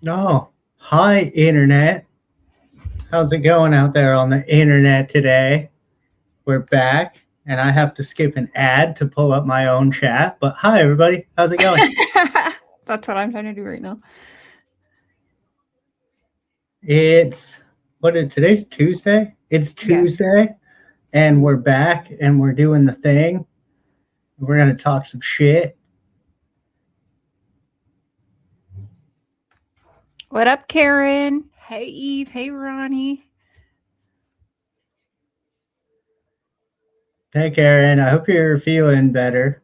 Oh, hi, Internet. How's it going out there on the Internet today? We're back, and I have to skip an ad to pull up my own chat. But hi, everybody. How's it going? That's what I'm trying to do right now. It's, what is today's Tuesday? It's Yeah. Tuesday, and we're back, and we're doing the thing. We're going to talk some shit. What up, Karen? Hey, Eve. Hey, Ronnie. Hey, Karen. I hope you're feeling better.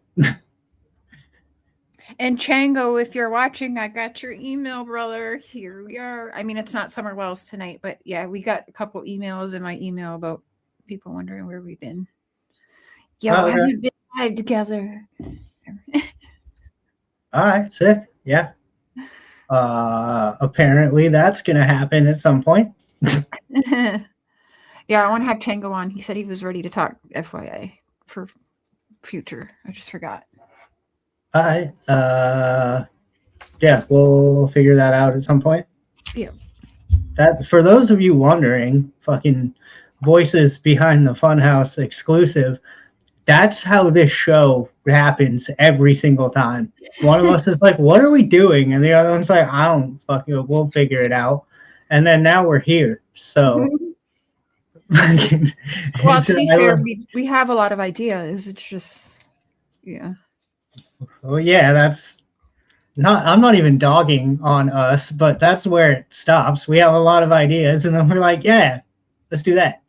And Chango, if you're watching, I got your email, brother. Here we are. I mean, it's not Summer Wells tonight, but yeah, we got a couple emails in my email about people wondering where we've been. Yo, Oh, have okay. you been live together? All right, sick. Yeah. Apparently that's going to happen at some point. Yeah, I want to have Chango on. He said he was ready to talk, FYI, for future. I just forgot. Hi. Yeah, we'll figure that out at some point. Yeah. That for those of you wondering, fucking voices behind the Funhouse exclusive. That's how this show happens every single time. One of us is like, "What are we doing?" and the other one's like, "I don't fucking. We'll figure it out." And then now we're here. So, Well, to be fair, we have a lot of ideas. It's just, yeah. well, yeah, that's not. I'm not even dogging on us, but that's where it stops. We have a lot of ideas, and then we're like, "Yeah, let's do that."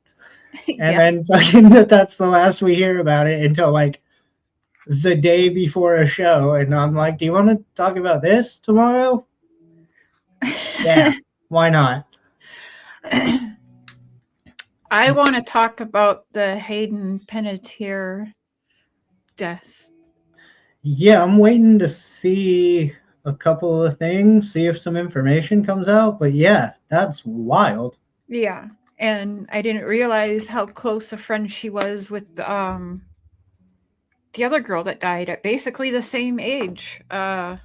And Yeah. then fucking that's the last we hear about it until like the day before a show. And I'm like, do you want to talk about this tomorrow? Yeah, why not? I want to talk about the Hayden Panettiere death. Yeah, I'm waiting to see a couple of things, see if some information comes out. But yeah, that's wild. Yeah. And I didn't realize how close a friend she was with the other girl that died at basically the same age. I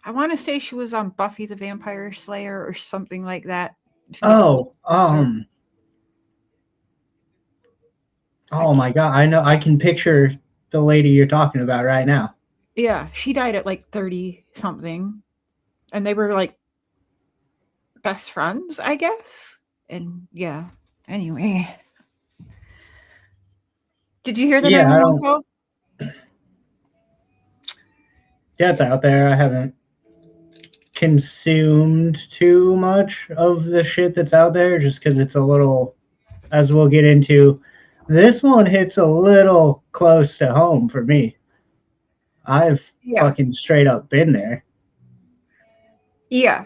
want to say she was on Buffy the Vampire Slayer or something like that. She was the little Oh, sister. I oh my god, I know I can picture the lady you're talking about right now. Yeah, she died at like 30 something. And they were like best friends, I guess. And yeah, anyway. Did you hear the Yeah, I 911 don't. call? That's out there. I haven't consumed too much of the shit that's out there just because it's a little, as we'll get into, this one hits a little close to home for me. I've Yeah. fucking straight up been there. Yeah.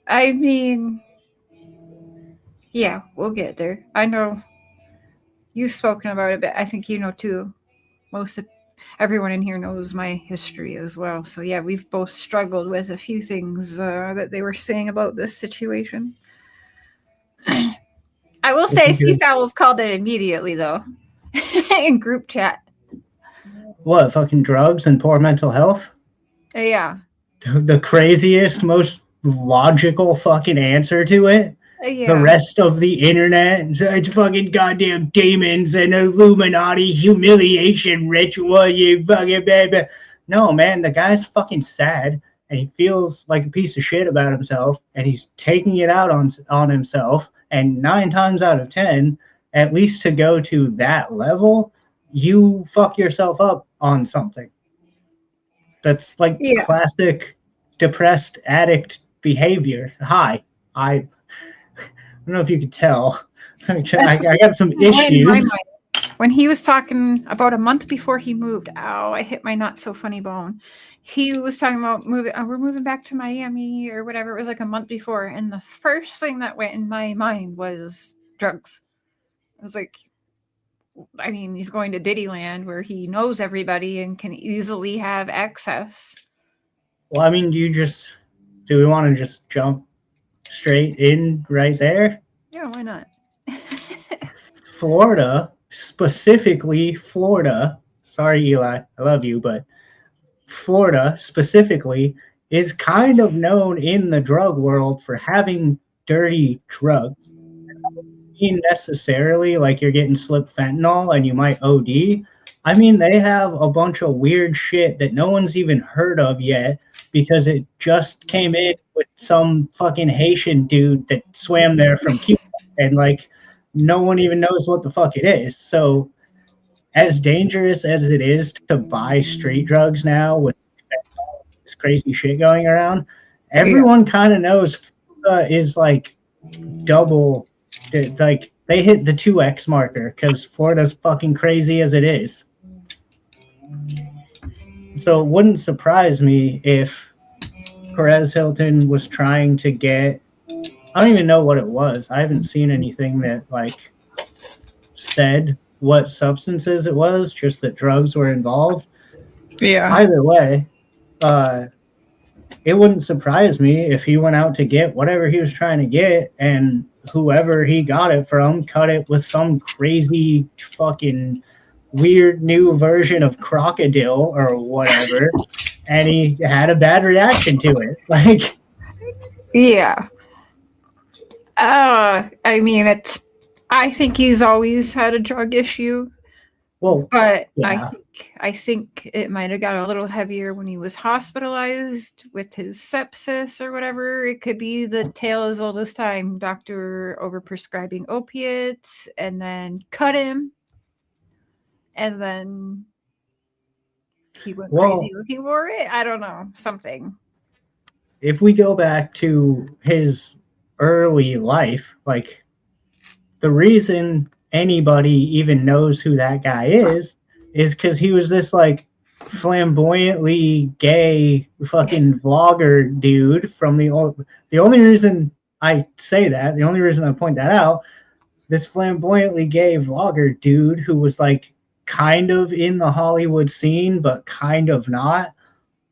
I mean, yeah, we'll get there. I know you've spoken about it, but I think you know too. Most of everyone in here knows my history as well. So yeah, we've both struggled with a few things that they were saying about this situation. I will If say you could, Seafowls called it immediately though in group chat. what, fucking drugs and poor mental health? Yeah. The craziest, most logical fucking answer to it. The Yeah. rest of the internet, it's fucking goddamn demons and Illuminati humiliation ritual, you fucking baby. No, man, the guy's fucking sad and he feels like a piece of shit about himself and he's taking it out on himself. And 9 times out of 10, at least to go to that level, you fuck yourself up on something. That's like Yeah. classic depressed addict behavior. Hi, I don't know if you could tell. I got some In my issues. mind, when he was talking about a month before he moved, ow, I hit my not so funny bone. He was talking about moving, we're moving back to Miami or whatever. It was like a month before. And the first thing that went in my mind was drugs. I was like, I mean, he's going to Diddyland where he knows everybody and can easily have access. Well, I mean, do we want to just jump straight in right there? Yeah, why not? Florida, specifically Florida. Sorry, Eli, I love you, but Florida specifically is kind of known in the drug world for having dirty drugs. Necessarily like you're getting slipped fentanyl and you might OD. I mean, they have a bunch of weird shit that no one's even heard of yet because it just came in with some fucking Haitian dude that swam there from Cuba, and like no one even knows what the fuck it is. So, as dangerous as it is to buy street drugs now with this crazy shit going around, everyone kind of knows is like double. Like they hit the 2x marker because Florida's fucking crazy as it is. So it wouldn't surprise me if Perez Hilton was trying to get, I don't even know what it was. I haven't seen anything that like said what substances it was, just that drugs were involved. Yeah. Either way, it wouldn't surprise me if he went out to get whatever he was trying to get, and whoever he got it from cut it with some crazy fucking weird new version of crocodile or whatever, and he had a bad reaction to it. Like, yeah. I mean, I think he's always had a drug issue. well, but yeah. I think it might have got a little heavier when he was hospitalized with his sepsis or whatever. It could be the tale as old as time. Doctor overprescribing opiates and then cut him. And then he went crazy looking for it. I don't know. Something. If we go back to his early life, like the reason anybody even knows who that guy is because he was this like flamboyantly gay fucking vlogger dude from the only reason I say that, the only reason I point that out, this flamboyantly gay vlogger dude who was like kind of in the Hollywood scene but kind of not.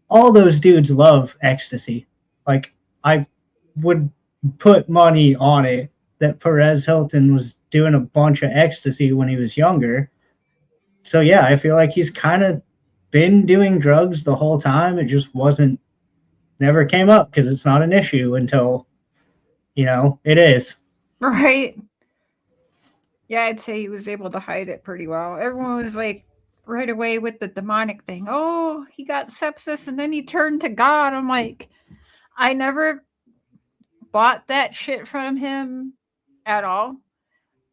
All those dudes love ecstasy. Like, I would put money on it that Perez Hilton was doing a bunch of ecstasy when he was younger. So yeah, I feel like he's kind of been doing drugs the whole time. It just never came up because it's not an issue until, it is. Right. Yeah, I'd say he was able to hide it pretty well. Everyone was like right away with the demonic thing. Oh, he got sepsis and then he turned to God. I'm like, I never bought that shit from him at all.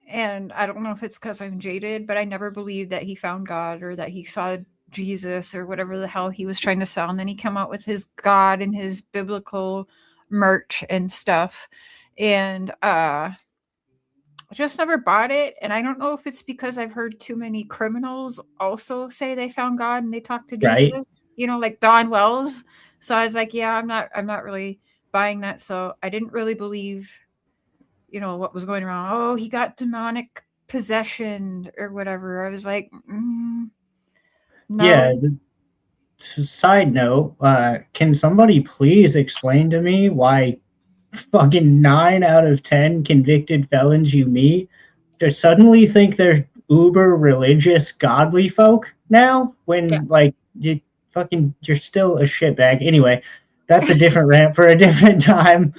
And I don't know if it's because I'm jaded, but I never believed that he found God or that he saw Jesus or whatever the hell he was trying to sell. And then he came out with his God and his biblical merch and stuff. And I just never bought it. And I don't know if it's because I've heard too many criminals also say they found God and they talked to Jesus, like Don Wells. So I was like, yeah, I'm not really buying that. So I didn't really believe what was going around. Oh, he got demonic possession or whatever. I was like, no. Yeah. Side note, can somebody please explain to me why fucking 9 out of 10 convicted felons you meet just suddenly think they're uber religious, godly folk now when you're still a shitbag. Anyway, that's a different rant for a different time.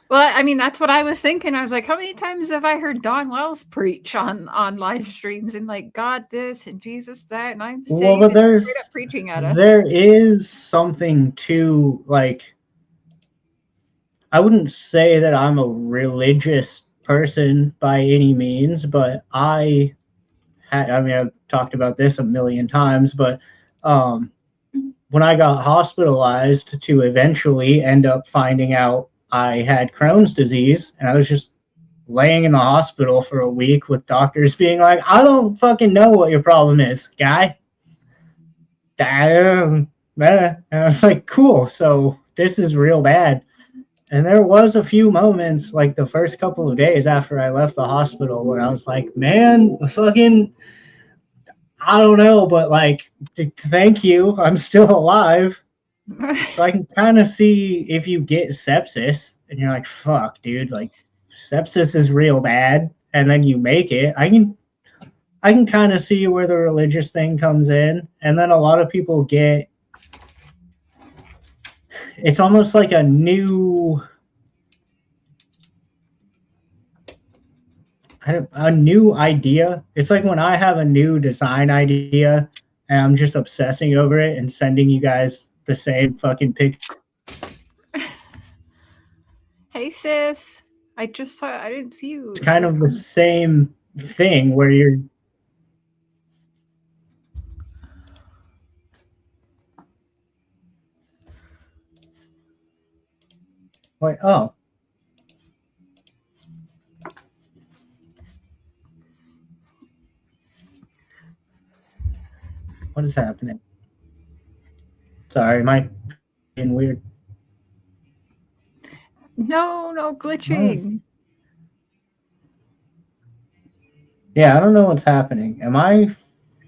Well, I mean, that's what I was thinking. I was like, how many times have I heard Don Wells preach on live streams and like God this and Jesus that, and I'm saying but there's straight up preaching at us. There is something to like. I wouldn't say that I'm a religious person by any means, but I've talked about this a million times, but when I got hospitalized to eventually end up finding out I had Crohn's disease, and I was just laying in the hospital for a week with doctors being like, I don't fucking know what your problem is, guy. And I was like, cool, so this is real bad. And there was a few moments, like the first couple of days after I left the hospital, where I was like, man, fucking, I don't know, but like, thank you, I'm still alive. So I can kind of see if you get sepsis and you're like, fuck, dude, like sepsis is real bad, and then you make it. I can kind of see where the religious thing comes in, and then a lot of people get it's almost like a new idea. It's like when I have a new design idea and I'm just obsessing over it and sending you guys the same fucking picture. Hey sis, I just saw. I didn't see you. It's kind of the same thing where you're. Like, oh. What is happening? Sorry, am I being weird? No glitching. Yeah, I don't know what's happening. Am I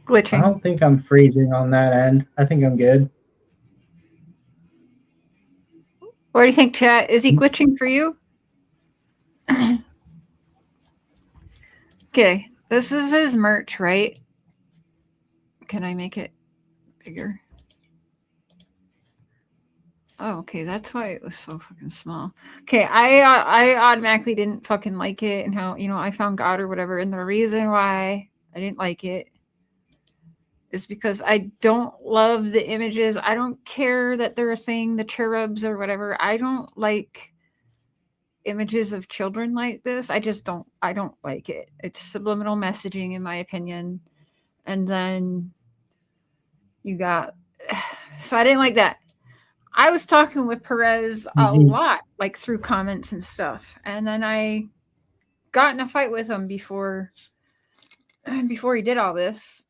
glitching? I don't think I'm freezing on that end. I think I'm good. What do you think, chat? Is he glitching for you? Okay, this is his merch, right? Can I make it bigger? Oh, okay, that's why it was so fucking small. Okay, I automatically didn't fucking like it, and how, you know, I found God or whatever, and the reason why I didn't like it is because I don't love the images. I don't care that they're saying the cherubs or whatever. I don't like images of children like this. I don't like it. It's subliminal messaging, in my opinion. And then you got, so I didn't like that. I was talking with Perez a lot, like through comments and stuff. And then I got in a fight with him before he did all this.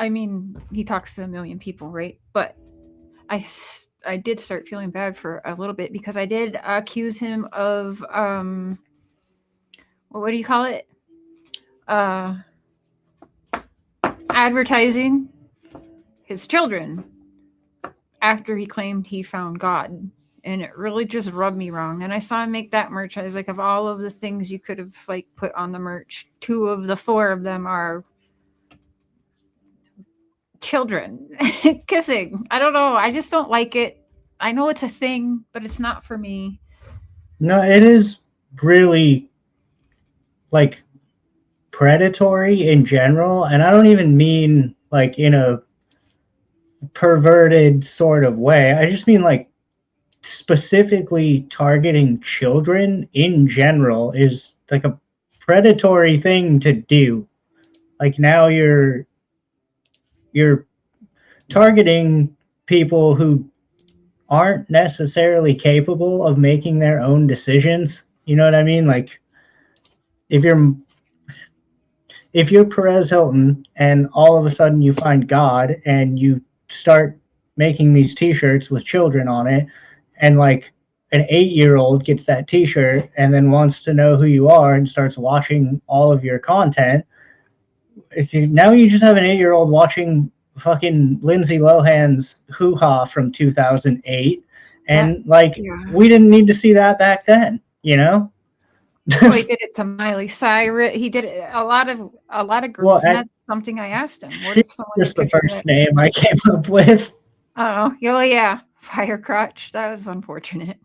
I mean, he talks to a million people, right? But I did start feeling bad for a little bit because I did accuse him of what do you call it? Advertising his children after he claimed he found God. And it really just rubbed me wrong. And I saw him make that merch. I was like, of all of the things you could have like put on the merch, 2 of the 4 of them are children kissing. I don't know. I just don't like it. I know it's a thing, but it's not for me. No, it is really like predatory in general, and I don't even mean like in a perverted sort of way. I just mean like specifically targeting children in general is like a predatory thing to do. Like now you're targeting people who aren't necessarily capable of making their own decisions. You know what I mean? Like if you're Perez Hilton and all of a sudden you find God and you start making these t-shirts with children on it, and like an 8-year-old gets that t-shirt and then wants to know who you are and starts watching all of your content, now you just have an 8-year-old watching fucking Lindsay Lohan's hoo-ha from 2008, and we didn't need to see that back then, you know. Well, he did it to Miley Cyrus. He did it a lot of girls. And that's something I asked him. What if someone just the first name I came up with? Oh yeah, Firecrotch. That was unfortunate.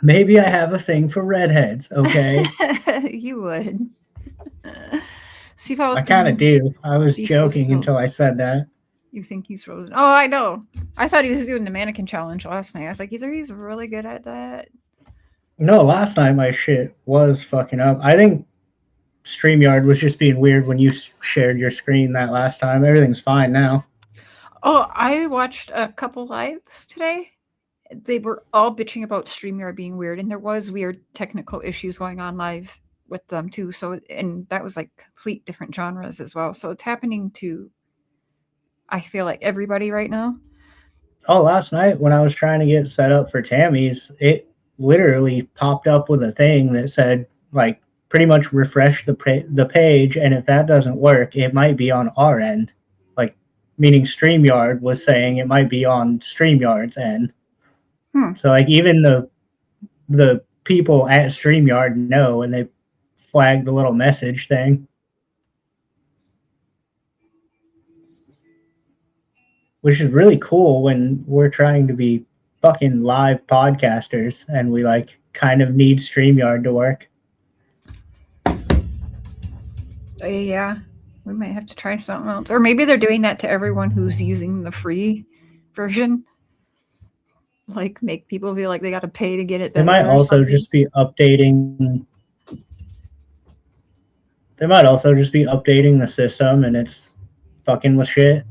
Maybe I have a thing for redheads. Okay, you would. See if I was. I kind of do. I was joking until I said that. You think he's frozen? Oh, I know. I thought he was doing the mannequin challenge last night. I was like, either he's really good at that. No, last night my shit was fucking up. I think StreamYard was just being weird when you shared your screen that last time. Everything's fine now. Oh, I watched a couple lives today. They were all bitching about StreamYard being weird, and there was weird technical issues going on live with them too. So, and that was like complete different genres as well. So it's happening to, I feel like, everybody right now. Oh, last night when I was trying to get set up for Tammy's, it literally popped up with a thing that said like pretty much refresh the page, and if that doesn't work, it might be on our end. Like meaning StreamYard was saying it might be on StreamYard's end. So like even the people at StreamYard know, and they flagged the little message thing, which is really cool when we're trying to be fucking live podcasters, and we like kind of need StreamYard to work. Yeah, we might have to try something else, or maybe they're doing that to everyone who's using the free version. Like, make people feel like they got to pay to get it They better. might also just be updating. They might also just be updating the system, and it's fucking with shit.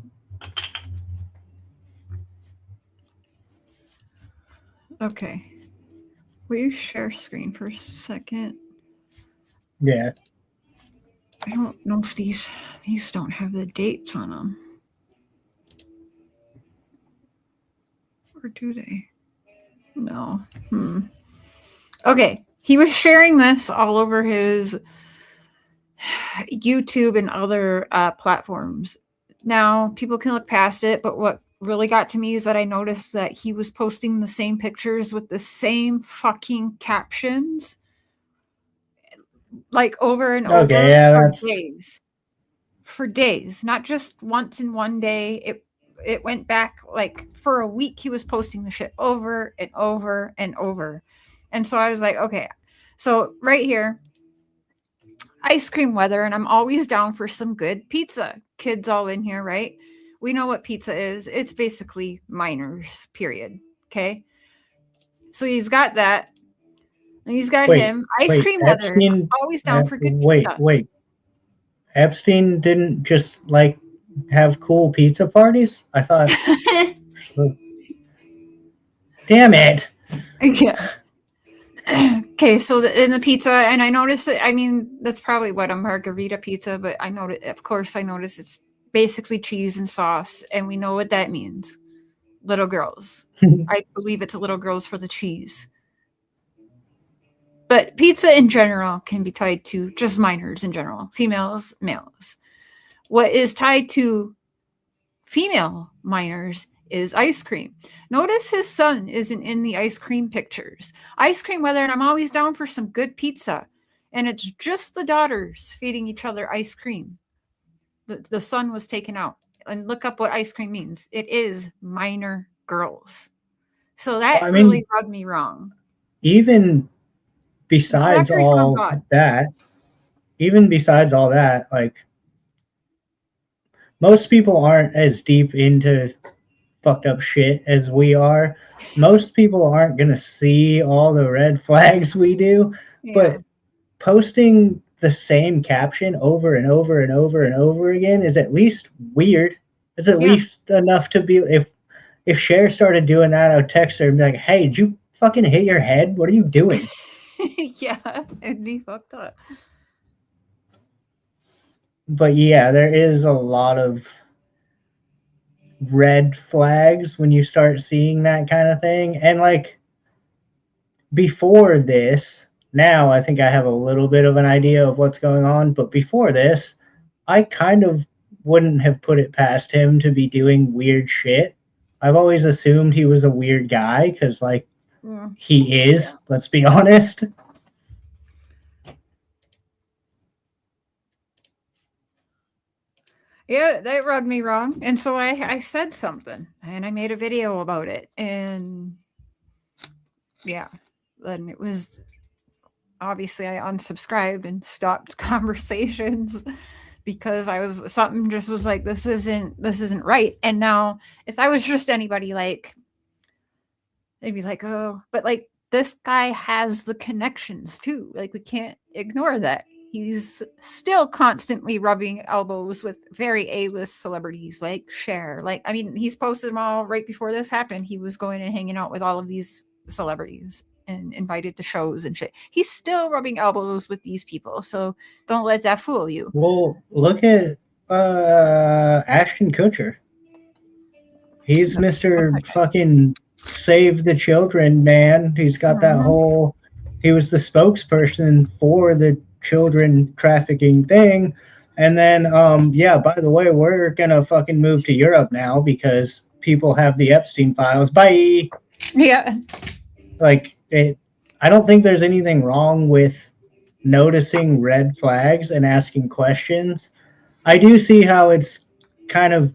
Okay. Will you share screen for a second? Yeah. I don't know if these don't have the dates on them. Or do they? No. Okay. He was sharing this all over his YouTube and other platforms. Now, people can look past it, but what really got to me is that I noticed that he was posting the same pictures with the same fucking captions, like over and over for days. For days, not just once in one day. It went back like for a week. He was posting the shit over and over and over. And so I was like, okay, so right here, ice cream weather, and I'm always down for some good pizza. Kids all in here, right? We know what pizza is. It's basically minors, period. Okay. So he's got that. And he's got him. Ice cream weather. I'm always down for good pizza. Wait. Epstein didn't just like have cool pizza parties? I thought. Damn it. Yeah. Okay, so in the pizza, and I noticed that, I mean, that's probably what a margarita pizza, but I noticed it's basically cheese and sauce, and we know what that means. Little girls. I believe it's little girls for the cheese. But pizza in general can be tied to just minors in general. Females, males. What is tied to female minors is ice cream. Notice his son isn't in the ice cream pictures. Ice cream weather, and I'm always down for some good pizza. And it's just the daughters feeding each other ice cream. The son was taken out. And look up what ice cream means. It is minor girls. So that really rubbed me wrong. Even besides all that, like, most people aren't as deep into fucked up shit as we are. Most people aren't gonna see all the red flags we do, but posting the same caption over and over and over and over again is at least weird. It's at least enough to be, if Cher started doing that, I would text her and be like, hey, did you fucking hit your head? What are you doing? Yeah, it'd be fucked up. But yeah, there is a lot of red flags when you start seeing that kind of thing. And like, before this, now I think I have a little bit of an idea of what's going on, but before this, I kind of wouldn't have put it past him to be doing weird shit. I've always assumed he was a weird guy because, like, he is, let's be honest. Yeah, that rubbed me wrong. And so I said something, and I made a video about it. And yeah, then it was, obviously I unsubscribed and stopped conversations because something just was like, this isn't right. And now if I was just anybody, like, they'd be like, oh, but like, this guy has the connections too. Like, we can't ignore that. He's still constantly rubbing elbows with very A-list celebrities like Cher. Like, I mean, he's posted them all right before this happened. He was going and hanging out with all of these celebrities and invited to shows and shit. He's still rubbing elbows with these people. So don't let that fool you. Well, look at Ashton Kutcher. He's Mr. fucking save the children man. He's got that whole, he was the spokesperson for the children trafficking thing. And then by the way, we're gonna fucking move to Europe now because people have the Epstein files. Bye. Yeah. Like, I don't think there's anything wrong with noticing red flags and asking questions. I do see how it's kind of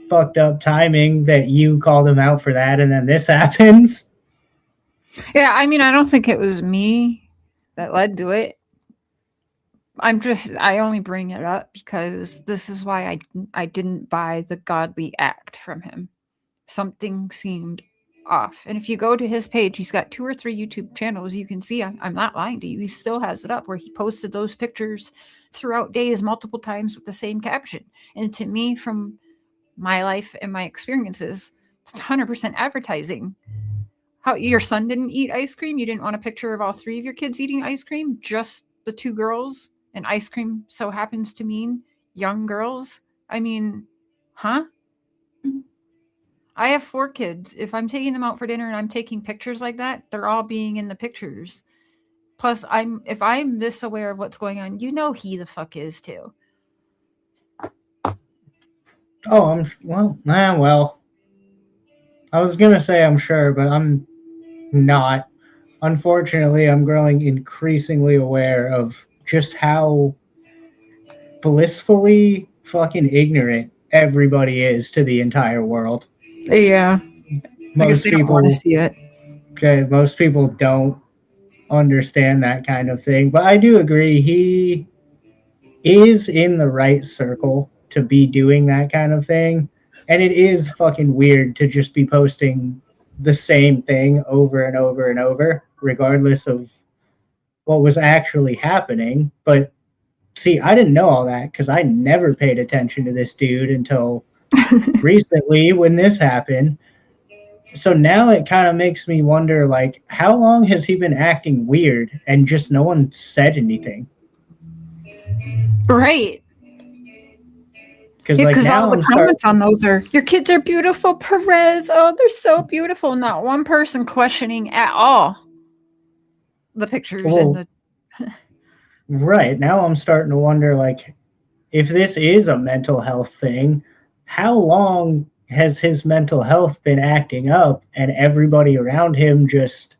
fucked up timing that you call them out for that and then this happens. Yeah, I mean, I don't think it was me that led to it. I only bring it up because this is why I didn't buy the godly act from him. Something seemed off. And if you go to his page, he's got 2 or 3 YouTube channels. You can see I'm not lying to you. He still has it up where he posted those pictures throughout days multiple times with the same caption. And to me, from my life and my experiences, it's 100% advertising. How your son didn't eat ice cream? You didn't want a picture of all 3 of your kids eating ice cream? Just the 2 girls? And ice cream so happens to mean young girls? I mean, huh? I have 4 kids. If I'm taking them out for dinner and I'm taking pictures like that, they're all being in the pictures. Plus, if I'm this aware of what's going on, you know he the fuck is too. Oh, well. I was gonna say I'm sure, but I'm not. Unfortunately, I'm growing increasingly aware of just how blissfully fucking ignorant everybody is to the entire world. Yeah. I guess Most they don't want to people, see it. most people don't understand that kind of thing. But I do agree, he is in the right circle to be doing that kind of thing. And it is fucking weird to just be posting the same thing over and over and over, regardless of what was actually happening. But see, I didn't know all that because I never paid attention to this dude until recently when this happened. So now it kind of makes me wonder, like, how long has he been acting weird and just no one said anything? Right. Because like Because all now the I'm starting. comments on those are, your kids are beautiful, Perez. Oh, they're so beautiful. Not one person questioning at all the pictures and Well, the. right now I'm starting to wonder, like, if this is a mental health thing, how long has his mental health been acting up and everybody around him just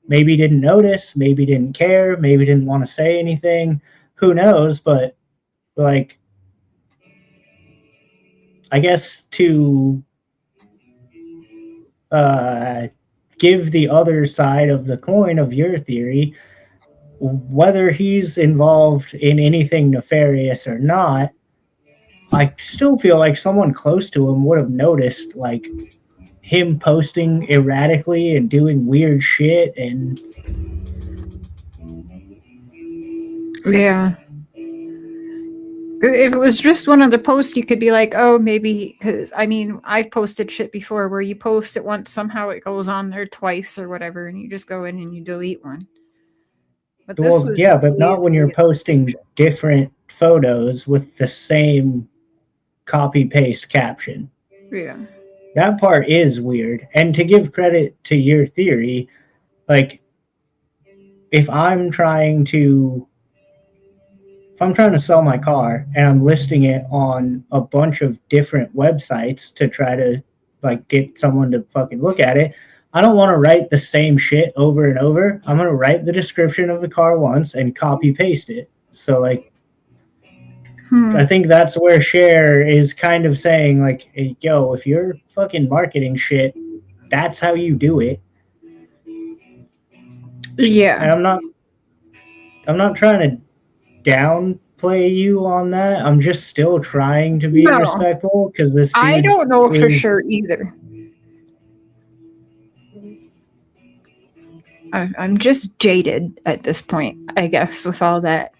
maybe didn't notice, maybe didn't care, maybe didn't want to say anything? Who knows? But like, I guess to uh, give the other side of the coin of your theory, whether he's involved in anything nefarious or not, I still feel like someone close to him would have noticed, like, him posting erratically and doing weird shit. And Yeah. If it was just one of the posts, you could be like, oh, maybe, because I mean, I've posted shit before where you post it once, somehow it goes on there twice or whatever, and you just go in and you delete one. But this well, was yeah, but not when you're lazy. posting different photos with the same copy paste caption. Yeah. That part is weird. And to give credit to your theory, like, if I'm trying to sell my car and I'm listing it on a bunch of different websites to try to like get someone to fucking look at it, I don't want to write the same shit over and over. I'm going to write the description of the car once and copy paste it. So like I think that's where Cher is kind of saying, like, hey, yo, if you're fucking marketing shit, that's how you do it. Yeah. And I'm not trying to downplay you on that. I'm just still trying to be No, respectful because this I dude don't know for is. sure either. I'm just jaded at this point, I guess, with all that.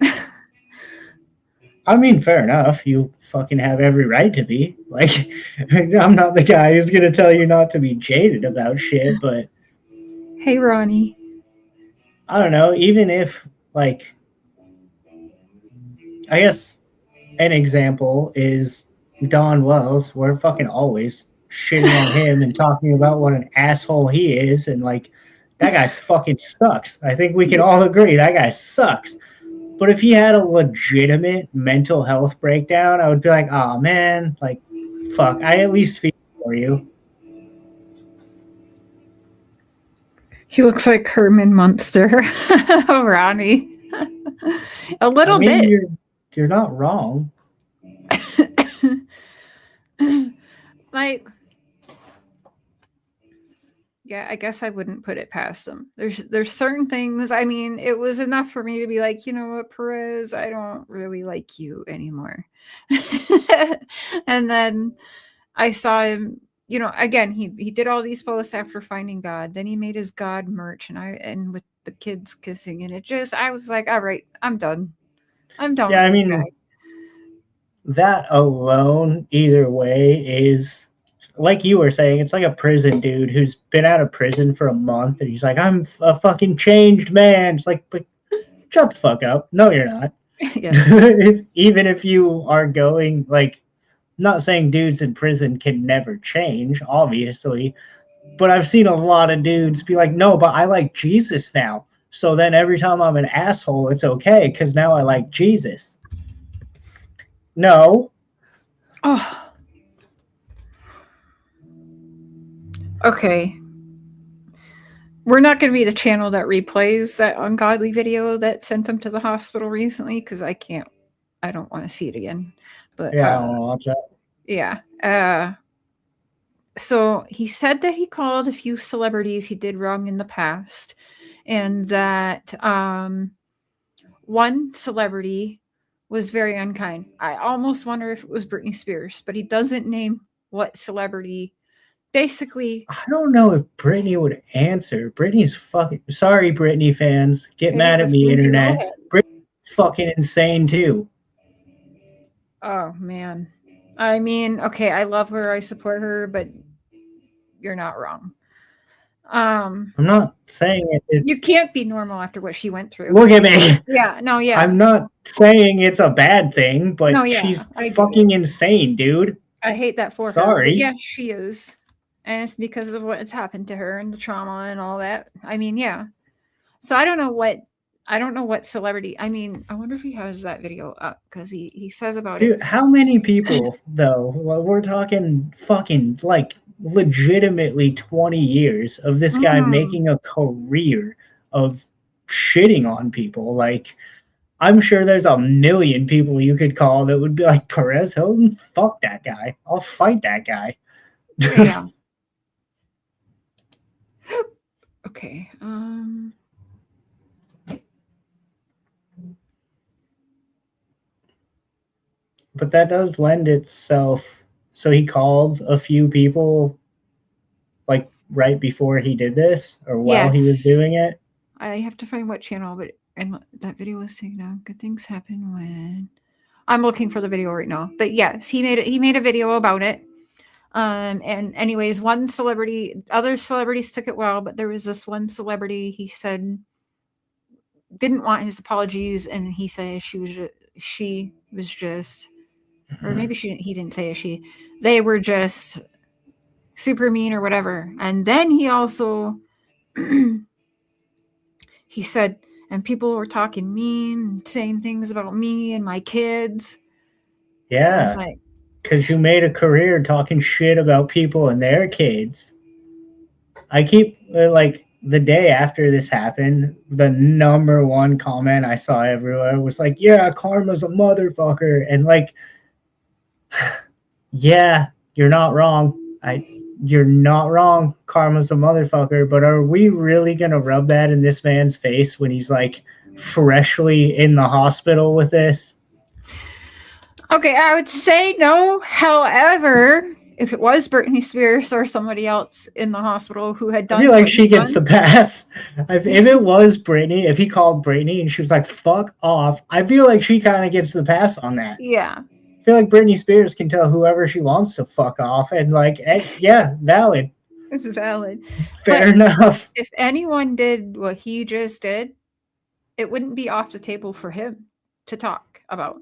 I mean, fair enough. You fucking have every right to be. Like, I'm not the guy who's gonna tell you not to be jaded about shit, but Hey, Ronnie. I don't know. Even if, like, I guess an example is Don Wells. We're fucking always shitting on him and talking about what an asshole he is, and like, that guy fucking sucks. I think we can all agree that guy sucks. But if he had a legitimate mental health breakdown, I would be like, oh man, like, fuck, I at least feel for you. He looks like Herman Munster. Ronnie. A I little mean, bit. you're not wrong. Like, Yeah, I guess I wouldn't put it past him. There's certain things. I mean, it was enough for me to be like, you know what, Perez, I don't really like you anymore. And then I saw him, you know, again, he did all these posts after finding God. Then he made his God merch and with the kids kissing, and it just I was like, all right, I'm done. I'm done Yeah, with I this guy. mean, that alone, either way, is like you were saying, it's like a prison dude who's been out of prison for a month and he's like, I'm a fucking changed man. It's like, but shut the fuck up. No, you're not. Yeah. Even if you are going, like, not saying dudes in prison can never change, obviously, but I've seen a lot of dudes be like, no, but I like Jesus now. So then every time I'm an asshole, it's okay because now I like Jesus. No. Oh. Okay. We're not going to be the channel that replays that ungodly video that sent him to the hospital recently because I don't want to see it again. But Yeah, I don't want to watch that. yeah. So he said that he called a few celebrities he did wrong in the past, and that one celebrity was very unkind. I almost wonder if it was Britney Spears, but he doesn't name what celebrity. Basically, I don't know if Britney would answer. Britney's fucking sorry, Britney fans. Get maybe it mad at was me, Lindsay internet. Lohan. Britney's fucking insane too. Oh man. I mean, okay, I love her, I support her, but you're not wrong. I'm not saying it. You can't be normal after what she went through. Look at me. Yeah, no, yeah. I'm not saying it's a bad thing, but No, yeah, she's I get fucking it. insane, dude. I hate that for her. Sorry. But yeah, she is. And it's because of what's happened to her and the trauma and all that. I mean, yeah. So I don't know what celebrity. I mean, I wonder if he has that video up because he says about Dude, it. how many people though? Well, we're talking fucking like legitimately 20 years of this guy making a career of shitting on people. Like, I'm sure there's a million people you could call that would be like, Perez Hilton, fuck that guy. I'll fight that guy. Yeah. Okay. But that does lend itself. So he called a few people like right before he did this or while he was Yes. doing it. I have to find what channel, but and that video was taken down. Good things happen when I'm looking for the video right now. But yes, he made a video about it. And anyways, other celebrities took it well, but there was this one celebrity he said didn't want his apologies, and he said she was just, or maybe he didn't say she, they were just super mean or whatever. And then he also he said, and people were talking mean, saying things about me and my kids. Yeah. Like, because you made a career talking shit about people and their kids. I keep, like, the day after this happened, the number one comment I saw everywhere was like, yeah, karma's a motherfucker. And, like, yeah, you're not wrong. You're not wrong. Karma's a motherfucker. But are we really going to rub that in this man's face when he's, like, freshly in the hospital with this? okay, I would say no. However, if it was Britney Spears or somebody else in the hospital who had done, I feel like she gets the pass. If it was Britney, if he called Britney and she was like, fuck off, I feel like she kind of gets the pass on that. Yeah. I feel like Britney Spears can tell whoever she wants to fuck off and, like, yeah, valid. It's valid. Fair enough. If anyone did what he just did, it wouldn't be off the table for him to talk about.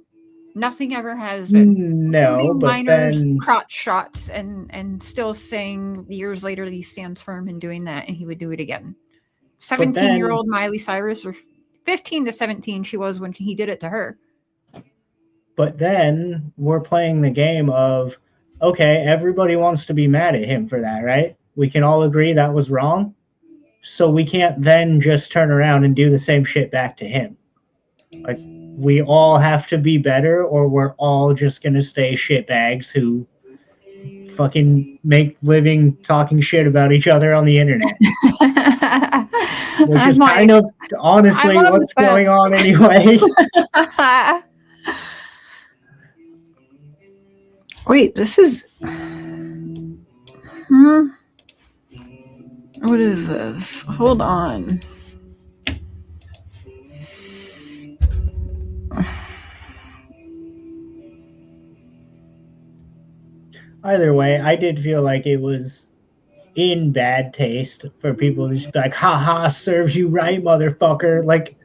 Nothing ever has been. No, but minor then crotch shots and still saying years later that he stands firm in doing that and he would do it again. 17-year-old Miley Cyrus, or 15 to 17 she was when he did it to her. But then we're playing the game of, okay, everybody wants to be mad at him for that, right? We can all agree that was wrong. So we can't then just turn around and do the same shit back to him. Like, we all have to be better, or we're all just going to stay shitbags who fucking make living talking shit about each other on the internet. Which is kind of honestly what's going on anyway. Wait, this is... What is this? Hold on. Either way, I did feel like it was in bad taste for people to just be like, haha, serves you right, motherfucker. Like,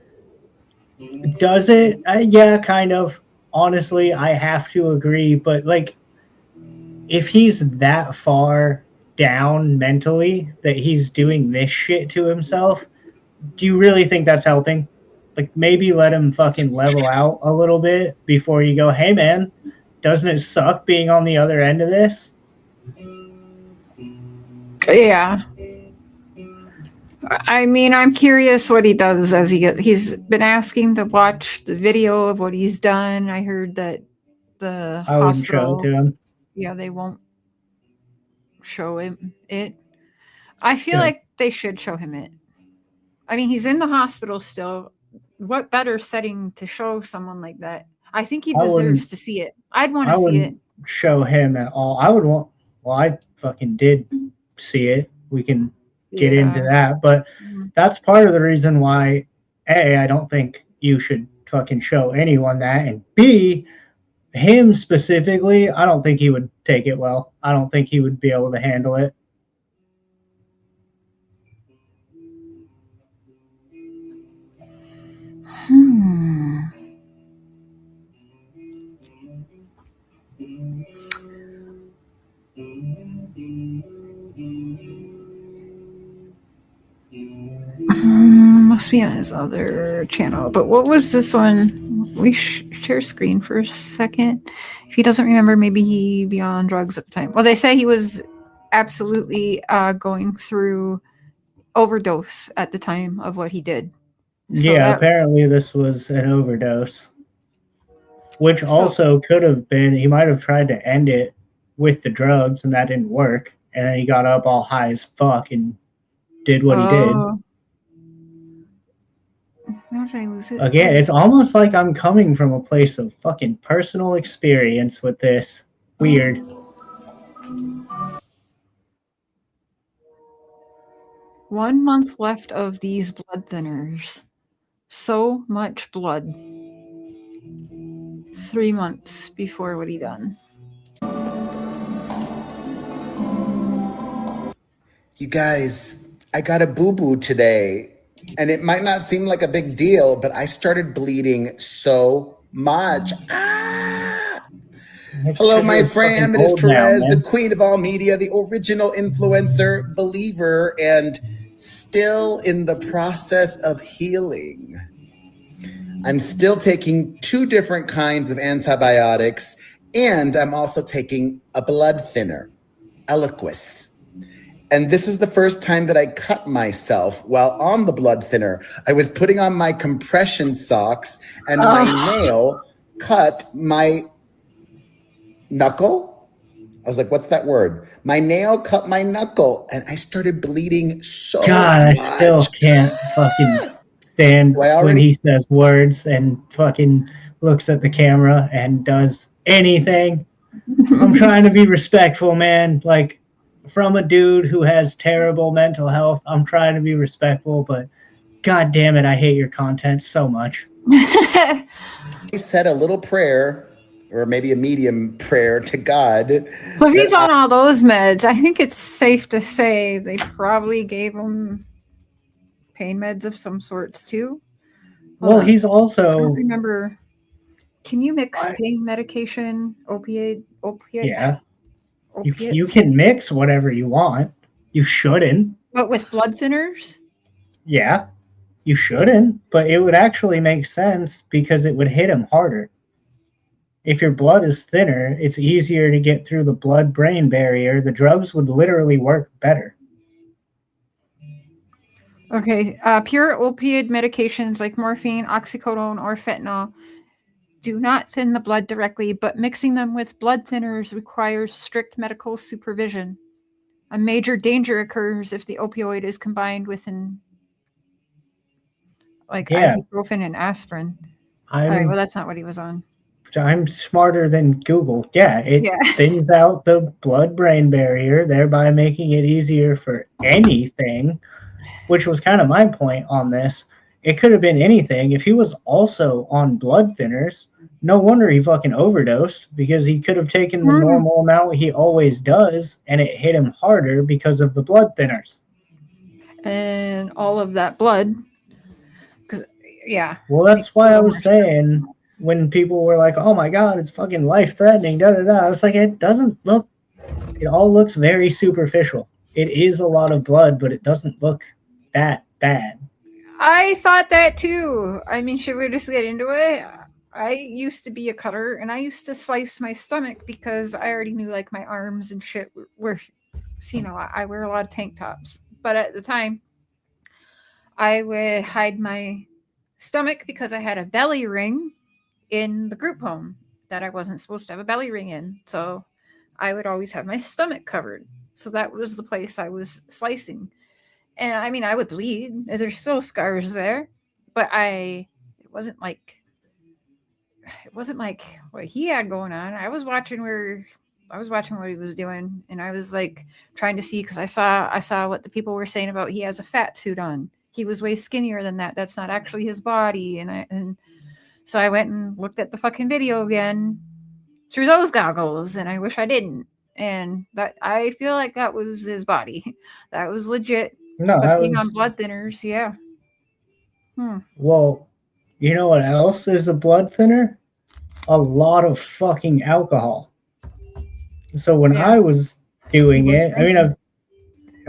does it? Yeah, kind of. Honestly, I have to agree. But, like, if he's that far down mentally that he's doing this shit to himself, do you really think that's helping? Like, maybe let him fucking level out a little bit before you go, hey, man, doesn't it suck being on the other end of this? Yeah. I mean, I'm curious what he does as he's been asking to watch the video of what he's done. I heard that the I wouldn't show it to him. Yeah, they won't show him it. I feel like they should show him it. I mean, he's in the hospital still. What better setting to show someone like that? I think he deserves to see it. I'd want to see it. Show him at all. I would want. Well, I fucking did see it. We can get into that, but that's part of the reason why A, I don't think you should fucking show anyone that, and B, him specifically, I don't think he would take it well. I don't think he would be able to handle it. Must be on his other channel. But what was this one? We share screen for a second. If he doesn't remember, maybe he be on drugs at the time. Well, they say he was absolutely going through overdose at the time of what he did. So yeah, apparently this was an overdose. Which also could have been, he might have tried to end it with the drugs and that didn't work. And then he got up all high as fuck and did what he did. How did I lose it? Again, it's almost like I'm coming from a place of fucking personal experience with this. Weird. One month left of these blood thinners. So much blood. 3 months before what he done. You guys, I got a boo-boo today. And it might not seem like a big deal, but I started bleeding so much. Hello, my friend. It is Perez, the queen of all media, the original influencer, believer, and still in the process of healing. I'm still taking 2 different kinds of antibiotics, and I'm also taking a blood thinner, Eliquis. And this was the first time that I cut myself while on the blood thinner. I was putting on my compression socks and my nail cut my knuckle. I was like, what's that word? My nail cut my knuckle and I started bleeding so much. I still can't fucking stand when he says words and fucking looks at the camera and does anything. I'm trying to be respectful, man. Like, from a dude who has terrible mental health, I'm trying to be respectful, but god damn it, I hate your content so much. He said a little prayer, or maybe a medium prayer to God. So if he's on all those meds, I think it's safe to say they probably gave him pain meds of some sorts too. Well, he's also... I don't remember. Can you mix pain medication, opiate? Yeah. You can mix whatever you want. You shouldn't. But with blood thinners? Yeah, you shouldn't. But it would actually make sense because it would hit him harder. If your blood is thinner, it's easier to get through the blood-brain barrier. The drugs would literally work better. Okay, pure opioid medications like morphine, oxycodone, or fentanyl do not thin the blood directly, but mixing them with blood thinners requires strict medical supervision. A major danger occurs if the opioid is combined with ibuprofen and aspirin. All right, well, that's not what he was on. I'm smarter than Google. Yeah, it thins out the blood-brain barrier, thereby making it easier for anything, which was kind of my point on this. It could have been anything. If he was also on blood thinners, no wonder he fucking overdosed, because he could have taken the normal amount he always does, and it hit him harder because of the blood thinners. And all of that blood, Well, that's why I was saying, when people were like, oh my God, it's fucking life-threatening, da-da-da, I was like, it doesn't look, it all looks very superficial. It is a lot of blood, but it doesn't look that bad. I thought that too. I mean, should we just get into it? I used to be a cutter, and I used to slice my stomach because I already knew like my arms and shit were I wear a lot of tank tops. But at the time, I would hide my stomach because I had a belly ring in the group home that I wasn't supposed to have a belly ring in. So I would always have my stomach covered. So that was the place I was slicing. And I mean, I would bleed. There's still scars there, but it wasn't like what he had going on. I was watching what he was doing, and I was like trying to see, because I saw what the people were saying about he has a fat suit on. He was way skinnier than that. That's not actually his body. And so I went and looked at the fucking video again through those goggles, and I wish I didn't. And that, I feel like that was his body. That was legit. No, but being on blood thinners, yeah. Well, you know what else is a blood thinner? A lot of fucking alcohol. So when I was doing it, I mean,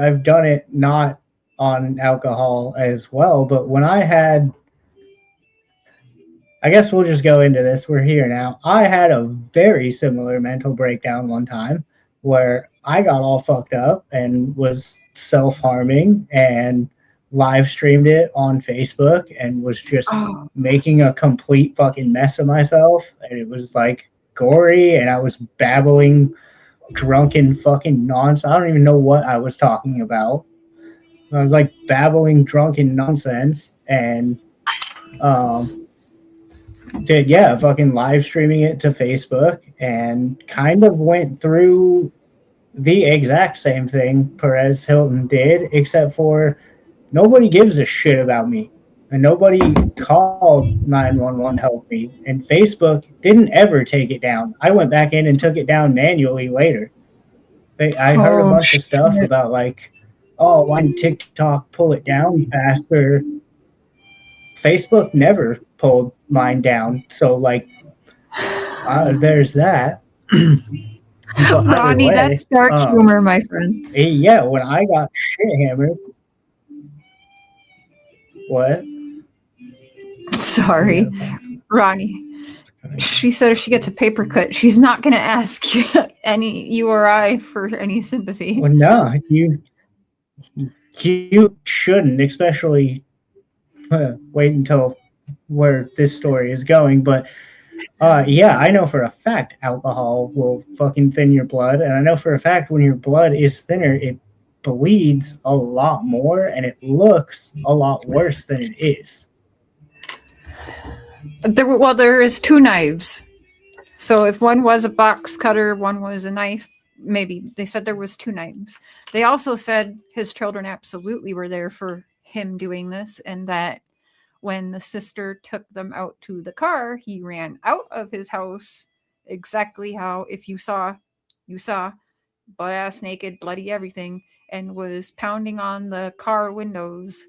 I've done it not on alcohol as well, but when I had, I guess we'll just go into this. We're here now. I had a very similar mental breakdown one time where I got all fucked up and was self-harming and live streamed it on Facebook and was just making a complete fucking mess of myself. And it was like gory, and I was babbling drunken fucking nonsense. I don't even know what I was talking about. I was like babbling drunken nonsense, and fucking live streaming it to Facebook, and kind of went through the exact same thing Perez Hilton did, except for nobody gives a shit about me, and nobody called 911 to help me, and Facebook didn't ever take it down. I went back in and took it down manually later. I heard a bunch of stuff about like, oh, why didn't TikTok pull it down faster? Facebook never pulled mine down, so like, there's that. Ronnie, that's dark humor, my friend. Yeah, when I got shit hammered. What? Sorry, Ronnie. She said if she gets a paper cut, she's not going to ask you or I for any sympathy. Well, no, you shouldn't, especially wait until where this story is going. But I know for a fact alcohol will fucking thin your blood, and I know for a fact when your blood is thinner, it bleeds a lot more and it looks a lot worse than it is. There is two knives. So if one was a box cutter, one was a knife, maybe. They said there was two knives. They also said his children absolutely were there for him doing this, and that when the sister took them out to the car, he ran out of his house exactly how, if you saw, butt ass naked, bloody everything, and was pounding on the car windows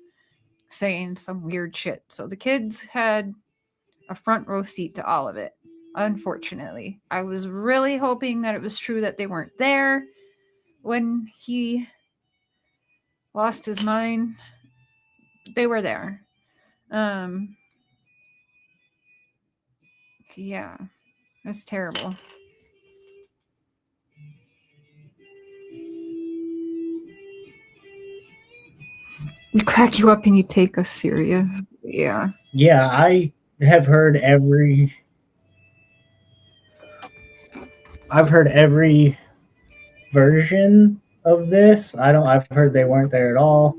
saying some weird shit. So the kids had a front row seat to all of it. Unfortunately, I was really hoping that it was true that they weren't there when he lost his mind. They were there. Yeah, that's terrible. We crack you up and you take us serious. Yeah. Yeah, I have heard every I've heard every version of this. I've heard they weren't there at all.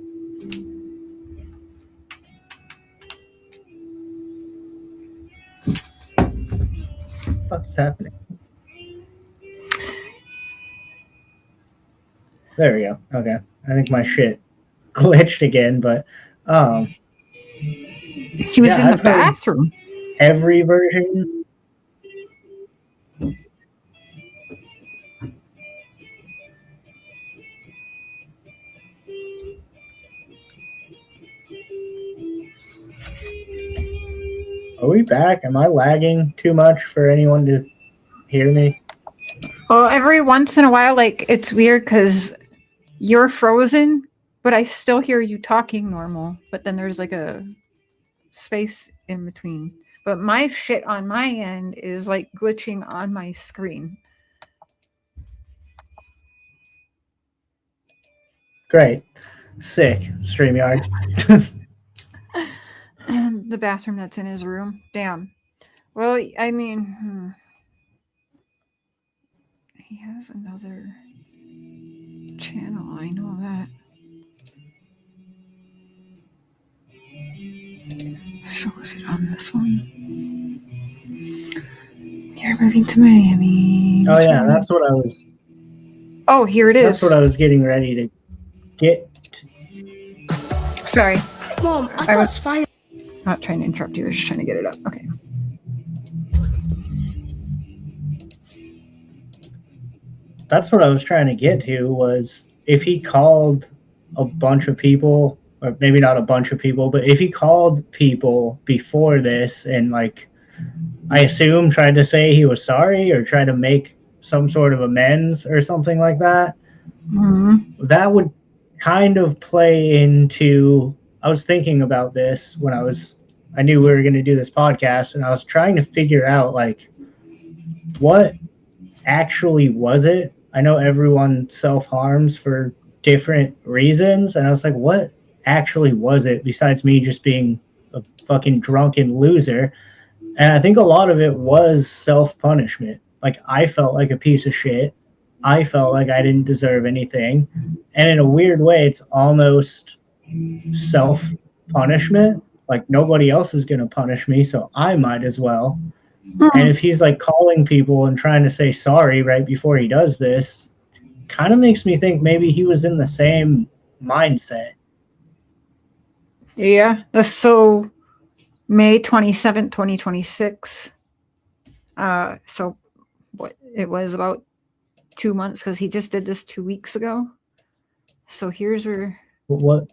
What the fuck is happening? There we go. Okay. I think my shit glitched again, but he was in the I've heard bathroom. every version. Are we back? Am I lagging too much for anyone to hear me? Well, every once in a while, like, it's weird because you're frozen, but I still hear you talking normal. But then there's like a space in between. But my shit on my end is like glitching on my screen. Great. Sick. StreamYard. And the bathroom that's in his room. Damn. Well, I mean, he has another channel. I know that. So is it on this one? You're moving to Miami. Oh yeah, that's what I was. Oh, here it is. That's what I was getting ready to get. Sorry. Mom, I was fire. Not trying to interrupt you. I was just trying to get it up. Okay. That's what I was trying to get to, was if he called a bunch of people, or maybe not a bunch of people, but if he called people before this and, like, I assume tried to say he was sorry or tried to make some sort of amends or something like that, that would kind of play into, I was thinking about this when I knew we were going to do this podcast, and I was trying to figure out, like, what actually was it? I know everyone self-harms for different reasons, and I was like, what actually was it besides me just being a fucking drunken loser? And I think a lot of it was self-punishment. Like, I felt like a piece of shit. I felt like I didn't deserve anything. And in a weird way, it's almost self-punishment. Like, nobody else is going to punish me, so I might as well. And if he's, like, calling people and trying to say sorry right before he does this, kind of makes me think maybe he was in the same mindset. Yeah. So May 27th, 2026. So what, it was about 2 months, because he just did this 2 weeks ago. So here's where What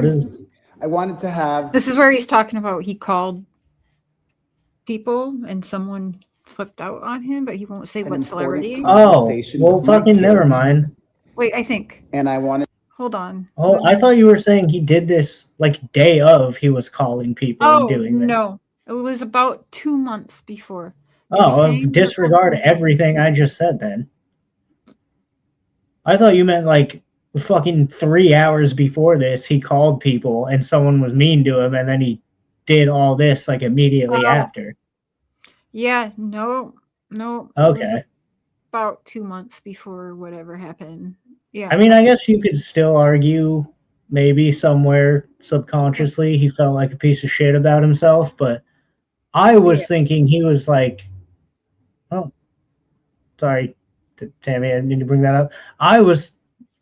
is... I wanted to have... This is where he's talking about he called people and someone flipped out on him, but he won't say what celebrity. Oh, well, fucking never mind. Wait, I think. And I wanted... Hold on. Oh, I thought you were saying he did this, like, day of he was calling people and doing this. No. It was about 2 months before. Disregard everything I just said then. I thought you meant, like, fucking 3 hours before this, he called people and someone was mean to him, and then he did all this, like, immediately after. Yeah, no. Okay. About 2 months before whatever happened. Yeah. I mean, I guess you could still argue maybe somewhere subconsciously he felt like a piece of shit about himself, but I was thinking he was like, oh, sorry, Tammy, I didn't mean to bring that up.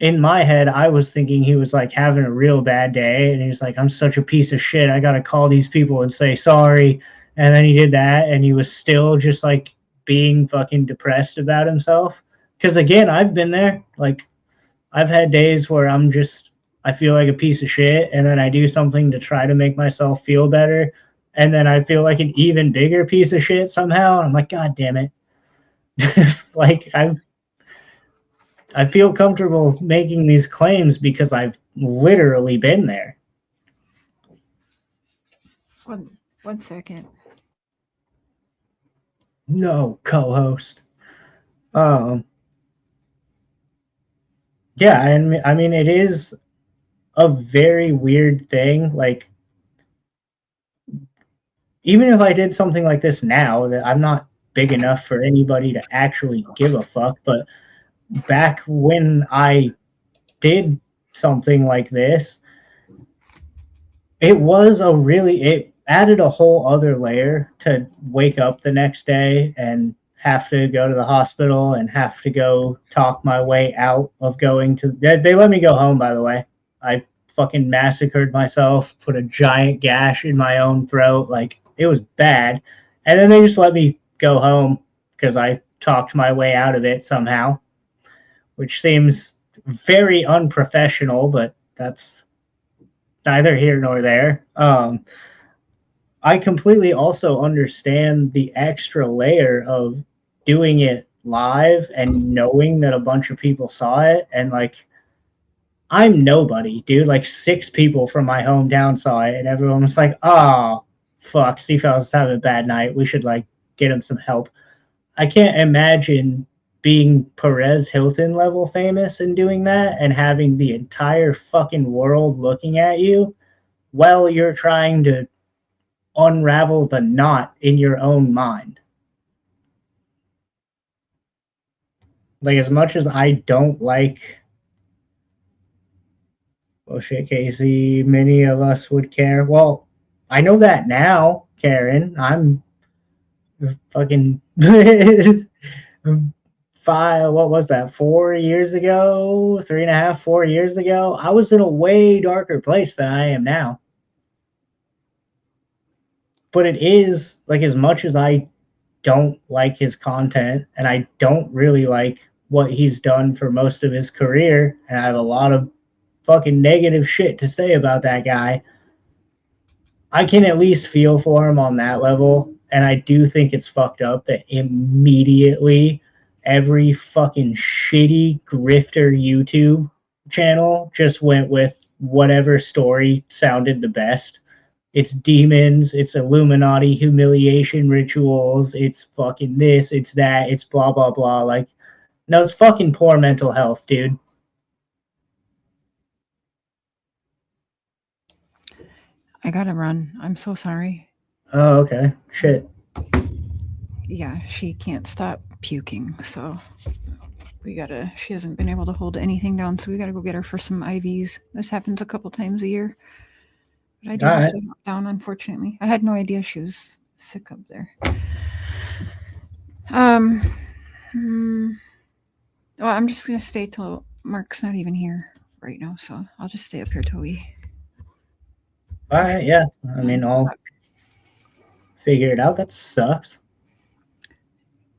In my head, I was thinking he was, like, having a real bad day, and he was like, I'm such a piece of shit, I gotta call these people and say sorry. And then he did that, and he was still just, like, being fucking depressed about himself. Because, again, I've been there. Like, I've had days where I feel like a piece of shit, and then I do something to try to make myself feel better, and then I feel like an even bigger piece of shit somehow, and I'm like, God damn it. Like, I feel comfortable making these claims because I've literally been there. One second. No, co-host. Yeah, I mean, it is a very weird thing. Like, even if I did something like this now, that I'm not big enough for anybody to actually give a fuck. But back when I did something like this, it added a whole other layer to wake up the next day and have to go to the hospital and have to go talk my way out of going to. They let me go home, by the way. I fucking massacred myself, put a giant gash in my own throat. Like, it was bad. And then they just let me go home because I talked my way out of it somehow, which seems very unprofessional, but that's neither here nor there. I completely also understand the extra layer of doing it live and knowing that a bunch of people saw it. And like, I'm nobody, dude. Like 6 people from my hometown saw it, and everyone was like, "Oh, fuck, Steve Fells is having a bad night. We should like get him some help." I can't imagine being Perez Hilton level famous and doing that and having the entire fucking world looking at you while you're trying to unravel the knot in your own mind. Like, as much as I don't like, well, shit, Casey, many of us would care. Well, I know that now, Karen. I'm fucking 4 years ago, 3.5, 4 years ago, I was in a way darker place than I am now. But it is, like, as much as I don't like his content and I don't really like what he's done for most of his career, and I have a lot of fucking negative shit to say about that guy, I can at least feel for him on that level. And I do think it's fucked up that immediately every fucking shitty grifter YouTube channel just went with whatever story sounded the best. It's demons, it's Illuminati humiliation rituals, it's fucking this, it's that, it's blah, blah, blah. Like, no, it's fucking poor mental health, dude. I gotta run. I'm so sorry. Oh, okay. Shit. Yeah, she can't stop puking, so she hasn't been able to hold anything down, so we gotta go get her for some IVs. This happens a couple times a year. But I do have to knock down, unfortunately. I had no idea she was sick up there. Well, I'm just gonna stay till Mark's not even here right now, so I'll just stay up here till we. All right, yeah. I mean, I'll figure it out. That sucks.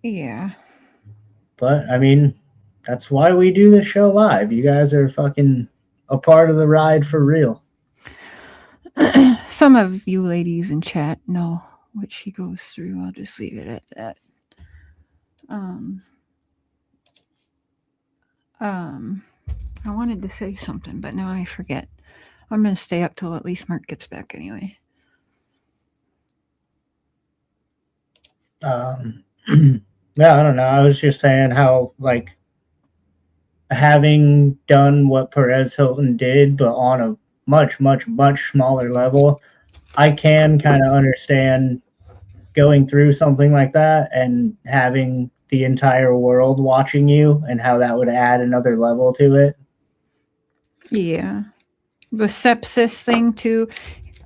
Yeah. But, I mean, that's why we do this show live. You guys are fucking a part of the ride for real. Some of you ladies in chat know what she goes through. I'll just leave it at that. I wanted to say something, but now I forget. I'm going to stay up till at least Mark gets back anyway. Yeah, I don't know. I was just saying how, like, having done what Perez Hilton did, but on a much, much, much smaller level, I can kind of understand going through something like that and having the entire world watching you and how that would add another level to it. Yeah. The sepsis thing too.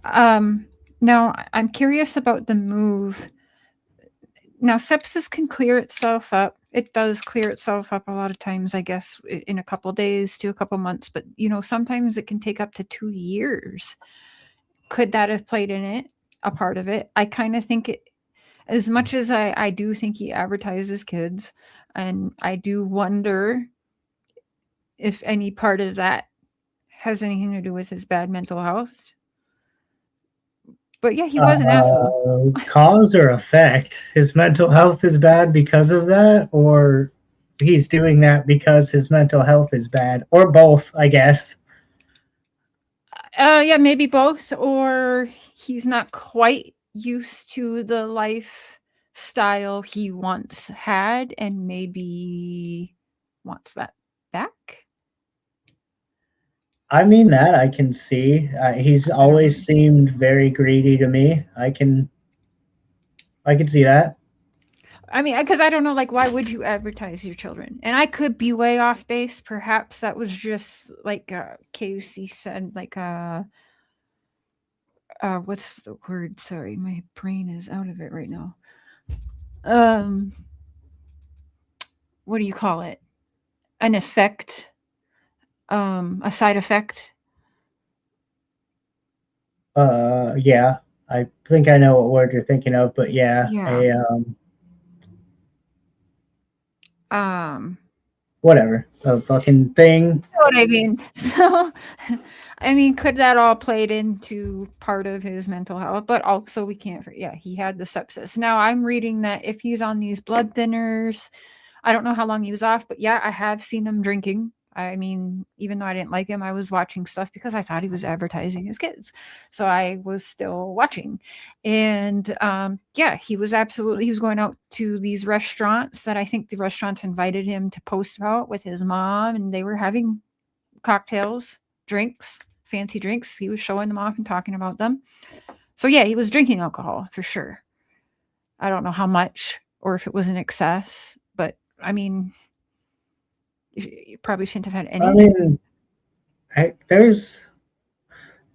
Now I'm curious about the move. Now sepsis can clear itself up. It does clear itself up a lot of times, I guess, in a couple days to a couple months. But, sometimes it can take up to 2 years. Could that have played in it? A part of it? I kind of think it, as much as I do think he advertises kids, and I do wonder if any part of that has anything to do with his bad mental health. But yeah, he was an asshole. Cause or effect? His mental health is bad because of that, or he's doing that because his mental health is bad, or both, I guess. Yeah, maybe both, or he's not quite used to the lifestyle he once had, and maybe wants that back. I mean, that I can see. He's always seemed very greedy to me. I can see that. I mean, because I don't know, like, why would you advertise your children? And I could be way off base. Perhaps that was just like Casey said, like what's the word? Sorry, my brain is out of it right now. What do you call it? An effect, a side effect. Yeah, I think I know what word you're thinking of, but yeah. Whatever, a fucking thing. You know what I mean? So, I mean, could that all played into part of his mental health? But also, we can't. Yeah, he had the sepsis. Now, I'm reading that if he's on these blood thinners, I don't know how long he was off, but yeah, I have seen him drinking. I mean, even though I didn't like him, I was watching stuff because I thought he was advertising his kids. So I was still watching. And yeah, he was going out to these restaurants that I think the restaurants invited him to post about with his mom, and they were having cocktails, drinks, fancy drinks. He was showing them off and talking about them. So yeah, he was drinking alcohol for sure. I don't know how much or if it was in excess, but I mean, you probably shouldn't have had any. I mean, there's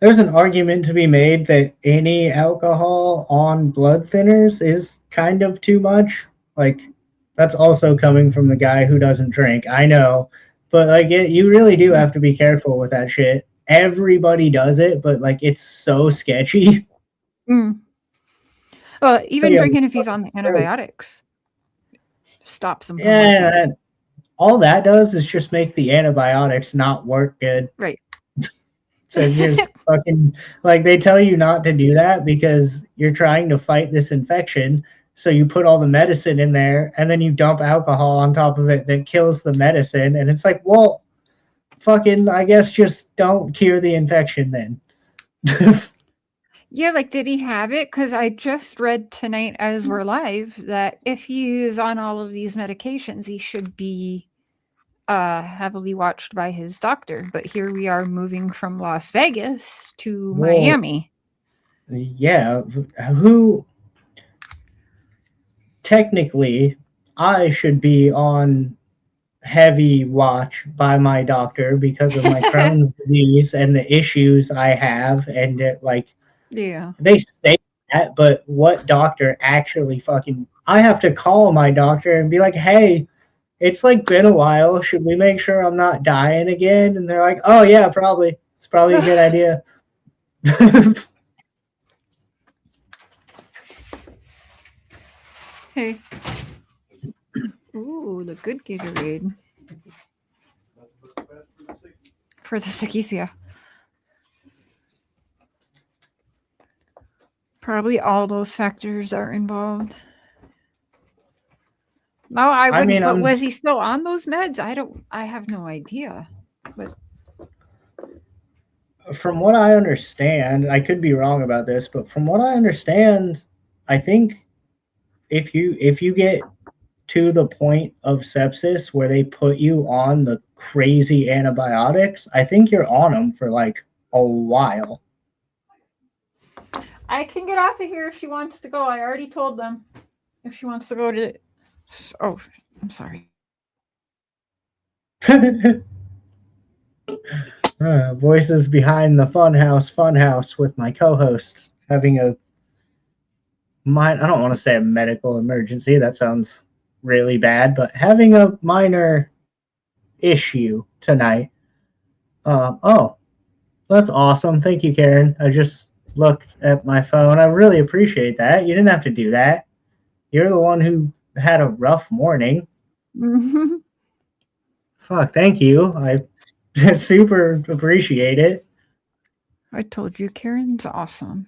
an argument to be made that any alcohol on blood thinners is kind of too much. Like, that's also coming from the guy who doesn't drink. I know, but like, you really do have to be careful with that shit. Everybody does it, but like, it's so sketchy. Mm. Well, even drinking if he's on the antibiotics stops him. Yeah, all that does is just make the antibiotics not work good. Right. So just fucking, like, they tell you not to do that because you're trying to fight this infection. So you put all the medicine in there and then you dump alcohol on top of it that kills the medicine. And it's like, well, fucking, I guess just don't cure the infection then. Yeah, like, did he have it? Because I just read tonight as we're live that if he is on all of these medications, he should be heavily watched by his doctor. But here we are moving from Las Vegas to Miami. Yeah, who technically I should be on heavy watch by my doctor because of my Crohn's disease and the issues I have, and it, like, yeah, they say that, but what doctor actually fucking? I have to call my doctor and be like, hey, it's like been a while, should we make sure I'm not dying again? And they're like, oh yeah, probably, it's probably a good idea. Hey. Ooh, the good Gatorade. For the sickies, yeah. Probably all those factors are involved. No, I wouldn't. I mean, but was he still on those meds? I have no idea. But from what I understand, I could be wrong about this, but from what I understand, I think if you get to the point of sepsis where they put you on the crazy antibiotics, I think you're on them for like a while. I can get off of here if she wants to go. I already told them if she wants to go to. Oh, I'm sorry. Voices behind the Funhouse with my co-host having a I don't want to say a medical emergency. That sounds really bad, but having a minor issue tonight. Oh, that's awesome. Thank you, Karen. I just looked at my phone. I really appreciate that. You didn't have to do that. You're the one who had a rough morning. Mm-hmm. Fuck, thank you. I super appreciate it. I told you, Karen's awesome.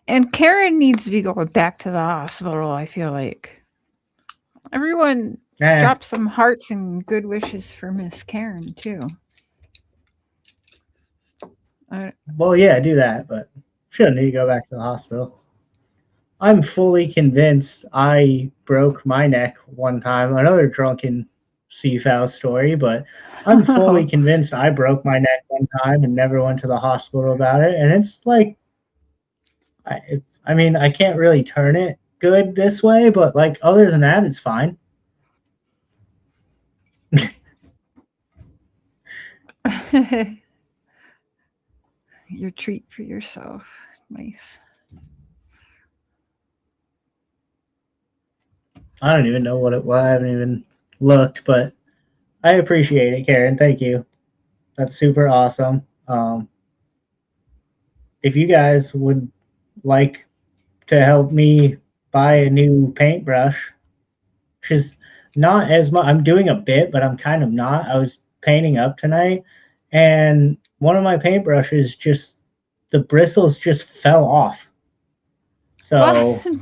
And Karen needs to be going back to the hospital, I feel like. Everyone drop some hearts and good wishes for Miss Karen, too. Well, yeah, do that, but shouldn't need to go back to the hospital. I'm fully convinced I broke my neck one time. Another drunken CFAL story, but I'm fully convinced I broke my neck one time and never went to the hospital about it. And it's like, I mean, I can't really turn it good this way, but like other than that, it's fine. Your treat for yourself. Nice. I don't even know what it was. I haven't even looked, but I appreciate it, Karen. Thank you. That's super awesome. If you guys would like to help me buy a new paintbrush, which is not as much, I'm doing a bit, but I'm kind of not. I was painting up tonight, and one of my paintbrushes just, the bristles just fell off. So What?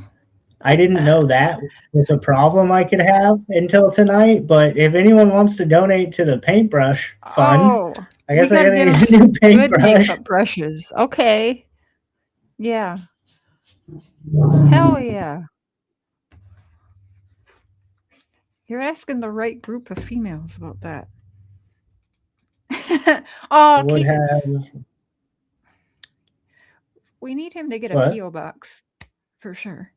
I didn't know that was a problem I could have until tonight. But if anyone wants to donate to the paintbrush fund, I guess I gotta get a new paintbrush. Good makeup brushes. Okay. Yeah. Hell yeah. You're asking the right group of females about that. Oh, would Casey, have we need him to get a what? P.O. box for sure.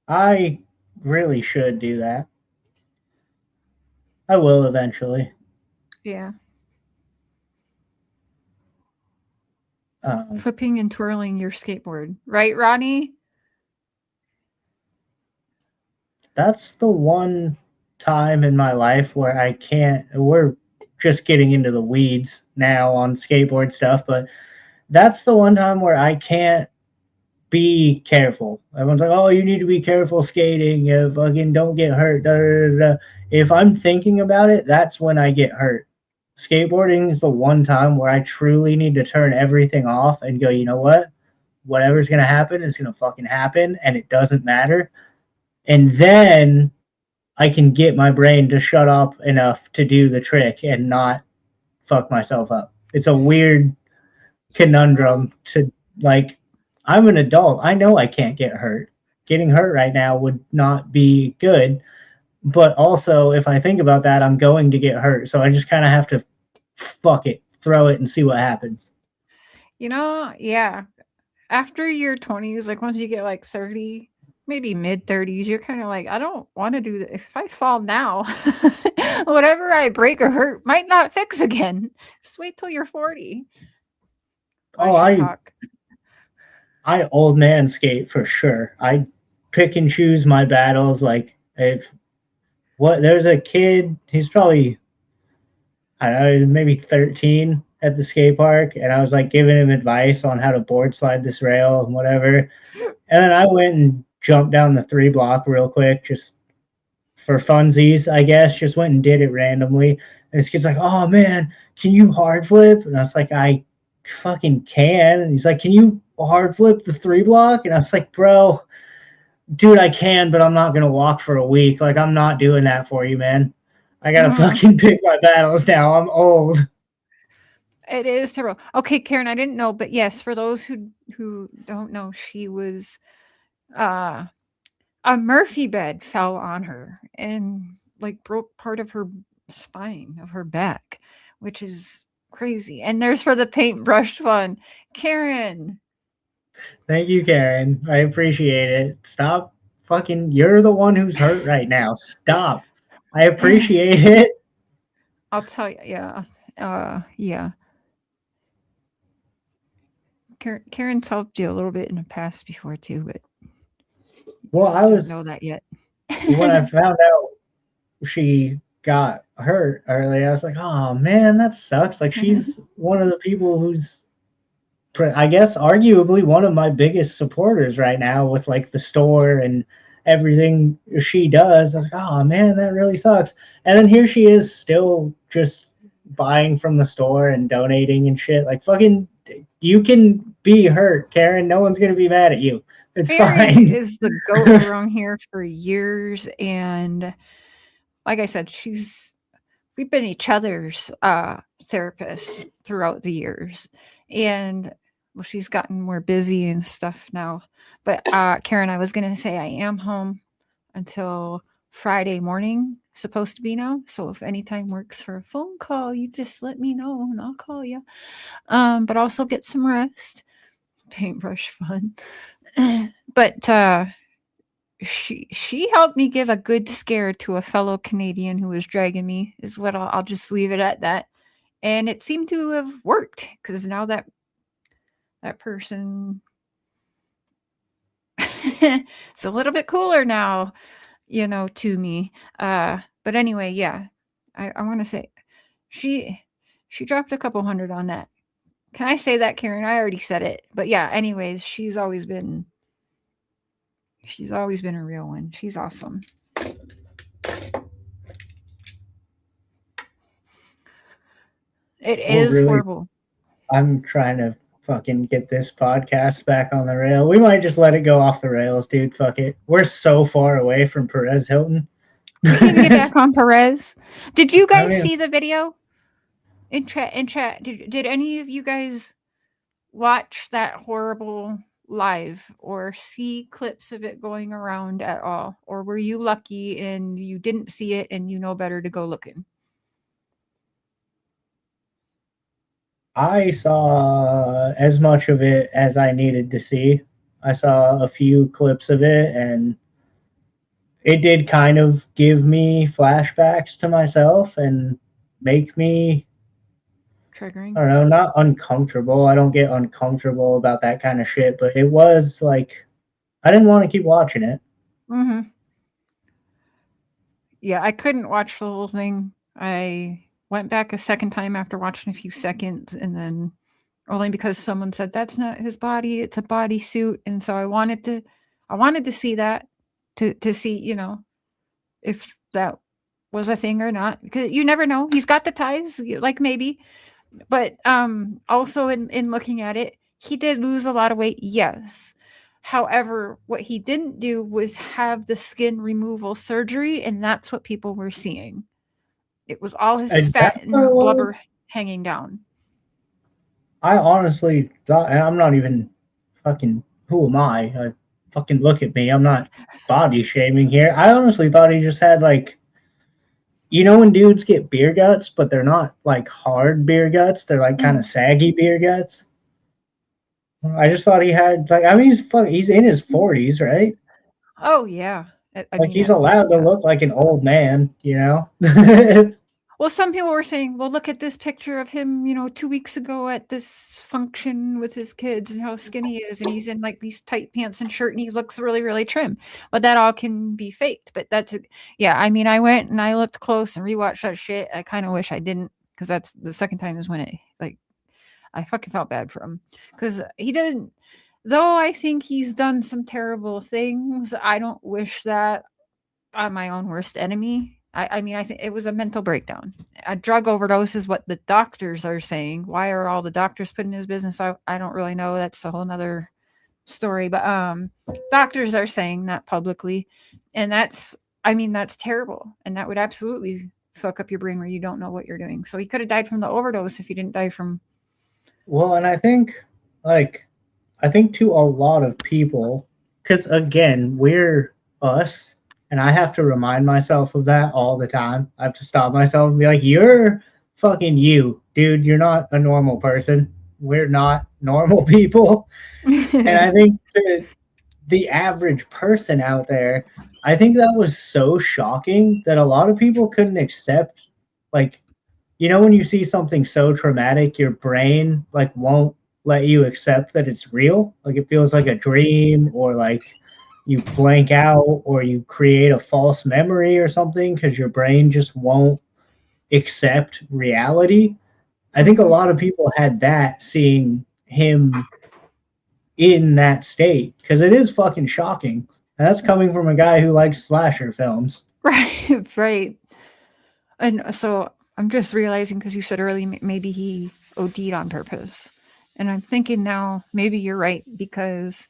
I really should do that. I will eventually. Yeah. Um, Flipping and twirling your skateboard. Right, Ronnie? that's the one time in my life where I can't, we're just getting into the weeds now on skateboard stuff, but that's the one time where I can't be careful. Everyone's like, oh, you need to be careful skating. Fucking don't get hurt. Da, da, da, da. If I'm thinking about it, that's when I get hurt. Skateboarding is the one time where I truly need to turn everything off and go, you know what? Whatever's going to happen is going to fucking happen, and it doesn't matter. And then I can get my brain to shut up enough to do the trick and not fuck myself up. It's a weird conundrum to, like, I'm an adult. I know I can't get hurt. Getting hurt right now would not be good. But also, if I think about that, I'm going to get hurt. So I just kind of have to fuck it, throw it, and see what happens. You know, yeah. After your 20s, like once you get like 30, maybe mid 30s, you're kind of like, I don't want to do that. If I fall now, whatever I break or hurt might not fix again. Just wait till you're 40. I old man skate for sure. I pick and choose my battles. Like, if there's a kid, he's probably, I don't know, maybe 13 at the skate park, and I was like giving him advice on how to board slide this rail and whatever. And then I went and jumped down the 3 block real quick, just for funsies, I guess. Just went and did it randomly. And this kid's like, oh man, can you hard flip? And I was like, I fucking can. And he's like, can you hard flip the 3 block? And I was like, bro, dude, I can, but I'm not gonna walk for a week. Like, I'm not doing that for you, man. I gotta fucking pick my battles now. I'm old. It is terrible. Okay, Karen, I didn't know, but yes, for those who don't know, she was a Murphy bed fell on her and like broke part of her spine of her back, which is crazy. And there's for the paintbrush fun, Karen. Thank you, Karen. I appreciate it. Stop fucking, you're the one who's hurt right now. Stop. I appreciate it. I'll tell you, yeah. Yeah. Karen's helped you a little bit in the past before too, but well, I didn't know that yet. When I found out she got hurt early, I was like, oh man, that sucks. Like, she's one of the people who's, I guess, arguably one of my biggest supporters right now with like the store and everything she does. I was like, oh man, that really sucks. And then here she is still just buying from the store and donating and shit. Like, fucking, you can be hurt, Karen. No one's gonna be mad at you. It's Karen fine. is the goat around here for years, and like I said, we've been each other's therapists throughout the years, and well, she's gotten more busy and stuff now. But Karen, I was gonna say I am home until Friday morning. supposed to be now. So if any time works for a phone call, you just let me know and I'll call you. But also get some rest. Paintbrush fun. But she helped me give a good scare to a fellow Canadian who was dragging me, is what I'll just leave it at that. And it seemed to have worked, because now that person it's a little bit cooler now, to me. But anyway, yeah, I want to say she dropped a couple hundred on that. Can I say that, Karen? I already said it. But yeah, anyways, she's always been a real one. She's awesome. It is really horrible. I'm trying to fucking get this podcast back on the rail. We might just let it go off the rails, dude. Fuck it. We're so far away from Perez Hilton. We can get back on Perez. Did you guys see the video? In chat, did any of you guys watch that horrible live or see clips of it going around at all? Or were you lucky and you didn't see it and you know better to go looking? I saw as much of it as I needed to see. I saw a few clips of it, and it did kind of give me flashbacks to myself and make me triggering. I don't know, not uncomfortable. I don't get uncomfortable about that kind of shit, but it was like I didn't want to keep watching it. Mm-hmm. Yeah, I couldn't watch the whole thing. I went back a second time after watching a few seconds, and then only because someone said that's not his body, it's a bodysuit, and so I wanted to see that to see, if that was a thing or not, because you never know. He's got the ties, like maybe, but also in looking at it, he did lose a lot of weight, yes. However, what he didn't do was have the skin removal surgery, and that's what people were seeing. It was all his fat and blubber hanging down. I honestly thought, and I'm not even fucking, who am I? Fucking look at me. I'm not body shaming here. I honestly thought he just had like, when dudes get beer guts, but they're not like hard beer guts. They're like kind of saggy beer guts. I just thought he had like, I mean, he's in his 40s, right? Oh yeah. I mean, he's allowed to look like an old man, Well, some people were saying, well, look at this picture of him, 2 weeks ago at this function with his kids and how skinny he is. And he's in like these tight pants and shirt and he looks really, really trim. But that all can be faked. But I mean, I went and I looked close and rewatched that shit. I kind of wish I didn't, because that's the second time is when I fucking felt bad for him. Because he didn't, though I think he's done some terrible things, I don't wish that on my own worst enemy. I mean, I think it was a mental breakdown. A drug overdose is what the doctors are saying. Why are all the doctors putting his business out? I don't really know. That's a whole nother story. But doctors are saying that publicly. And that's terrible. And that would absolutely fuck up your brain where you don't know what you're doing. So he could have died from the overdose if he didn't die from... Well, and I think to a lot of people, because again, we're us, and I have to remind myself of that all the time. I have to stop myself and be like, you're fucking you, dude. You're not a normal person. We're not normal people. And I think that the average person out there, I think that was so shocking that a lot of people couldn't accept, like, when you see something so traumatic, your brain like won't let you accept that it's real. Like it feels like a dream, or like you blank out, or you create a false memory or something because your brain just won't accept reality. I think a lot of people had that seeing him in that state, because it is fucking shocking. And that's coming from a guy who likes slasher films. Right. And so I'm just realizing, because you said earlier, maybe he OD'd on purpose. And I'm thinking now, maybe you're right, because,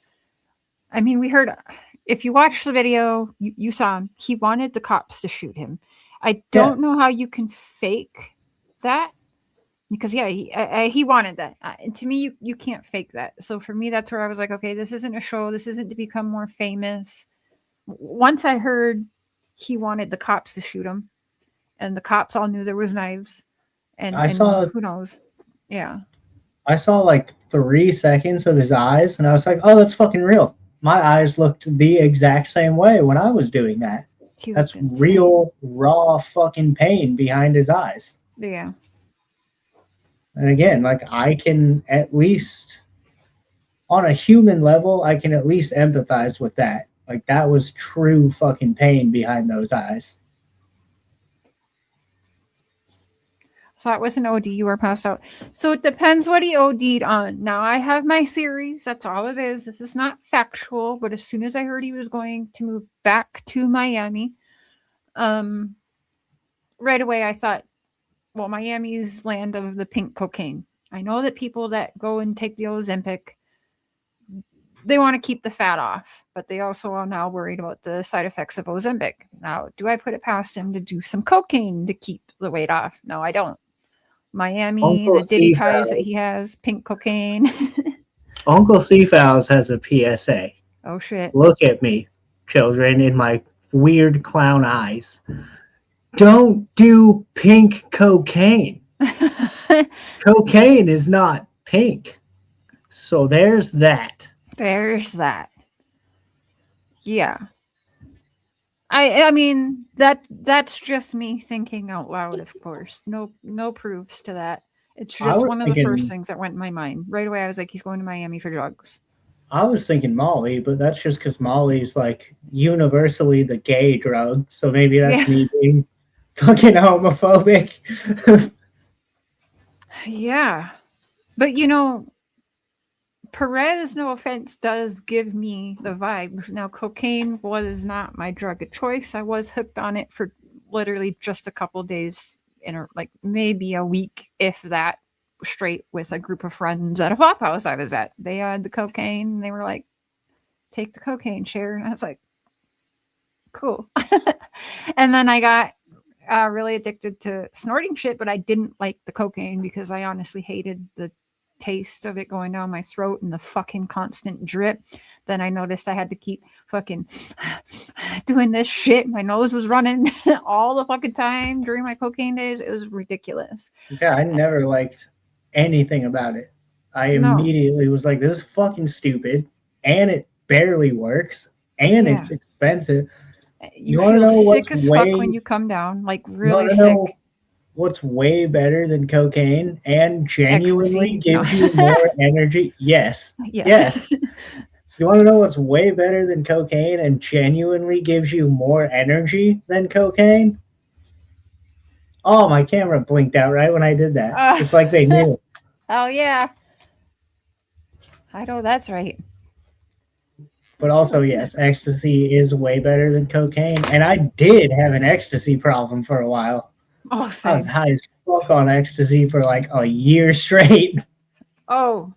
I mean, we heard, if you watch the video, you saw him, he wanted the cops to shoot him. I don't know how you can fake that, because, he wanted that. To me, you can't fake that. So for me, that's where I was like, okay, this isn't a show. This isn't to become more famous. Once I heard he wanted the cops to shoot him, and the cops all knew there was knives. And who knows? Yeah. I saw like 3 seconds of his eyes, and I was like, "Oh, that's fucking real." My eyes looked the exact same way when I was doing that. That's real, raw fucking pain behind his eyes. Yeah. And again, like I can at least, on a human level, I can at least empathize with that. Like that was true fucking pain behind those eyes. So that was an OD. You were passed out. So it depends what he OD'd on. Now I have my theories. That's all it is. This is not factual. But as soon as I heard he was going to move back to Miami, right away I thought, well, Miami's land of the pink cocaine. I know that people that go and take the Ozempic, they want to keep the fat off, but they also are now worried about the side effects of Ozempic. Now, do I put it past him to do some cocaine to keep the weight off? No, I don't. Miami, Uncle the Diddy Steve ties that House. he has, pink cocaine. Uncle Seafowls has a PSA. Oh, shit. Look at me, children, in my weird clown eyes. Don't do pink cocaine. Cocaine is not pink. So there's that. There's that. Yeah. I mean that's just me thinking out loud, of course. No proofs to that. It's just one of the first things that went in my mind. Right away I was like, he's going to Miami for drugs. I was thinking Molly, but that's just because Molly's like universally the gay drug. So maybe that's me being fucking homophobic. Yeah. But you know, Perez, no offense, does give me the vibes. Now, cocaine was not my drug of choice. I was hooked on it for literally just a couple days, like maybe a week, if that, straight with a group of friends at a flop house I was at. They had the cocaine, and they were like, take the cocaine, share. And I was like, cool. And then I got really addicted to snorting shit, but I didn't like the cocaine because I honestly hated the taste of it going down my throat and the fucking constant drip. Then I noticed I had to keep fucking doing this shit. My nose was running all the fucking time during my cocaine days. It was ridiculous. Yeah, I never liked anything about it. I immediately was like, this is fucking stupid, and it barely works, and it's expensive. You want to know sick as fuck when you come down, like really sick. What's way better than cocaine and genuinely gives you more energy? Yes. Yes. You want to know what's way better than cocaine and genuinely gives you more energy than cocaine? Oh, my camera blinked out right when I did that. It's like they knew. Oh, yeah. I know that's right. But also, yes, ecstasy is way better than cocaine. And I did have an ecstasy problem for a while. Oh, same. I was high as fuck on ecstasy for like a year straight. Oh,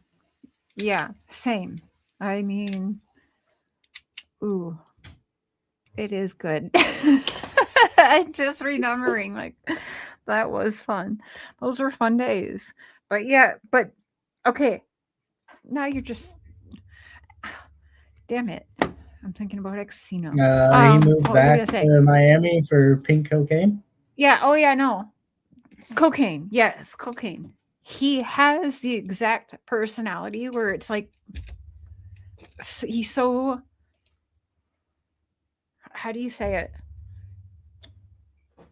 yeah, same. I mean, ooh, it is good. I'm just remembering, like, that was fun. Those were fun days. But yeah, okay. Now you're just, damn it. I'm thinking about ecstasy now. He moved back to Miami for pink cocaine? Yeah. Oh, yeah. No. Cocaine. Yes. Cocaine. He has the exact personality where it's like, he's so, how do you say it?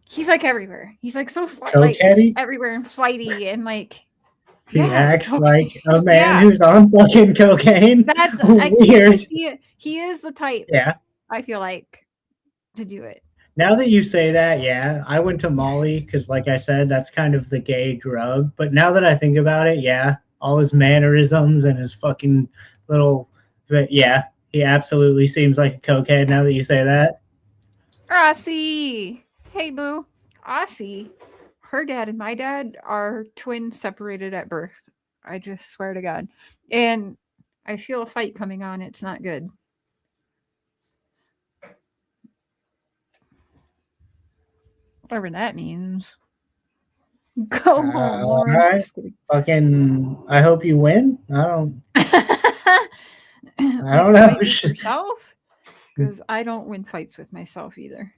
He's like everywhere. He's like so like everywhere and flighty and like. He acts like a man who's on fucking cocaine. That's weird. He is the type. Yeah. I feel like to do it. Now that you say that, yeah, I went to Molly because, like I said, that's kind of the gay drug. But now that I think about it, yeah, all his mannerisms and his fucking little, yeah, he absolutely seems like a cokehead now that you say that. Aussie. Hey, boo. Aussie. Her dad and my dad are twins separated at birth. I just swear to God. And I feel a fight coming on. It's not good. Whatever that means. Go home, Lauren. Right. Fucking, I hope you win. I don't know. Yourself? Because I don't win fights with myself either.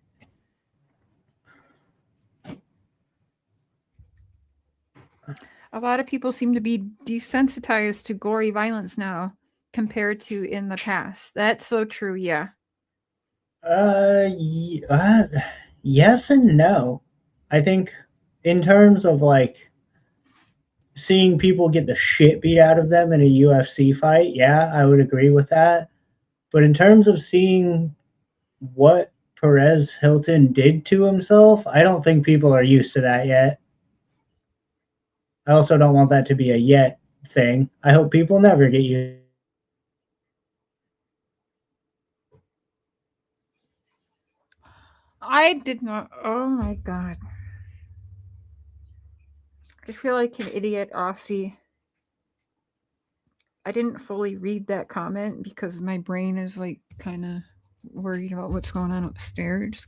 A lot of people seem to be desensitized to gory violence now compared to in the past. That's so true, yeah. Yes and no. I think in terms of like seeing people get the shit beat out of them in a UFC fight, yeah, I would agree with that. But in terms of seeing what Perez Hilton did to himself, I don't think people are used to that yet. I also don't want that to be a yet thing. I hope people never get used. I did not. Oh my god. I feel like an idiot, Aussie. I didn't fully read that comment because my brain is like kind of worried about what's going on upstairs.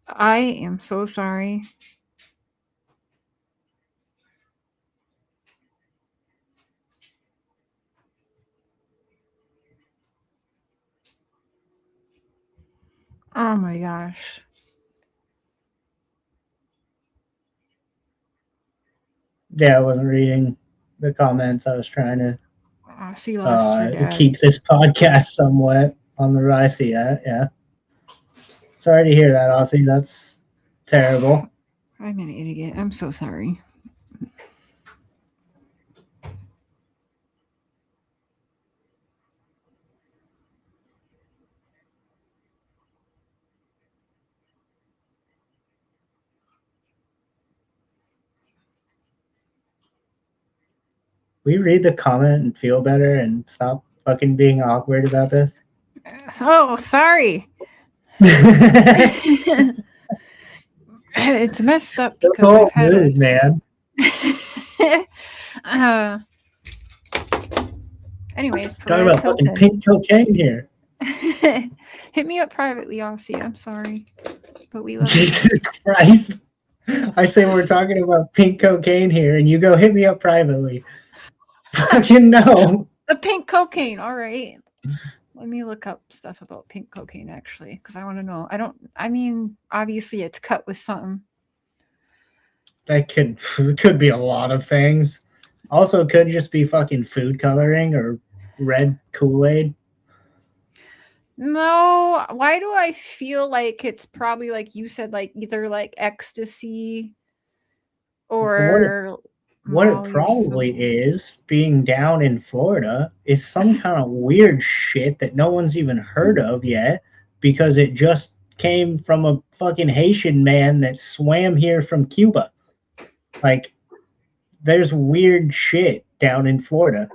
I am so sorry. Oh my gosh. Yeah, I wasn't reading the comments. I was trying to Aussie lost her dad. keep this podcast somewhat on the rise. See that? Yeah. Sorry to hear that, Aussie. That's terrible. I'm an idiot. I'm so sorry. We read the comment and feel better and stop fucking being awkward about this. Oh, sorry. It's messed up because I've had mood, man. Anyways, talking about fucking pink cocaine here. Hit me up privately, Aussie. I'm sorry, but we love Jesus Christ. I say we're talking about pink cocaine here, and you go hit me up privately. Fucking no. The pink cocaine. All right. Let me look up stuff about pink cocaine, actually, because I want to know. I mean, obviously it's cut with something. That could be a lot of things. Also, could just be fucking food coloring or red Kool-Aid. No, why do I feel like it's probably like you said, like either like ecstasy or what it probably is, being down in Florida, is some kind of weird shit that no one's even heard of yet because it just came from a fucking Haitian man that swam here from Cuba. Like, there's weird shit down in Florida.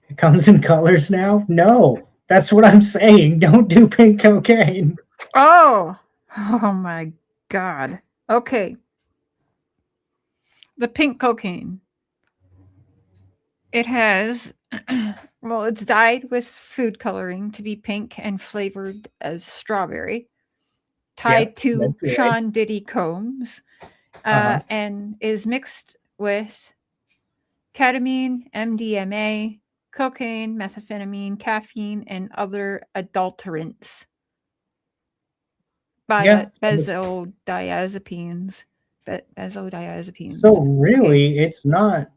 It comes in colors now? No. That's what I'm saying. Don't do pink cocaine. Oh my God. Okay. The pink cocaine. It has, well, it's dyed with food coloring to be pink and flavored as strawberry, tied to Sean Diddy Combs, and is mixed with ketamine, MDMA, cocaine, methamphetamine, caffeine, and other adulterants by benzodiazepines. So really, it's not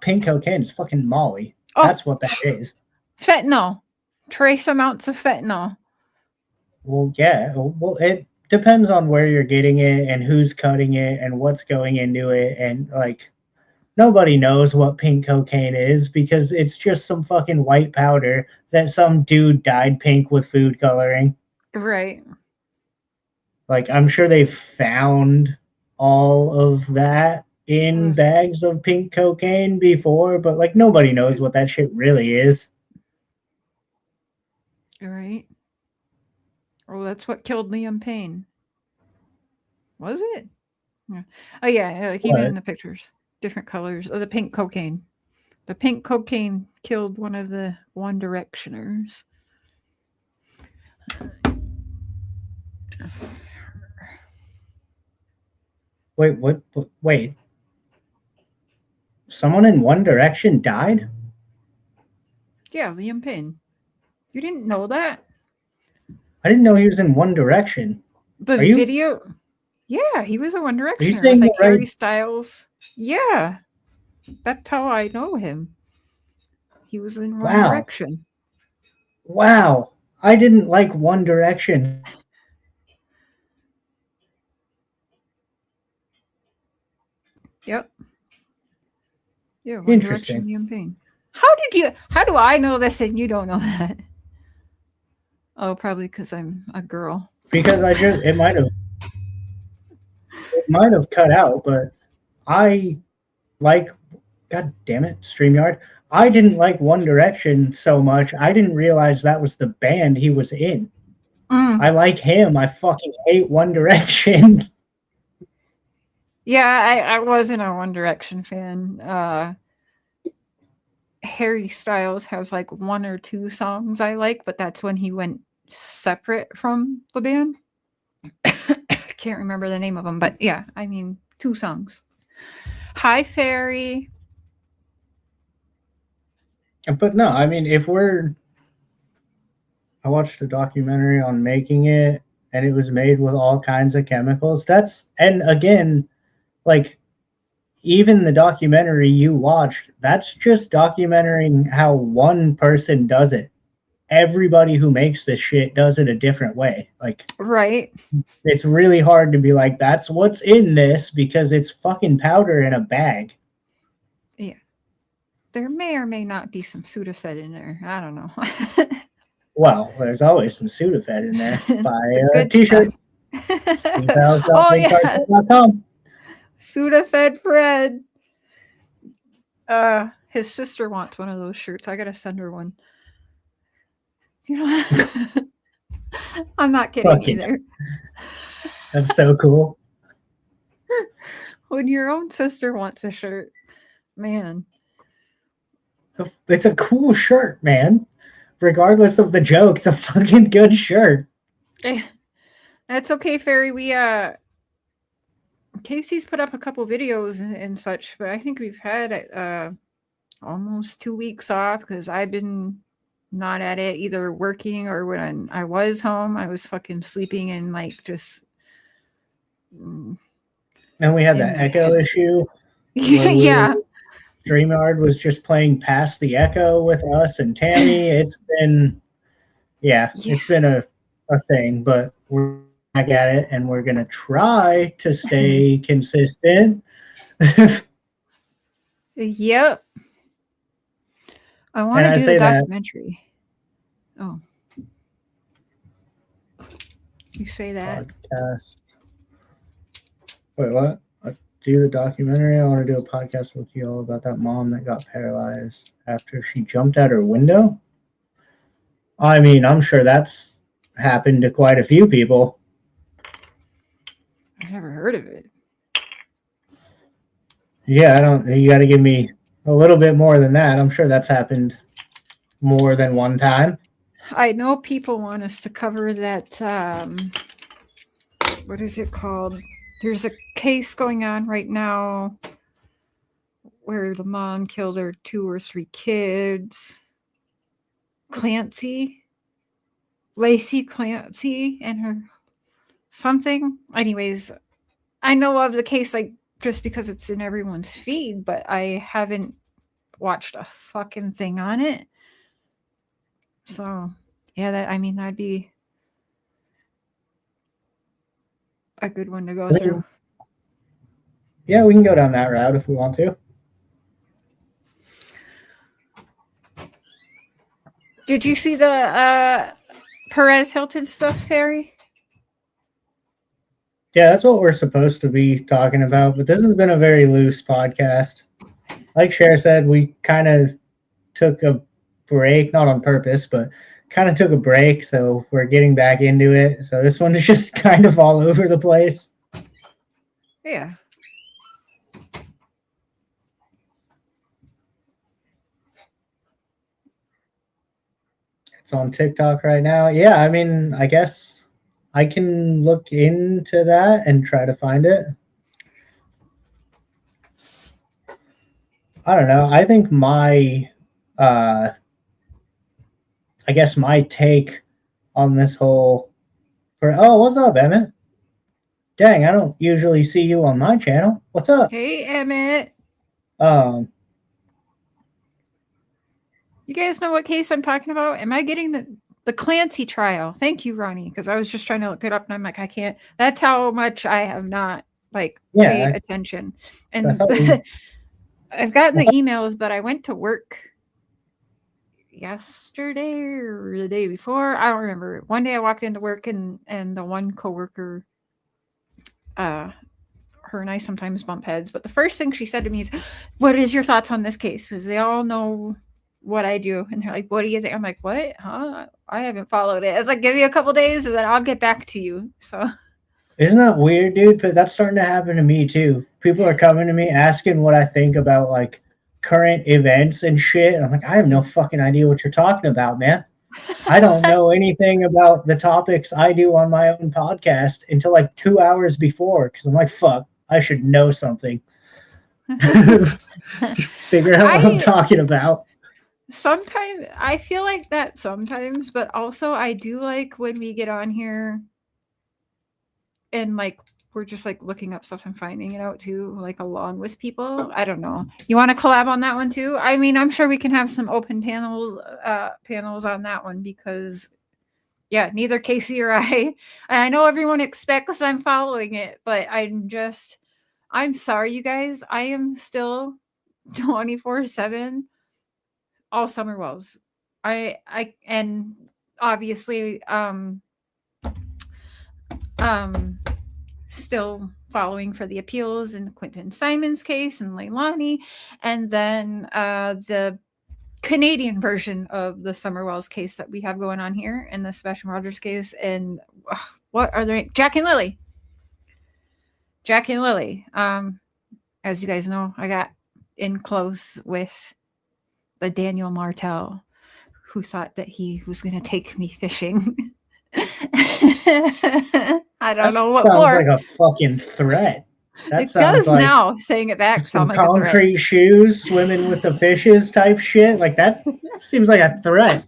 pink cocaine. It's fucking Molly. Oh, that's what that is. Fentanyl. Trace amounts of fentanyl. Well, yeah. Well, it depends on where you're getting it and who's cutting it and what's going into it. And like, nobody knows what pink cocaine is because it's just some fucking white powder that some dude dyed pink with food coloring. Right. Like, I'm sure they found all of that in bags of pink cocaine before, but like nobody knows what that shit really is. All right. Oh, that's what killed Liam Payne. Was it? Yeah. Oh yeah, like even in the pictures, different colors of the pink cocaine. The pink cocaine killed one of the One Directioners. Wait, what? Wait. Someone in One Direction died? Yeah, Liam Payne. You didn't know that? I didn't know he was in One Direction. The video? Yeah, he was a One Are you Directioner. It was saying like that Harry right? Styles. Yeah, that's how I know him. He was in One Wow. Direction. Wow. I didn't like One Direction. Yep. Yeah, One Direction, Interesting. Liam Payne. How do I know this and you don't know that? Oh, probably because I'm a girl. Because it might have cut out, but I like, God damn it, StreamYard. I didn't like One Direction so much. I didn't realize that was the band he was in. I like him. I fucking hate One Direction. Yeah, I wasn't a One Direction fan. Harry Styles has like 1 or 2 songs I like, but that's when he went separate from the band. Can't remember the name of them, but yeah, I mean 2 songs. Hi, Fairy. But no, I mean, I watched a documentary on making it, and it was made with all kinds of chemicals. And again, like, even the documentary you watched, that's just documenting how one person does it. Everybody who makes this shit does it a different way. Like, right. It's really hard to be like, that's what's in this, because it's fucking powder in a bag. Yeah. There may or may not be some Sudafed in there. I don't know. Well, there's always some Sudafed in there. Buy a t-shirt. Oh, yeah. Sudafed Fred. His sister wants one of those shirts. I gotta send her one. You know, I'm not kidding either. That's so cool. When your own sister wants a shirt, man. It's a cool shirt, man. Regardless of the joke, it's a fucking good shirt. That's okay, Fairy. Casey's put up a couple videos and such, but I think we've had almost 2 weeks off because I've been not at it, either working or when I was home, I was fucking sleeping and like just. And we had the echo issue. Yeah. StreamYard was just playing past the echo with us and Tammy. It's been a thing, but we're back at it and we're going to try to stay consistent. Yep. I want to do the documentary. Oh. You say that? Podcast. Wait, what? Do the documentary. I want to do a podcast with you all about that mom that got paralyzed after she jumped out her window. I mean, I'm sure that's happened to quite a few people. I never heard of it. Yeah, you got to give me a little bit more than that. I'm sure that's happened more than one time. I know people want us to cover that. What is it called? There's a case going on right now where the mom killed her 2 or 3 kids. Lacey Clancy and her something. Anyways, I know of the case like just because it's in everyone's feed, but I haven't watched a fucking thing on it. So, yeah, that'd be a good one to go through. Yeah, we can go down that route if we want to. Did you see the Perez Hilton stuff, Fairy? Yeah, that's what we're supposed to be talking about, but this has been a very loose podcast. Like Cher said, we kind of took a break, not on purpose, but kind of took a break, so we're getting back into it. So this one is just kind of all over the place. Yeah. It's on TikTok right now. Yeah, I mean, I guess I can look into that and try to find it. I don't know. I think my take on this whole... Oh, what's up, Emmett? Dang, I don't usually see you on my channel. What's up? Hey, Emmett. You guys know what case I'm talking about? Am I getting the Clancy trial? Thank you, Ronnie, because I was just trying to look it up and I'm like, I can't. That's how much I have not paid attention. And I've gotten the emails, but I went to work yesterday or the day before. I don't remember. One day I walked into work and the one coworker, her and I sometimes bump heads, but the first thing she said to me is, "What is your thoughts on this case?" Because they all know what I do, and they're like, "What do you think?" I'm like, "What? Huh? I haven't followed it." It's like, give me a couple days, and then I'll get back to you. So, isn't that weird, dude? But that's starting to happen to me too. People are coming to me asking what I think about like current events and shit. And I'm like, I have no fucking idea what you're talking about, man. I don't know anything about the topics I do on my own podcast until like 2 hours before, because I'm like, fuck, I should know something. Figure out what I'm talking about. Sometimes I feel like that sometimes, but also I do like when we get on here and like we're just like looking up stuff and finding it out too, like along with people. I don't know. You want to collab on that one too? I mean, I'm sure we can have some open panels on that one because yeah, neither Casey or I know everyone expects I'm following it, but I'm sorry, you guys. I am still 24/7 all summer wells. And obviously still following for the appeals in Quentin Simon's case and Leilani, and then the Canadian version of the Summer Wells case that we have going on here, and the Sebastian Rogers case, and what are their names? Jack and Lily. As you guys know, I got in close with the Daniel Martel, who thought that he was going to take me fishing. I don't know what sounds for. Like a fucking threat. It does like now, saying it back. Some like concrete shoes, swimming with the fishes type shit. Like that seems like a threat.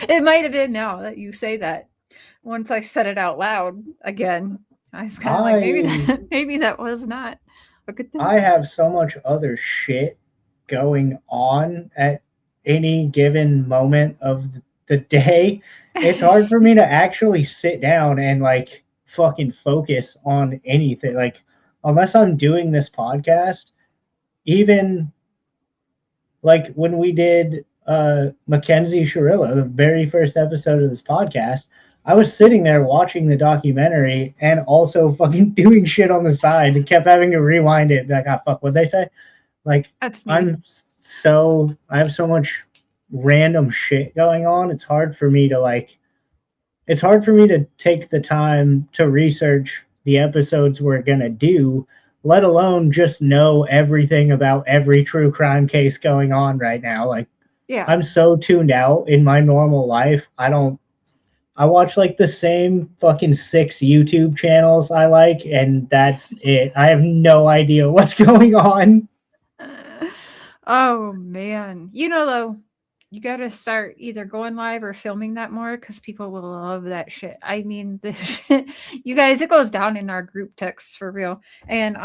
It might have been now that you say that. Once I said it out loud again, I was kind of like, maybe that was not a good thing. I have so much other shit going on at any given moment of the day. It's hard for me to actually sit down and like fucking focus on anything. Like, unless I'm doing this podcast, even like when we did Mackenzie Shirilla, the very first episode of this podcast, I was sitting there watching the documentary and also fucking doing shit on the side and kept having to rewind it. Like, ah, fuck, what'd they say? Like, I have so much random shit going on. It's hard for me to take the time to research the episodes we're going to do, let alone just know everything about every true crime case going on right now. Like, yeah, I'm so tuned out in my normal life. I watch like the same fucking 6 YouTube channels I like, and that's it. I have no idea what's going on. Oh man. Though, you got to start either going live or filming that more because people will love that shit. I mean, the shit, you guys, it goes down in our group texts for real. And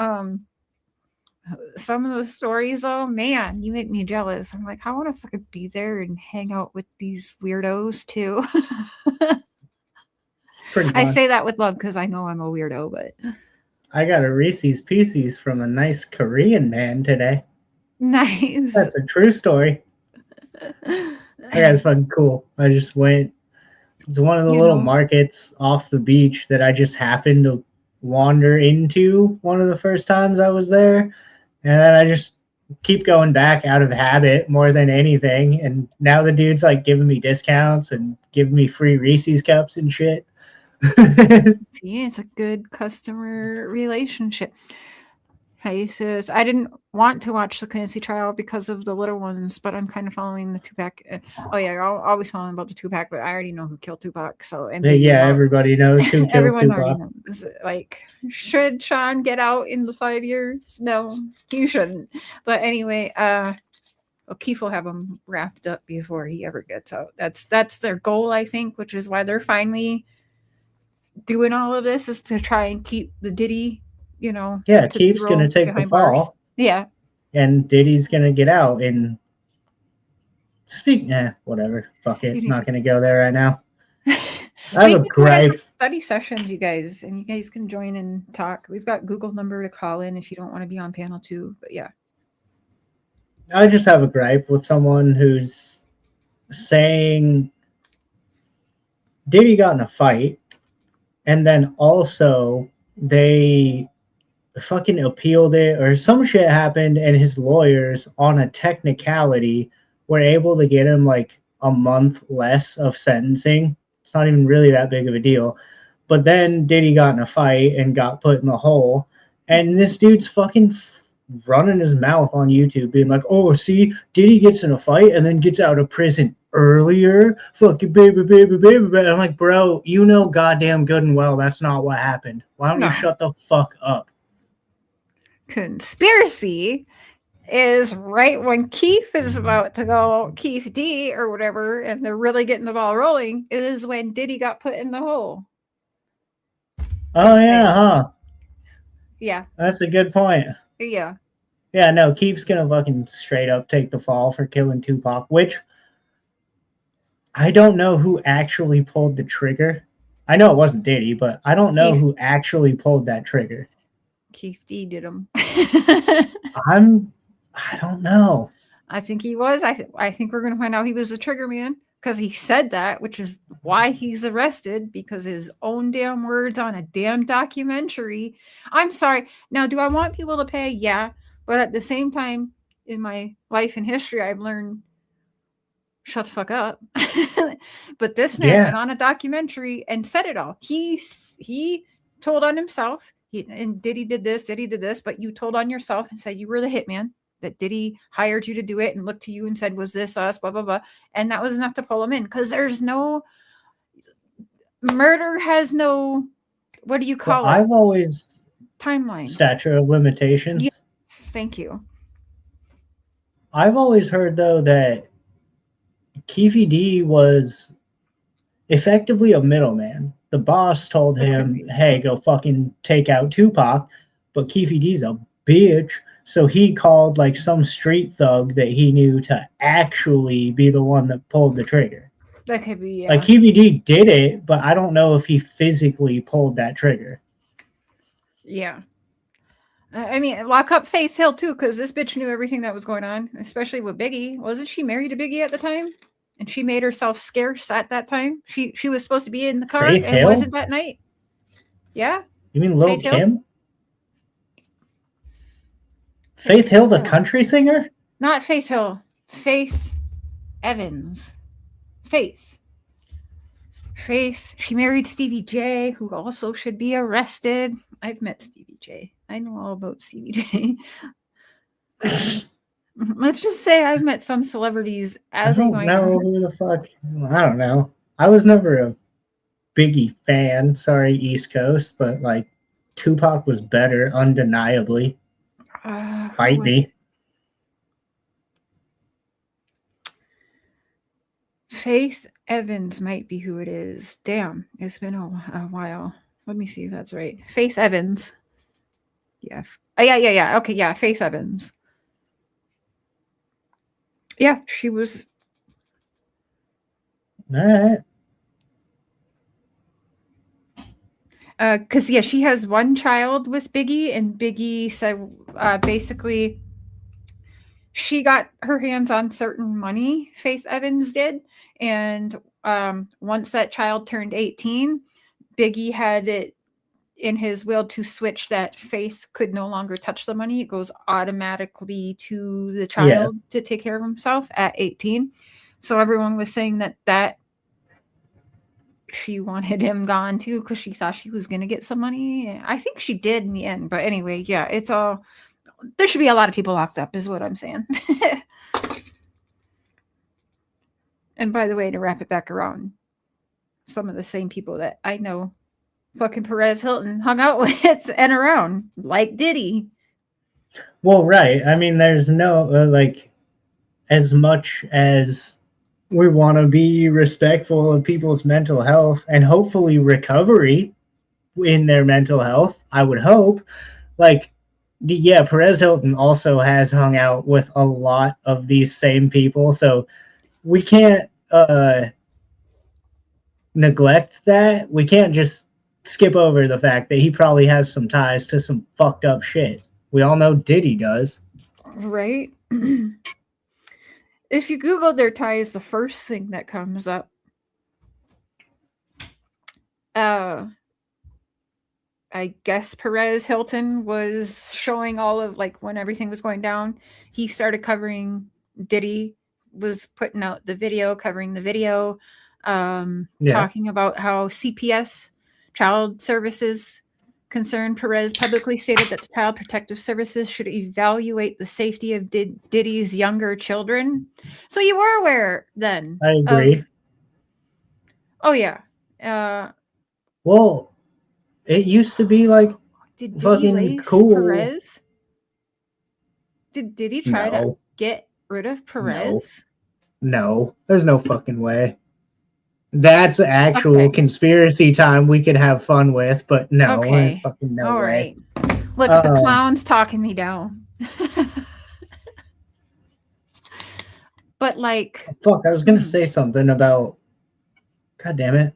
some of those stories, oh man, you make me jealous. I'm like, I want to fucking be there and hang out with these weirdos too. I say that with love because I know I'm a weirdo, but I got a Reese's Pieces from a nice Korean man today. Nice. That's a true story. That guy's fucking cool. I just went. It's one of the little markets off the beach that I just happened to wander into one of the first times I was there. And then I just keep going back out of habit more than anything. And now the dude's like giving me discounts and giving me free Reese's cups and shit. See, it's a good customer relationship. He says, I didn't want to watch the Clancy trial because of the little ones, but I'm kind of following the Tupac. Oh, yeah, I'll always following about the Tupac, but I already know who killed Tupac. So, everybody knows who killed Everyone Tupac. Already knows. Like, should Sean get out in the 5 years? No, he shouldn't. But anyway, O'Keefe will have him wrapped up before he ever gets out. That's their goal, I think, which is why they're finally doing all of this is to try and keep the Diddy, Yeah, Keith's going to take the fall. Bars. Yeah. And Diddy's going to get out and whatever. Fuck it. Not going to go there right now. I have a gripe. Study sessions, you guys, and you guys can join and talk. We've got Google number to call in if you don't want to be on panel too. But yeah, I just have a gripe with someone who's saying Diddy got in a fight, and then also they fucking appealed it, or some shit happened, and his lawyers, on a technicality, were able to get him like a month less of sentencing. It's not even really that big of a deal. But then Diddy got in a fight and got put in the hole. And this dude's fucking running his mouth on YouTube being like, oh, see, Diddy gets in a fight and then gets out of prison earlier. Fucking baby. I'm like, bro, you know goddamn good and well that's not what happened. Why don't you shut the fuck up? Conspiracy is right when Keith is about to go Keith D or whatever, and they're really getting the ball rolling, is when Diddy got put in the hole. Oh, yeah, huh? Yeah. That's a good point. Yeah. Yeah, no, Keith's gonna fucking straight up take the fall for killing Tupac, which I don't know who actually pulled the trigger. I know it wasn't Diddy, but I don't know who actually pulled that trigger. Keith D did him. I don't know. I think he was. I think we're going to find out he was the trigger man because he said that, which is why he's arrested, because his own damn words on a damn documentary. I'm sorry. Now, do I want people to pay? Yeah. But at the same time, in my life and history, I've learned, shut the fuck up. But this man went on a documentary and said it all. He told on himself. And Diddy did this, but you told on yourself and said you were the hitman, that Diddy hired you to do it and looked to you and said, was this us, blah, blah, blah. And that was enough to pull him in, because there's no murder has no, what do you call it? I've always timeline. Statute of limitations. Yes, thank you. I've always heard, though, that Keefy D was effectively a middleman. The boss told him, hey, go fucking take out Tupac, but Keefy D's a bitch. So he called like some street thug that he knew to actually be the one that pulled the trigger. That could be, yeah. Like Keefy D did it, but I don't know if he physically pulled that trigger. Yeah. I mean, lock up Faith Hill too, because this bitch knew everything that was going on, especially with Biggie. Wasn't she married to Biggie at the time? And she made herself scarce at that time. She was supposed to be in the car Faith and Hill? wasn't that night. Yeah. You mean Lil Faith Kim? Hill? Faith Hill, the country singer? Not Faith Hill. Faith Evans. Faith. She married Stevie J, who also should be arrested. I've met Stevie J. I know all about Stevie J. Let's just say I've met some celebrities as I a don't know who the fuck. I don't know. I was never a Biggie fan. Sorry, East Coast, but like Tupac was better, undeniably. Fight me. Faith Evans might be who it is. Damn, it's been a while. Let me see if that's right. Faith Evans. Yeah. Yeah. Okay, yeah, Faith Evans. Yeah, she was. All right. Because, yeah, she has one child with Biggie, and Biggie said basically she got her hands on certain money, Faith Evans did, and once that child turned 18, Biggie had it in his will to switch that Faith could no longer touch the money. It goes automatically to the child to take care of himself at 18. So everyone was saying that she wanted him gone too, because she thought she was going to get some money. I think she did in the end. But anyway, yeah, it's all, there should be a lot of people locked up is what I'm saying. And by the way, to wrap it back around, some of the same people that I know fucking Perez Hilton hung out with and around, like Diddy. Well, right. I mean, there's no, like, as much as we want to be respectful of people's mental health and hopefully recovery, in their mental health. I would hope. Like, yeah, Perez Hilton also has hung out with a lot of these same people, so we can't neglect that. We can't just skip over the fact that he probably has some ties to some fucked up shit. We all know Diddy does. Right? If you Google their ties, the first thing that comes up, I guess Perez Hilton was showing all of, like, when everything was going down, he started covering Diddy, was putting out the video, covering the video, talking about how CPS, Child Services Concern Perez publicly stated that the Child Protective Services should evaluate the safety of Diddy's younger children. So you were aware then. I agree. Oh, yeah. Well, it used to be like did Diddy fucking lace cool. Perez? Did he try to get rid of Perez? No, there's no fucking way. That's actual conspiracy time we could have fun with, but no, there's fucking no way. Right. Look, the clown's talking me down. But like, fuck, I was gonna say something about. God damn it.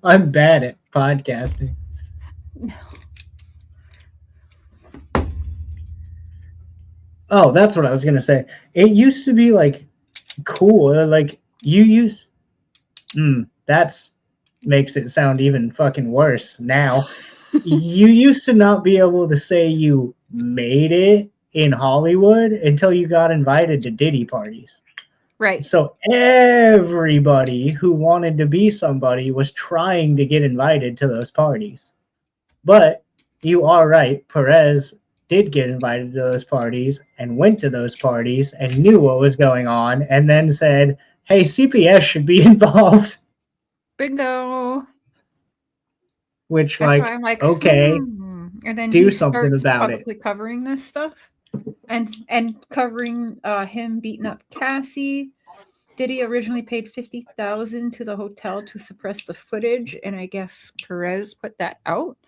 I'm bad at podcasting. Oh, that's what I was gonna say. It used to be like cool, like you use. That's makes it sound even fucking worse now. You used to not be able to say you made it in Hollywood until you got invited to Diddy parties. Right. So everybody who wanted to be somebody was trying to get invited to those parties. But you are right, Perez did get invited to those parties and went to those parties and knew what was going on and then said, hey, CPS should be involved. Bingo. Which, that's why I'm like, okay, and then do he something starts about publicly covering this stuff and covering him beating up Cassie. Diddy originally paid $50,000 to the hotel to suppress the footage, and I guess Perez put that out.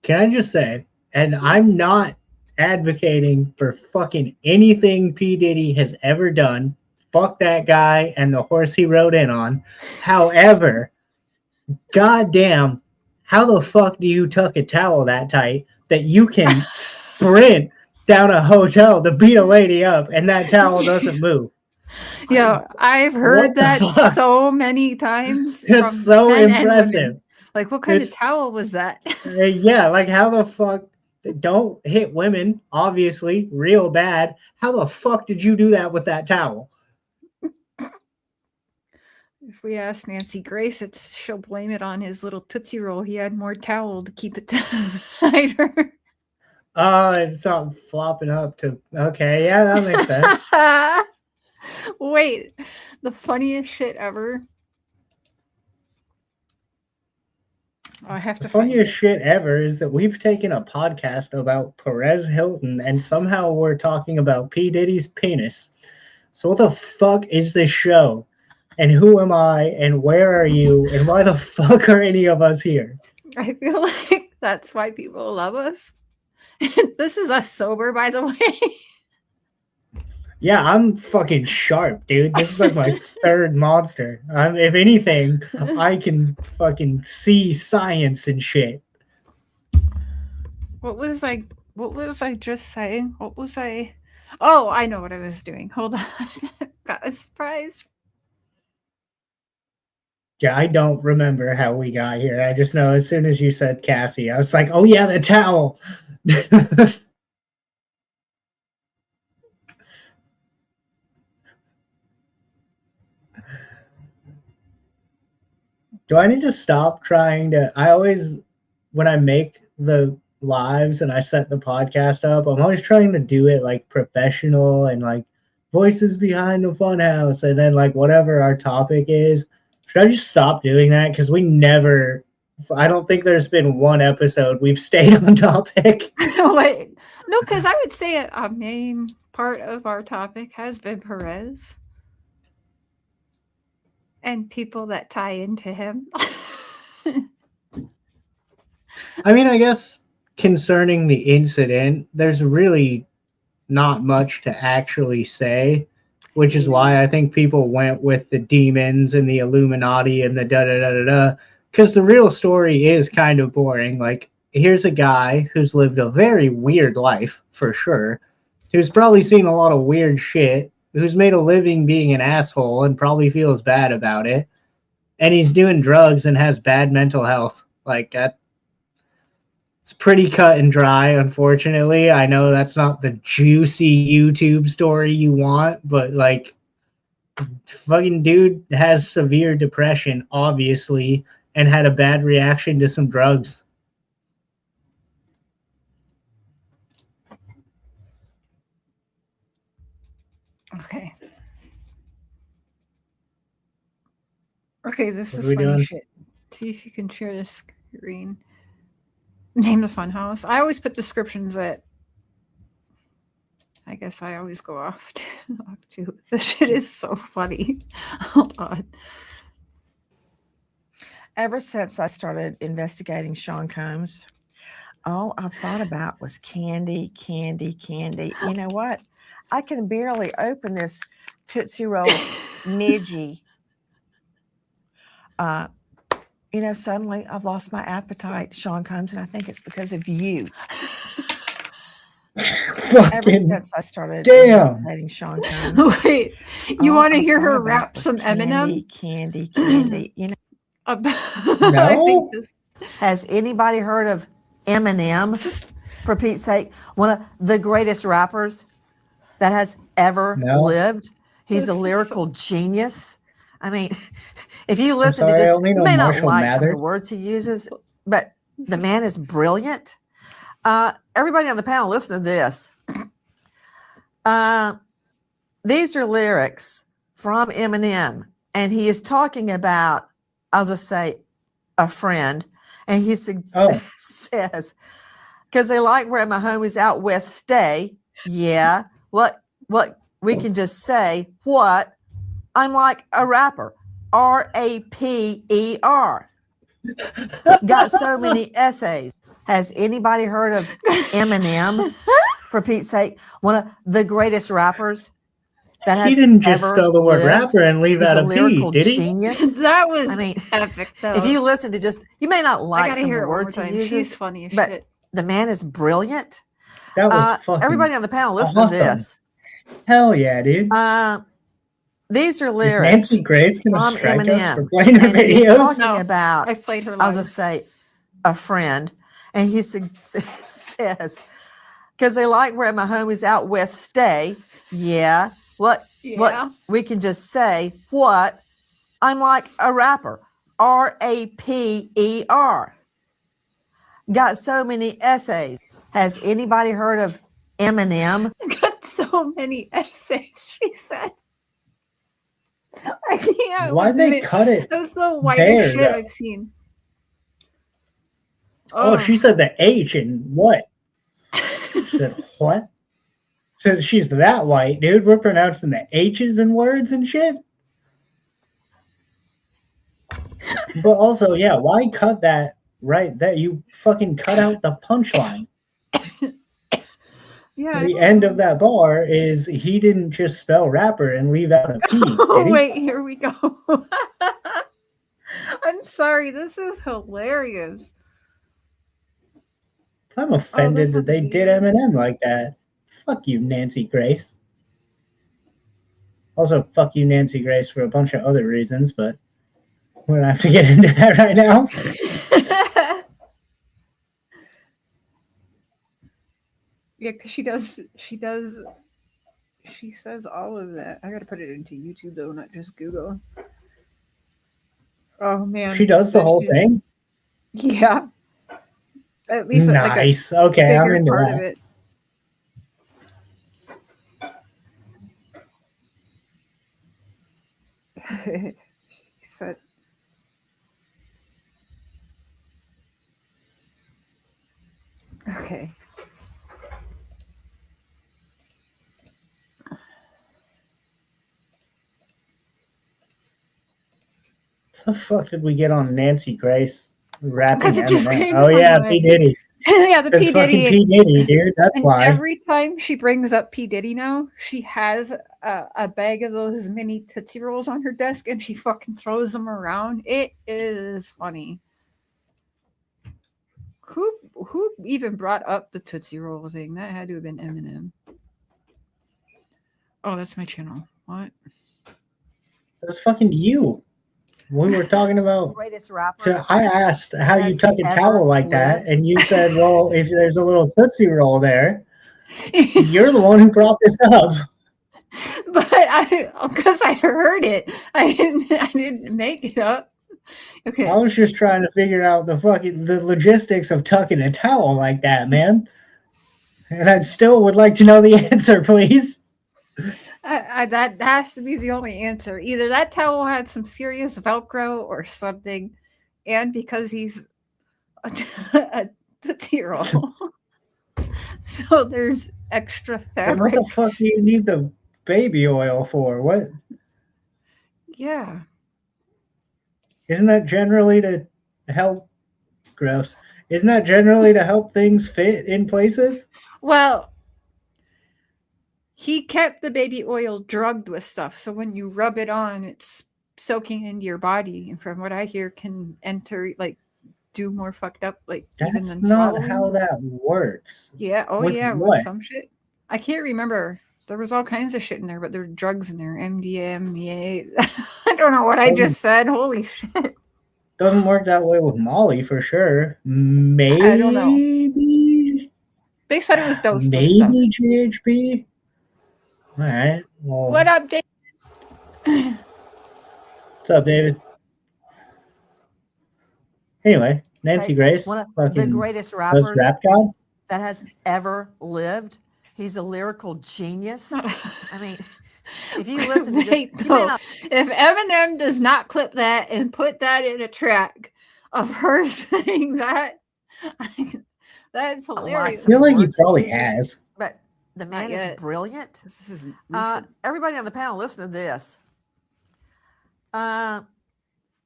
Can I just say, and I'm not advocating for fucking anything P. Diddy has ever done. Fuck that guy and the horse he rode in on. However, goddamn, how the fuck do you tuck a towel that tight that you can sprint down a hotel to beat a lady up and that towel doesn't move? Yeah, I've heard that so many times. It's so impressive. Like, what kind of towel was that? Yeah, like how the fuck? Don't hit women, obviously, real bad. How the fuck did you do that with that towel? If we ask Nancy Grace, she'll blame it on his little Tootsie Roll. He had more towel to keep it tighter. Oh, it's not flopping up to. Okay, yeah, that makes sense. Wait, the funniest shit ever. I have to. The funniest shit ever is that we've taken a podcast about Perez Hilton and somehow we're talking about P. Diddy's penis. So what the fuck is this show? And who am I? And where are you? And why the fuck are any of us here? I feel like that's why people love us. This is us sober, by the way. Yeah, I'm fucking sharp, dude. This is like my third monster. If anything, I can fucking see science and shit. What was I just saying? What was I? Oh, I know what I was doing. Hold on. Got a surprise. Yeah, I don't remember how we got here. I just know as soon as you said Cassie, I was like, oh yeah, the towel. Do I need to stop trying to? I always, when I make the lives and I set the podcast up, I'm always trying to do it like professional and like voices behind the Funhouse and then like whatever our topic is. Should I just stop doing that? Because we never, I don't think there's been one episode we've stayed on topic. Wait, no, because I would say a main part of our topic has been Perez. And people that tie into him. I mean, I guess concerning the incident, there's really not much to actually say, which is why I think people went with the demons and the Illuminati and the da da da da da. Because the real story is kind of boring. Like, here's a guy who's lived a very weird life, for sure, who's probably seen a lot of weird shit, who's made a living being an asshole and probably feels bad about it, and he's doing drugs and has bad mental health. Like, it's pretty cut and dry, unfortunately. I know that's not the juicy YouTube story you want, but like, fucking dude has severe depression, obviously, and had a bad reaction to some drugs. Okay. Okay, this What is are we funny doing? shit. See if you can share the screen. Name the Funhouse. I always put descriptions at. I guess I always go off to. This shit is so funny. Hold on. Ever since I started investigating Sean Combs, all I've thought about was candy, candy, candy. You know what? I can barely open this Tootsie Roll midgie. Suddenly I've lost my appetite, Sean Combs, and I think it's because of you. Ever since I started investigating Sean Combs. Wait, you want to hear her rap some candy, Eminem? Candy. No? I think this. Has anybody heard of Eminem? For Pete's sake, one of the greatest rappers that has ever lived. He's a lyrical genius. I mean, if you listen to just, you may not like some of the words he uses, but the man is brilliant. Everybody on the panel, listen to this. These are lyrics from Eminem, and he is talking about, I'll just say, a friend, and he says, because they like where my homies out west stay. Yeah, what we can just say, what? I'm like a rapper, RAPER. Got so many essays. Has anybody heard of Eminem? For Pete's sake, one of the greatest rappers that has He didn't just ever spell the word lived. rapper and leave He's out a a P, lyrical did he? genius. That was epic, though. If you listen to just, you may not like some of the words he uses, She's funny as but shit. the man is brilliant. That was fucking everybody on the panel, listen to this. Hell yeah, dude. These are lyrics. Is Nancy Grace gonna from strike Eminem, us for playing her and he's videos? talking about, I played her live. I'll just say, a friend, and he says, because they like where my homies out west stay. Yeah, what we can just say, what? I'm like a rapper, RAPER. Got so many essays. Has anybody heard of Eminem? Got so many essays, she said. I can't. Why'd they cut it? That was the whitest shit though? I've seen. Oh, she said the H and what? She said what? So she's that white, dude. We're pronouncing the H's in words and shit. But also, yeah, why cut that right there? You fucking cut out the punchline. Yeah. The end of that bar is he didn't just spell rapper and leave out a P. Oh, wait, here we go. I'm sorry. This is hilarious. I'm offended that they did Eminem like that. Fuck you, Nancy Grace. Also, fuck you, Nancy Grace, for a bunch of other reasons, but we don't have to get into that right now. Yeah, because she says all of that. I gotta put it into YouTube though, not just Google. Oh man. She does the whole thing? Yeah. At least nice. Like okay, I'm into part that. Of it. He said okay. the fuck did we get on Nancy Grace rapping Because it just Eminem? came Oh to yeah, my P mind. Diddy. Yeah, the It's P fucking Diddy. P Diddy, dude. That's And why. every time she brings up P Diddy now, she has a bag of those mini Tootsie Rolls on her desk, and she fucking throws them around. It is funny. Who even brought up the Tootsie Roll thing? That had to have been Eminem. Oh, that's my channel. What? That's fucking you. We were talking about. Greatest rappers. So I asked how you has tuck a ever towel like that, lived. and you said, "Well, if there's a little Tootsie Roll there." You're the one who brought this up. But because I heard it, I didn't make it up. Okay. I was just trying to figure out the logistics of tucking a towel like that, man. And I still would like to know the answer, please. That has to be the only answer. Either that towel had some serious Velcro or something, and because he's a Tootsie Roll. So there's extra fabric. What the fuck do you need the baby oil for? What? Yeah. Isn't that generally to help? Gross. Isn't that generally to help things fit in places? Well, he kept the baby oil drugged with stuff, so when you rub it on, it's soaking into your body, and from what I hear, can enter do more fucked up even than not swallowing. how that works. Yeah. Oh with yeah. what? With some shit. I can't remember. There was all kinds of shit in there, but there were drugs in there. MDMA. I don't know what I just said. Holy shit. Doesn't work that way with Molly for sure. Maybe. I don't know. They said it was dosed with stuff. Maybe GHB. All right. Well, What up, Dave? what's up, David? Anyway, Nancy Grace, one of the greatest best rappers rap god that has ever lived. He's a lyrical genius. I mean, if you listen to if Eminem does not clip that and put that in a track of her saying that, that's hilarious. I feel like he probably has. But the man is brilliant. This is everybody on the panel, listen to this.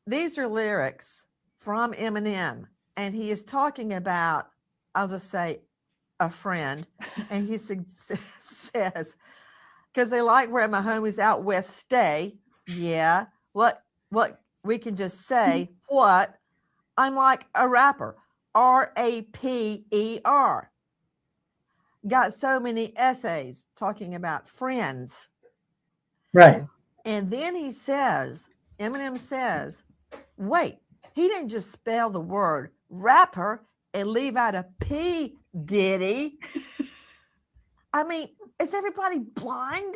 These are lyrics from Eminem, and he is talking about, I'll just say, a friend, and he says, because they like where my homies out west stay. Yeah, what we can just say, what? I'm like a rapper, RAPER. Got so many essays talking about friends. Right. And then he says, Eminem says, wait, he didn't just spell the word rapper and leave out a P, did he? I mean, is everybody blind?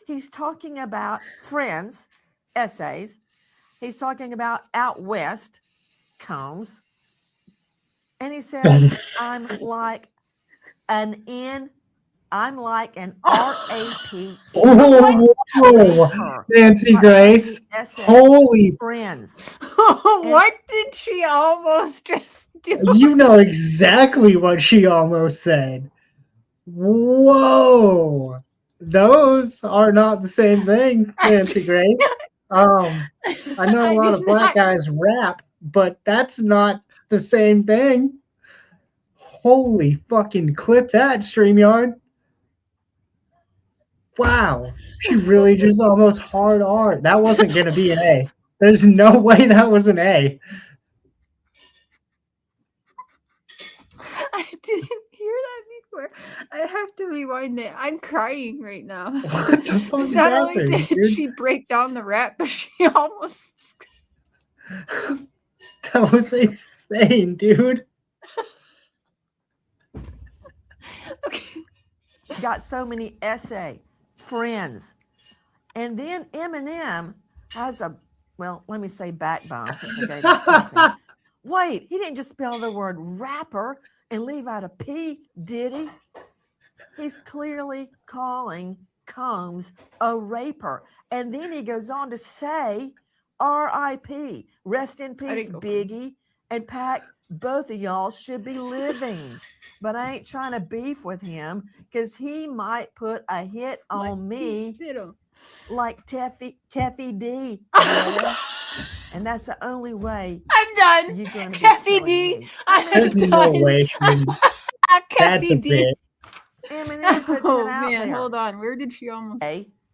He's talking about friends, essays. He's talking about out west, Combs. And he says, I'm like an RAPE. Oh, Nancy Grace. Holy friends. What did she almost just do? You know exactly what she almost said. Whoa. Those are not the same thing, Nancy Grace. I know a lot of black guys rap, but that's not the same thing. Holy fucking clip that, StreamYard. Wow. She really just almost hard R. That wasn't going to be an A. There's no way that was an A. I didn't hear that before. I have to rewind it. I'm crying right now. What the fuck is Not only happening, did dude? she break down the rap, but she almost... That was insane, dude. Okay. Got so many essay friends. And then Eminem has a, well, let me say backbone since I gave it cussing. Wait, he didn't just spell the word rapper and leave out a P, did he? He's clearly calling Combs a raper. And then he goes on to say, R.I.P. Rest in peace, Biggie and Pac. Both of y'all should be living. But I ain't trying to beef with him because he might put a hit on me like Teffy D. And that's the only way I'm done. you're going to be Kathy killing D. me. There's I'm no done. way. That's Kathy a D. bit. Eminem puts Oh it out man, there. hold on. Where did she almost?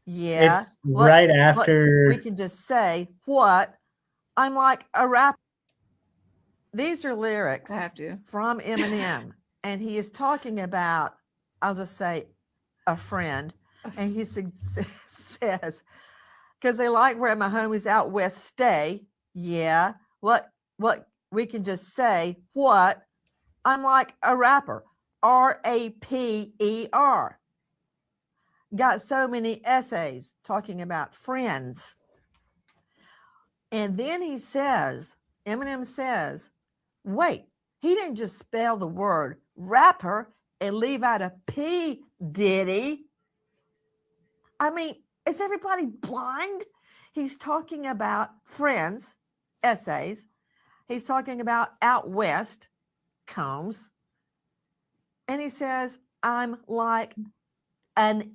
Yeah. It's right after. We can just say what I'm like a rapper. These are lyrics I have to. from Eminem, and he is talking about, I'll just say, a friend, and he says, because they like where my homies out west stay. Yeah. What we can just say what I'm like a rapper. RAPER. Got so many essays talking about friends. And then he says, Eminem says, wait, he didn't just spell the word rapper and leave out a P, did he? I mean, is everybody blind? He's talking about friends, essays. He's talking about out west, combs. And he says, I'm like an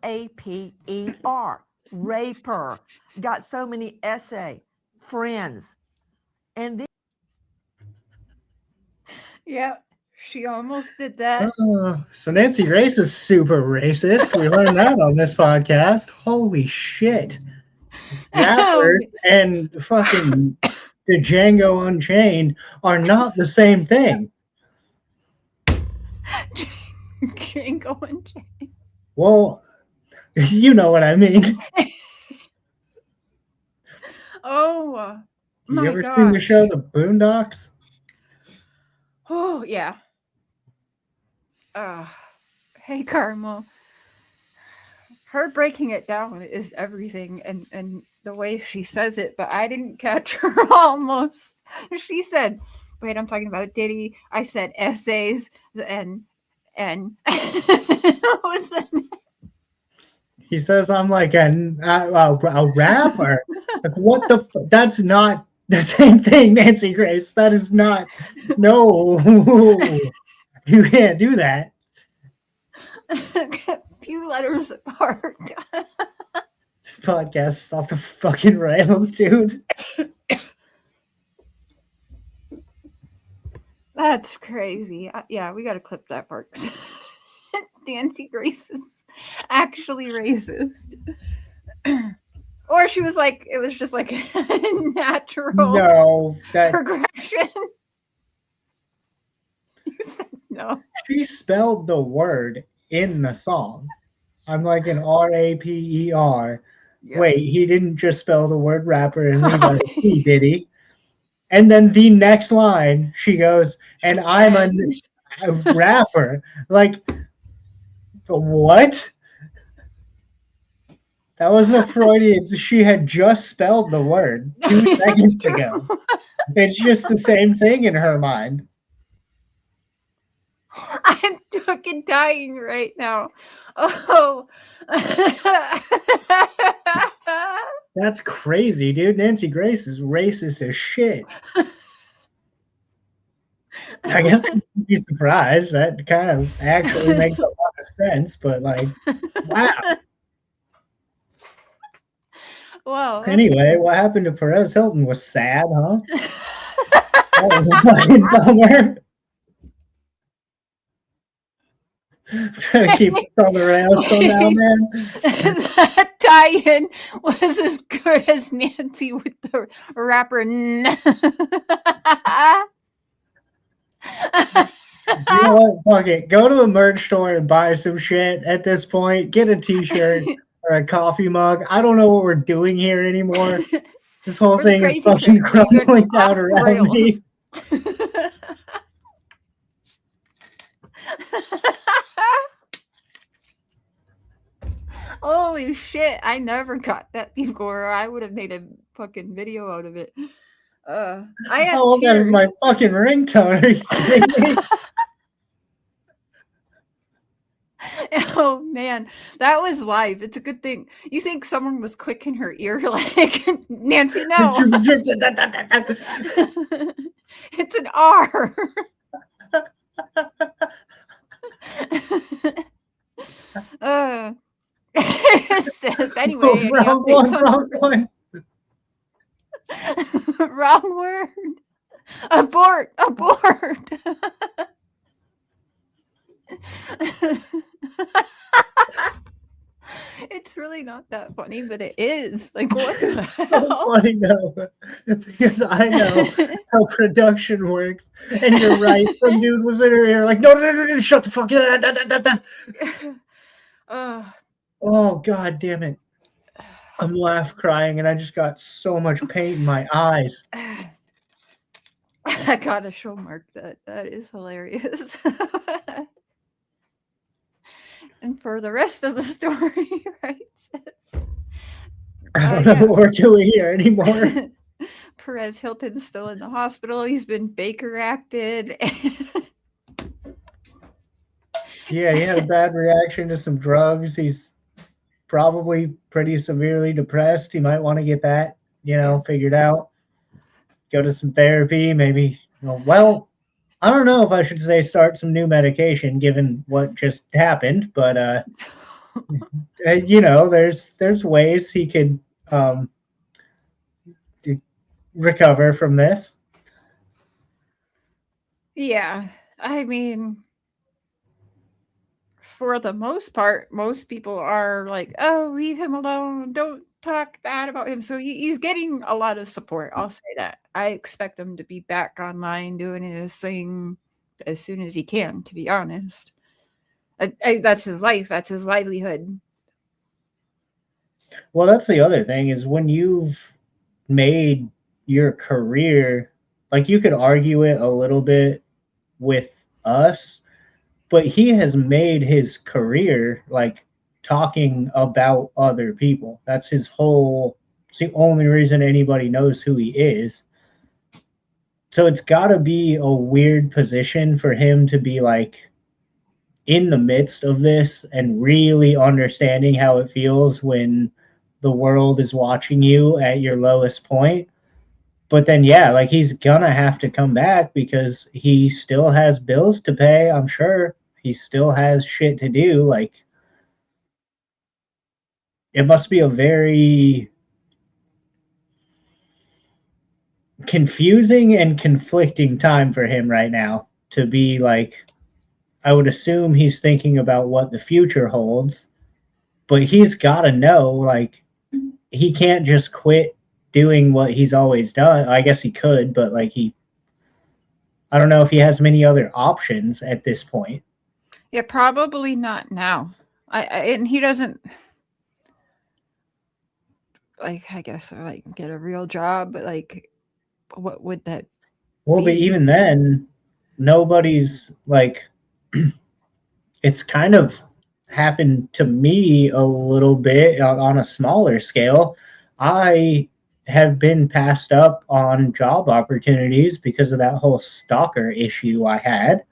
RAPER, raper. Got so many essay, friends. And then Yeah, she almost did that. So Nancy Grace is super racist. We learned that on this podcast. Holy shit. Rappers and fucking the Django Unchained are not the same thing. Django Unchained. Well, you know what I mean. Oh, You ever seen the show The Boondocks? Oh yeah. Hey Carmel. Her breaking it down is everything, and the way she says it, but I didn't catch her almost. She said, wait, I'm talking about Diddy. I said essays and what was that? He says I'm like a rapper. Like what the? That's not the same thing, Nancy Grace. That is not. No, you can't do that. A few letters apart. This podcast is off the fucking rails, dude. That's crazy. Yeah, we got to clip that part. Nancy Grace is actually racist. Or she was like, it was just like a natural progression. You said no. She spelled the word in the song. I'm like an RAPER. Yep. Wait, he didn't just spell the word rapper and leave out a P, did he? And then the next line, she goes, and I'm a rapper. Like, what? That was the Freudian. She had just spelled the word 2 seconds ago. It's just the same thing in her mind. I'm fucking dying right now. Oh. That's crazy, dude. Nancy Grace is racist as shit. I guess you'd be surprised. That kind of actually makes a lot of sense, but like, wow. Well, anyway, what happened to Perez Hilton was sad, huh? That was a fucking bummer. Trying to keep us on the rails somehow, man. That tie-in was as good as Nancy with the rapper. You know what? Fuck it. Go to the merch store and buy some shit at this point. Get a t-shirt or a coffee mug. I don't know what we're doing here anymore. This whole thing is fucking crumbling down around me. Holy shit, I never got that before. I would have made a fucking video out of it. I have that is my fucking ringtone. Are you kidding me? Oh man, that was live. It's a good thing. You think someone was quick in her ear like Nancy? No. It's an R. Sis, anyway, wrong one. Wrong word. Abort. It's really not that funny, but it is. Like, what the hell? So funny though, because I know how production works, and you're right. Some dude was in her ear like, no, shut the fuck up. Oh god damn it! I'm crying, and I just got so much paint in my eyes. I gotta show Mark that. That is hilarious. And for the rest of the story, right? I don't know what we're doing here anymore. Perez Hilton's still in the hospital. He's been Baker acted. Yeah, he had a bad reaction to some drugs. He's probably pretty severely depressed. He might want to get that, figured out. Go to some therapy, maybe. Well, I don't know if I should say start some new medication given what just happened, but there's ways he could recover from this. Yeah, I mean, for the most part, most people are like, oh, leave him alone. Don't talk bad about him. So he's getting a lot of support. I'll say that. I expect him to be back online doing his thing as soon as he can, to be honest. That's his life. That's his livelihood. Well, that's the other thing is when you've made your career, like you could argue it a little bit with us, but he has made his career like talking about other people. That's his whole, it's the only reason anybody knows who he is. So it's got to be a weird position for him to be like in the midst of this and really understanding how it feels when the world is watching you at your lowest point. But then, yeah, like he's gonna have to come back because he still has bills to pay, I'm sure. He still has shit to do. Like, it must be a very confusing and conflicting time for him right now to be like, I would assume he's thinking about what the future holds, but he's got to know, like, he can't just quit doing what he's always done. I guess he could, but like I don't know if he has many other options at this point. Yeah, probably not now. And he doesn't, like, I guess, like, get a real job, but like, what would that Well, be? But even then, nobody's like, it's kind of happened to me a little bit on a smaller scale. I have been passed up on job opportunities because of that whole stalker issue I had.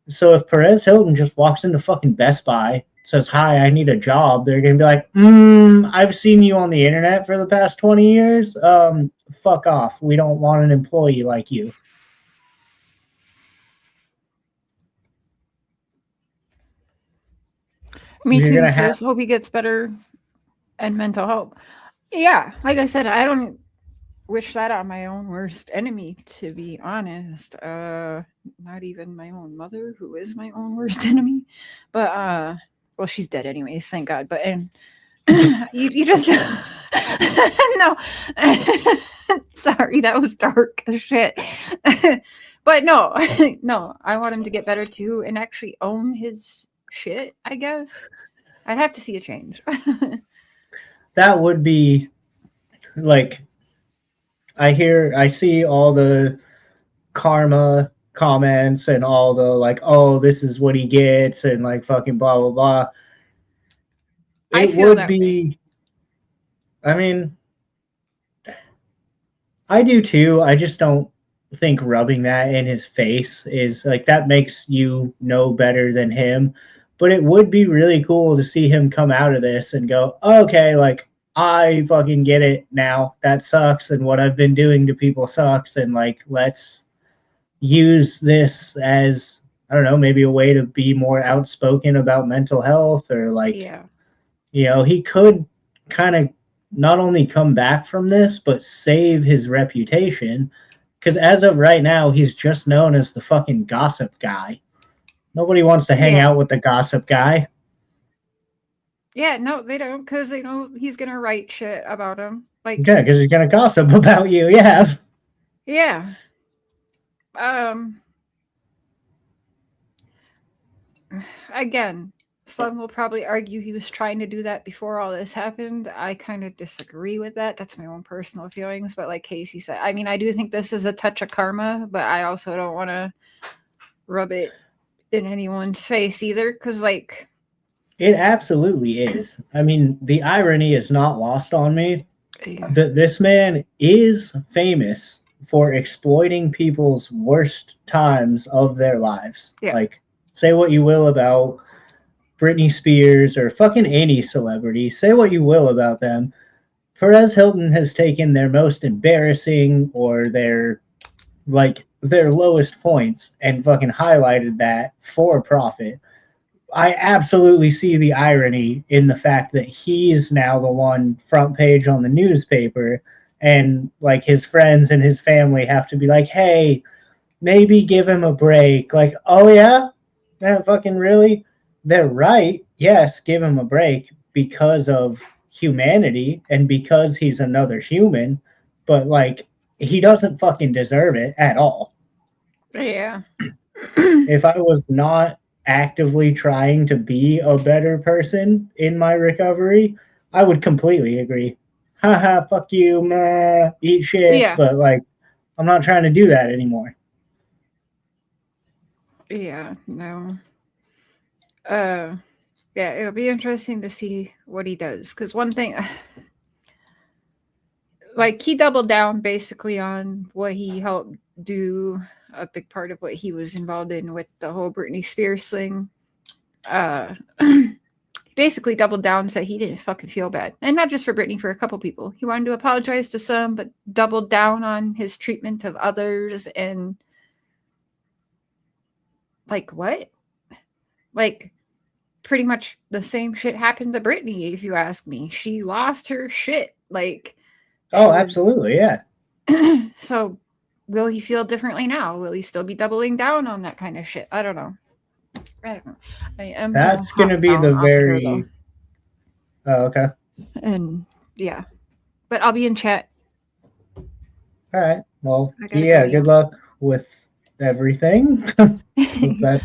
So if Perez Hilton just walks into fucking Best Buy, says, hi, I need a job, they're going to be like, I've seen you on the internet for the past 20 years. Fuck off. We don't want an employee like you. Me too, sis. Hope he gets better and mental health. Yeah, like I said, I don't wish that on my own worst enemy, to be honest. Not even my own mother, who is my own worst enemy. But well, she's dead anyways, thank God. But you just no. Sorry, that was dark as shit. But no, I want him to get better too and actually own his shit, I guess. I'd have to see a change. That would be like, I see all the karma comments and all the like, oh, this is what he gets and like fucking blah blah blah. It would be, I mean, I do too. I just don't think rubbing that in his face is like, that makes you know better than him. But it would be really cool to see him come out of this and go, okay, like, I fucking get it now. That sucks, and what I've been doing to people sucks, and like, let's use this as, I don't know, maybe a way to be more outspoken about mental health, or like, You know, he could kind of not only come back from this, but save his reputation. Because as of right now, he's just known as the fucking gossip guy. Nobody wants to hang out with the gossip guy. Yeah, no, they don't, because they know he's gonna write shit about him. Like, yeah, because he's gonna gossip about you. Yeah. Yeah. Again, some will probably argue he was trying to do that before all this happened. I kind of disagree with that. That's my own personal feelings. But like Casey said, I mean, I do think this is a touch of karma, but I also don't want to rub it in anyone's face either. Because, like, it absolutely is. I mean, the irony is not lost on me. That this man is famous for exploiting people's worst times of their lives. Yeah. Like, say what you will about Britney Spears or fucking any celebrity. Say what you will about them. Perez Hilton has taken their most embarrassing or their lowest points and fucking highlighted that for profit. I absolutely see the irony in the fact that he is now the one front page on the newspaper, and like his friends and his family have to be like, hey, maybe give him a break. Like, oh yeah? Yeah, fucking really? They're right. Yes, give him a break because of humanity and because he's another human, but like he doesn't fucking deserve it at all. Yeah. If I was not actively trying to be a better person in my recovery, I would completely agree. Haha, fuck you, meh, eat shit. Yeah. But like, I'm not trying to do that anymore. Yeah, no. Yeah, it'll be interesting to see what he does. Because one thing, like, he doubled down basically on what he helped do. A big part of what he was involved in with the whole Britney Spears thing. Basically doubled down and said he didn't fucking feel bad. And not just for Britney, for a couple people. He wanted to apologize to some, but doubled down on his treatment of others. And like, what? Like, pretty much the same shit happened to Britney, if you ask me. She lost her shit. Like, oh, absolutely, yeah. So will he feel differently now? Will he still be doubling down on that kind of shit? I don't know. That's going to be the very... Oh, okay. And yeah. But I'll be in chat. All right. Well, yeah, good luck with everything. That's...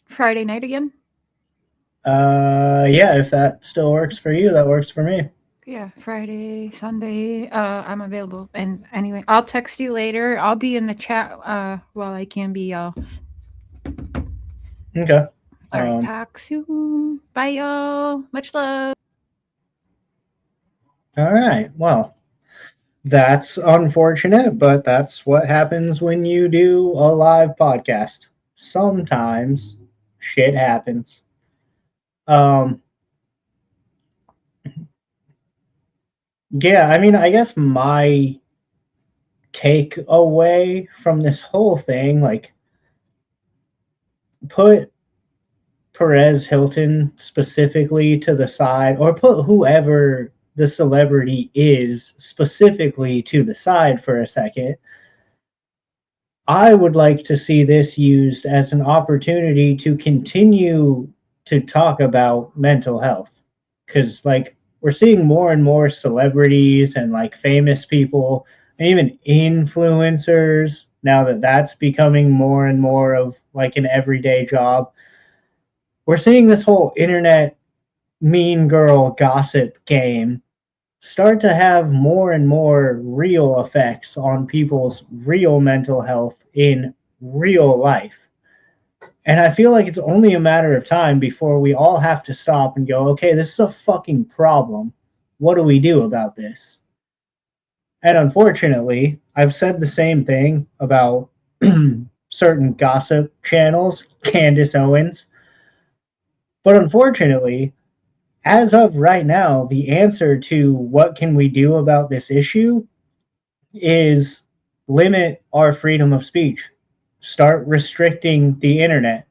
Friday night again? Yeah, if that still works for you, that works for me. Yeah, Friday, Sunday, I'm available. And anyway, I'll text you later. I'll be in the chat while I can be, y'all. Okay. All right, talk soon. Bye, y'all. Much love. All right. Well, that's unfortunate, but that's what happens when you do a live podcast. Sometimes shit happens. Yeah, I mean, I guess my takeaway from this whole thing, like, put Perez Hilton specifically to the side, or put whoever the celebrity is specifically to the side for a second. I would like to see this used as an opportunity to continue to talk about mental health. Because, like, we're seeing more and more celebrities and, like, famous people and even influencers, now that that's becoming more and more of, like, an everyday job. We're seeing this whole internet mean girl gossip game start to have more and more real effects on people's real mental health in real life. And I feel like it's only a matter of time before we all have to stop and go, okay, this is a fucking problem. What do we do about this? And unfortunately, I've said the same thing about certain gossip channels, Candace Owens. But unfortunately, as of right now, the answer to what can we do about this issue is limit our freedom of speech. Start restricting the internet.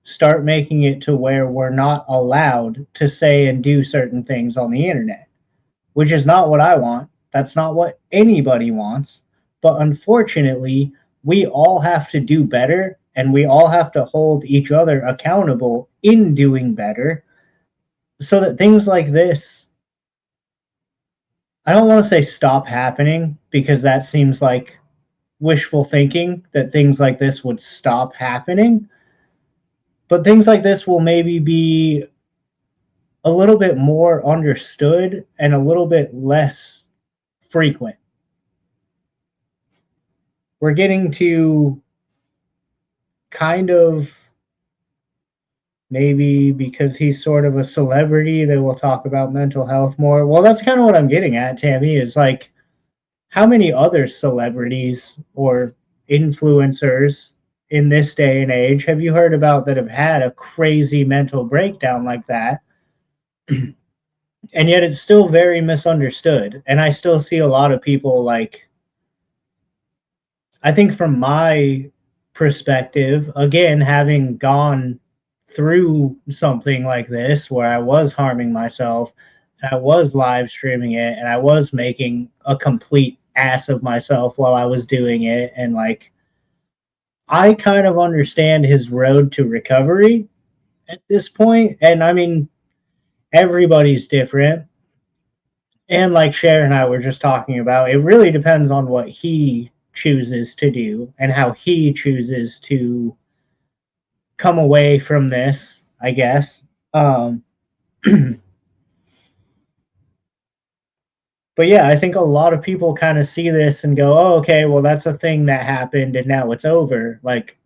start making it to where we're not allowed to say and do certain things on the internet, which is not what I want. That's not what anybody wants. But unfortunately, we all have to do better, and we all have to hold each other accountable in doing better so that things like this, I don't want to say stop happening, because that seems like wishful thinking that things like this would stop happening. But things like this will maybe be a little bit more understood and a little bit less frequent. We're getting to kind of, maybe because he's sort of a celebrity, they will talk about mental health more. Well, that's kind of what I'm getting at, Tammy, is like, how many other celebrities or influencers in this day and age have you heard about that have had a crazy mental breakdown like that? And yet it's still very misunderstood. And I still see a lot of people, like, I think from my perspective, again, having gone through something like this where I was harming myself, and I was live streaming it, and I was making a complete ass of myself while I was doing it, and like, I kind of understand his road to recovery at this point. And I mean, everybody's different. And like Cher and I were just talking about, it really depends on what he chooses to do and how he chooses to come away from this, I guess. But yeah, I think a lot of people kind of see this and go, oh, okay, well, that's a thing that happened and now it's over. Like,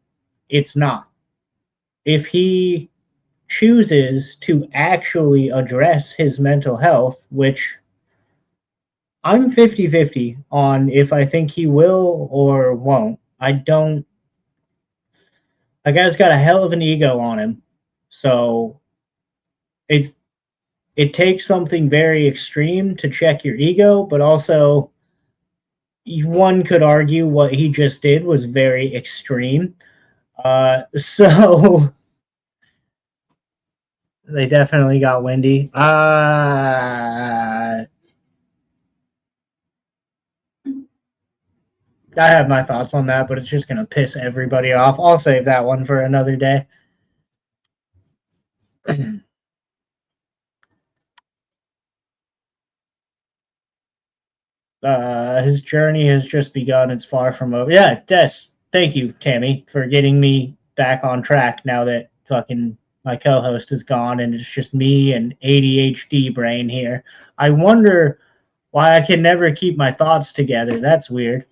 it's not. If he chooses to actually address his mental health, which I'm 50-50 on if I think he will or won't. I don't. That guy's got a hell of an ego on him. So it takes something very extreme to check your ego, but also one could argue what he just did was very extreme. So they definitely got windy. I have my thoughts on that, but it's just going to piss everybody off. I'll save that one for another day. His journey has just begun. It's far from over. Yeah, Des, thank you, Tammy, for getting me back on track now that fucking my co-host is gone and it's just me and ADHD brain here. I wonder why I can never keep my thoughts together. That's weird.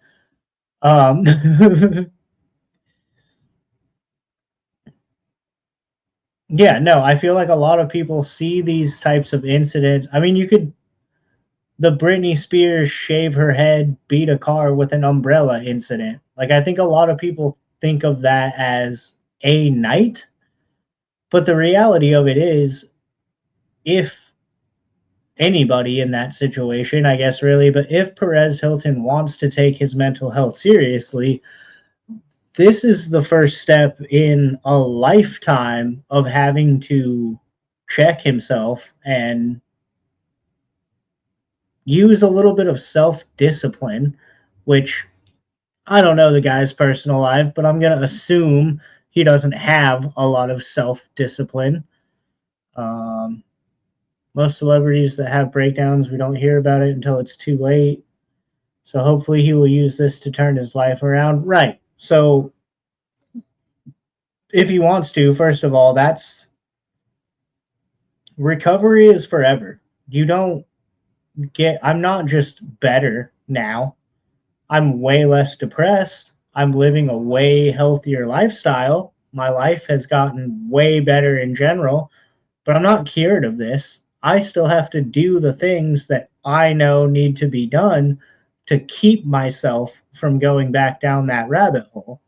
Yeah, no, I feel like a lot of people see these types of incidents. I mean, the Britney Spears shave her head, beat a car with an umbrella incident. Like, I think a lot of people think of that as a night, but the reality of it is, if anybody in that situation, I guess really, but if Perez Hilton wants to take his mental health seriously, this is the first step in a lifetime of having to check himself and use a little bit of self-discipline, which I don't know the guy's personal life, but I'm going to assume he doesn't have a lot of self-discipline. Most celebrities that have breakdowns, we don't hear about it until it's too late. So hopefully he will use this to turn his life around. Right. So if he wants to, first of all, that's recovery is forever. You don't I'm not just better now. I'm way less depressed. I'm living a way healthier lifestyle. My life has gotten way better in general, but I'm not cured of this. I still have to do the things that I know need to be done to keep myself from going back down that rabbit hole.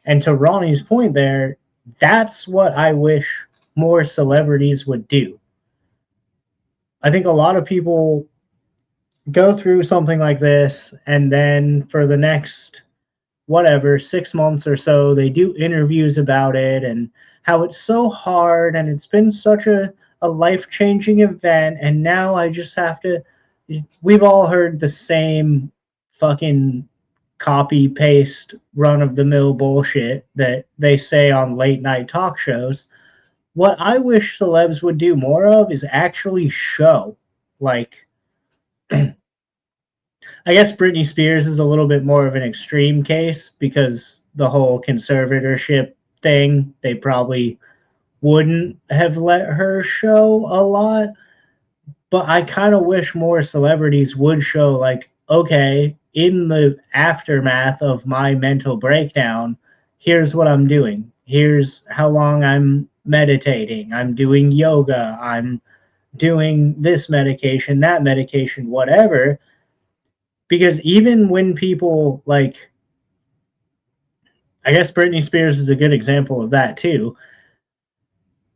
And to Ronnie's point there, that's what I wish more celebrities would do. I think a lot of people go through something like this, and then for the next 6 months or so, they do interviews about it and how it's so hard and it's been such a life-changing event, and now I just have to. We've all heard the same fucking copy paste run of the mill bullshit that they say on late night talk shows. What I wish celebs would do more of is actually show, like, I guess Britney Spears is a little bit more of an extreme case because the whole conservatorship thing, they probably wouldn't have let her show a lot. But I kind of wish more celebrities would show, like, okay, in the aftermath of my mental breakdown, here's what I'm doing. Here's how long I'm meditating. I'm doing yoga. I'm doing this medication, that medication, whatever. Because even when people, like, I guess Britney Spears is a good example of that too.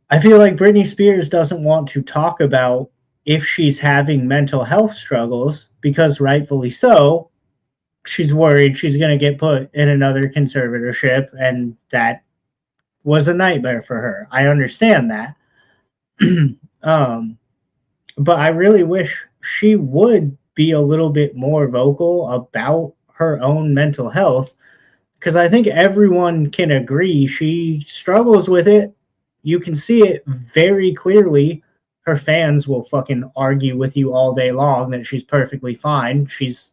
I feel like Britney Spears doesn't want to talk about if she's having mental health struggles because rightfully so, she's worried she's going to get put in another conservatorship, and that was a nightmare for her. I understand that. But I really wish she would be a little bit more vocal about her own mental health, because I think everyone can agree she struggles with it. You can see it very clearly. Her fans will fucking argue with you all day long that she's perfectly fine. She's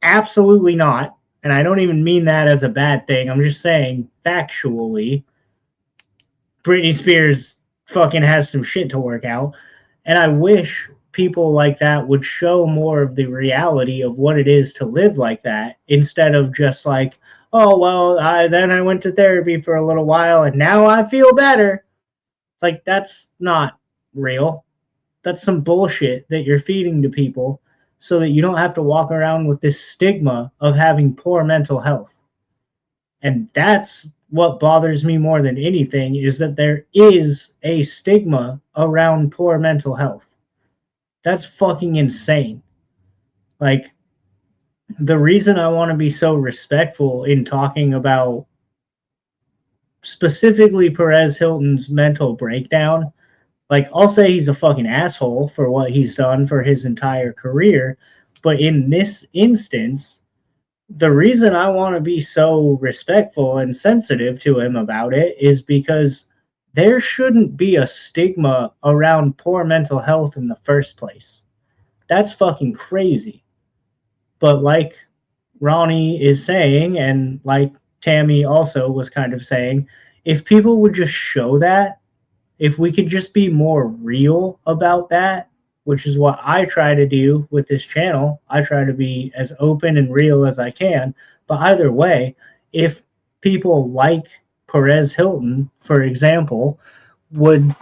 absolutely not. And I don't even mean that as a bad thing. I'm just saying factually, Britney Spears fucking has some shit to work out. And I wish people like that would show more of the reality of what it is to live like that, instead of just like, oh, well, then I went to therapy for a little while and now I feel better. Like, that's not real. That's some bullshit that you're feeding to people so that you don't have to walk around with this stigma of having poor mental health. And that's what bothers me more than anything, is that there is a stigma around poor mental health. That's fucking insane. Like, the reason I want to be so respectful in talking about specifically Perez Hilton's mental breakdown, like, I'll say he's a fucking asshole for what he's done for his entire career, but in this instance, the reason I want to be so respectful and sensitive to him about it is because there shouldn't be a stigma around poor mental health in the first place. That's fucking crazy. But like Ronnie is saying, and like Tammy also was kind of saying, if people would just show that, if we could just be more real about that, which is what I try to do with this channel. I try to be as open and real as I can. But either way, if people like Perez Hilton, for example, would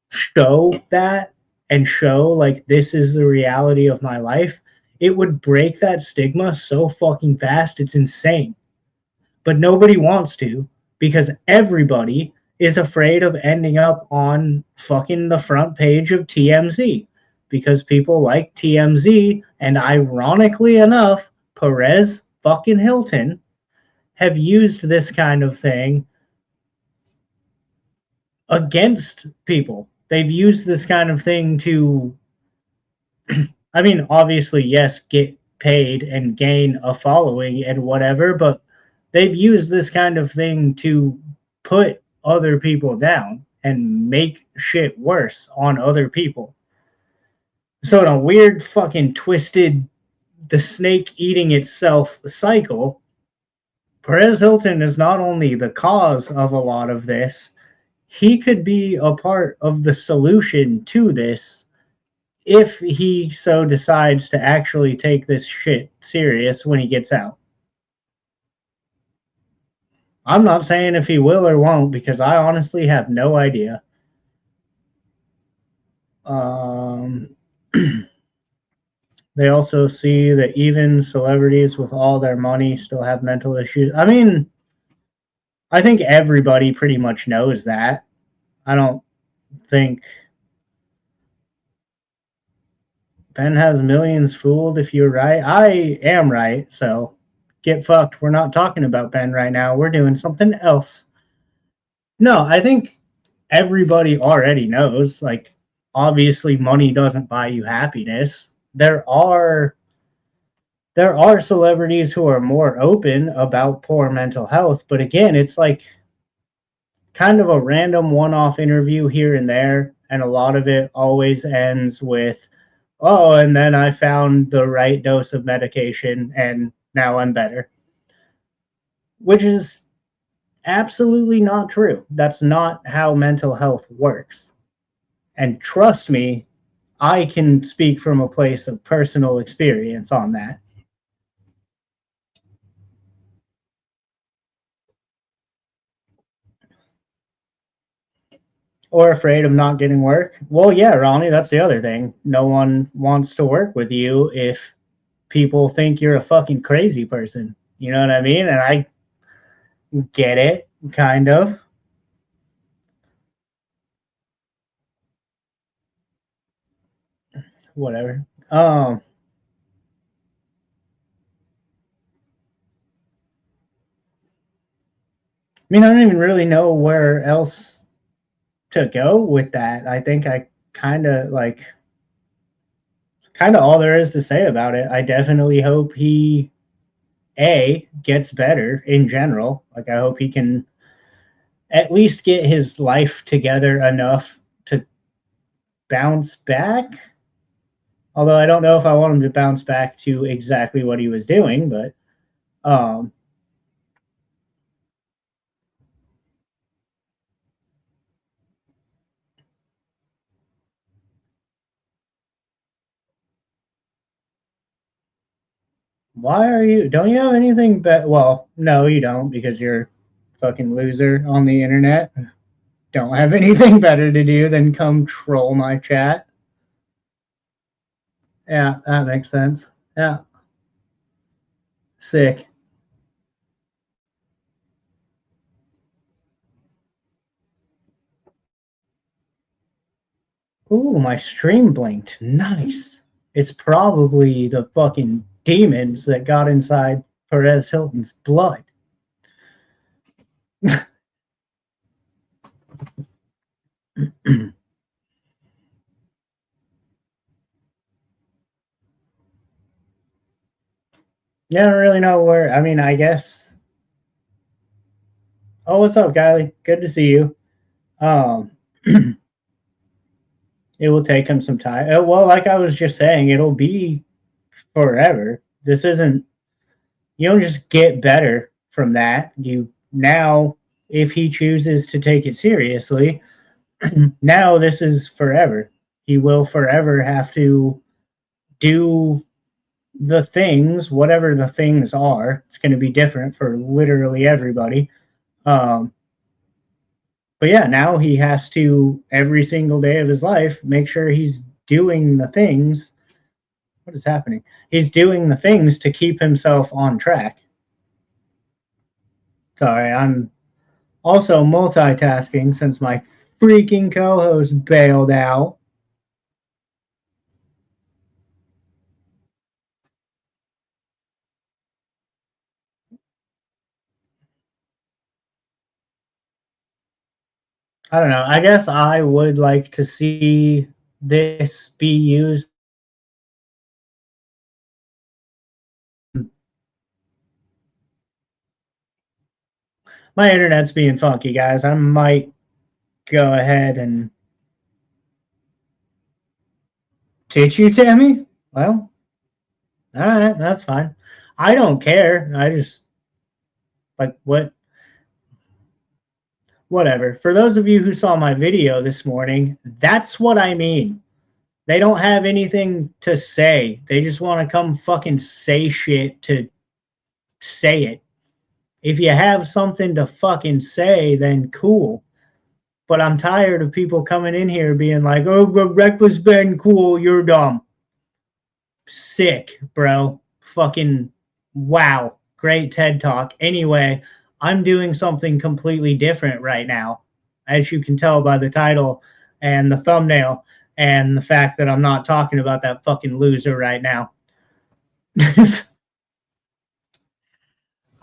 show that and show, like, this is the reality of my life, it would break that stigma so fucking fast. It's insane. But nobody wants to, because everybody is afraid of ending up on fucking the front page of TMZ, because people like TMZ, and ironically enough, Perez fucking Hilton, have used this kind of thing against people. They've used this kind of thing to, I mean, obviously, yes, get paid and gain a following and whatever, but they've used this kind of thing to put other people down and make shit worse on other people. So in a weird fucking twisted, the snake eating itself cycle, Perez Hilton is not only the cause of a lot of this, he could be a part of the solution to this if he so decides to actually take this shit serious when he gets out. I'm not saying if he will or won't, because I honestly have no idea. They also see that even celebrities with all their money still have mental issues. I mean, I think everybody pretty much knows that. I don't think Ben has millions fooled if you're right. I am right, so get fucked. We're not talking about Ben right now. We're doing something else. No, I think everybody already knows. Like, obviously, money doesn't buy you happiness. There are celebrities who are more open about poor mental health, but again, it's like kind of a random one-off interview here and there, and a lot of it always ends with, oh, and then I found the right dose of medication and now I'm better. Which is absolutely not true. That's not how mental health works. And trust me, I can speak from a place of personal experience on that. Or afraid of not getting work. Well, yeah, Ronnie, that's the other thing. No one wants to work with you if people think you're a fucking crazy person. You know what I mean? And I get it, kind of. Whatever. I mean, I don't even really know where else to go with that. I think I kind of all there is to say about it. I definitely hope he gets better in general. Like, I hope he can at least get his life together enough to bounce back. Although I don't know if I want him to bounce back to exactly what he was doing, but why are you? Don't you have anything? Well, no, you don't, because you're a fucking loser on the internet. Don't have anything better to do than come troll my chat. Yeah, that makes sense. Yeah. Sick. Ooh, my stream blinked. Nice. It's probably the fucking demons that got inside Perez Hilton's blood. Yeah, I don't really know where. I mean, I guess. Oh, what's up, Kylie? Good to see you. It will take him some time. Well, like I was just saying, it'll be forever. This isn't. You don't just get better from that. You now, if he chooses to take it seriously, now this is forever. He will forever have to do the things, whatever the things are. It's going to be different for literally everybody. But yeah, now he has to, every single day of his life, make sure he's doing the things. What is happening? He's doing the things to keep himself on track. Sorry, I'm also multitasking since my freaking co-host bailed out. I don't know. I guess I would like to see this be used. My internet's being funky, guys. I might go ahead and... Did you, Tammy? Well, all right, that's fine. I don't care. I just... Like, what? Whatever. For those of you who saw my video this morning, that's what I mean. They don't have anything to say. They just want to come fucking say shit to say it. If you have something to fucking say, then cool. But I'm tired of people coming in here being like, oh, Reckless Ben, cool, you're dumb. Sick, bro. Fucking wow. Great TED Talk. Anyway, I'm doing something completely different right now, as you can tell by the title and the thumbnail and the fact that I'm not talking about that fucking loser right now.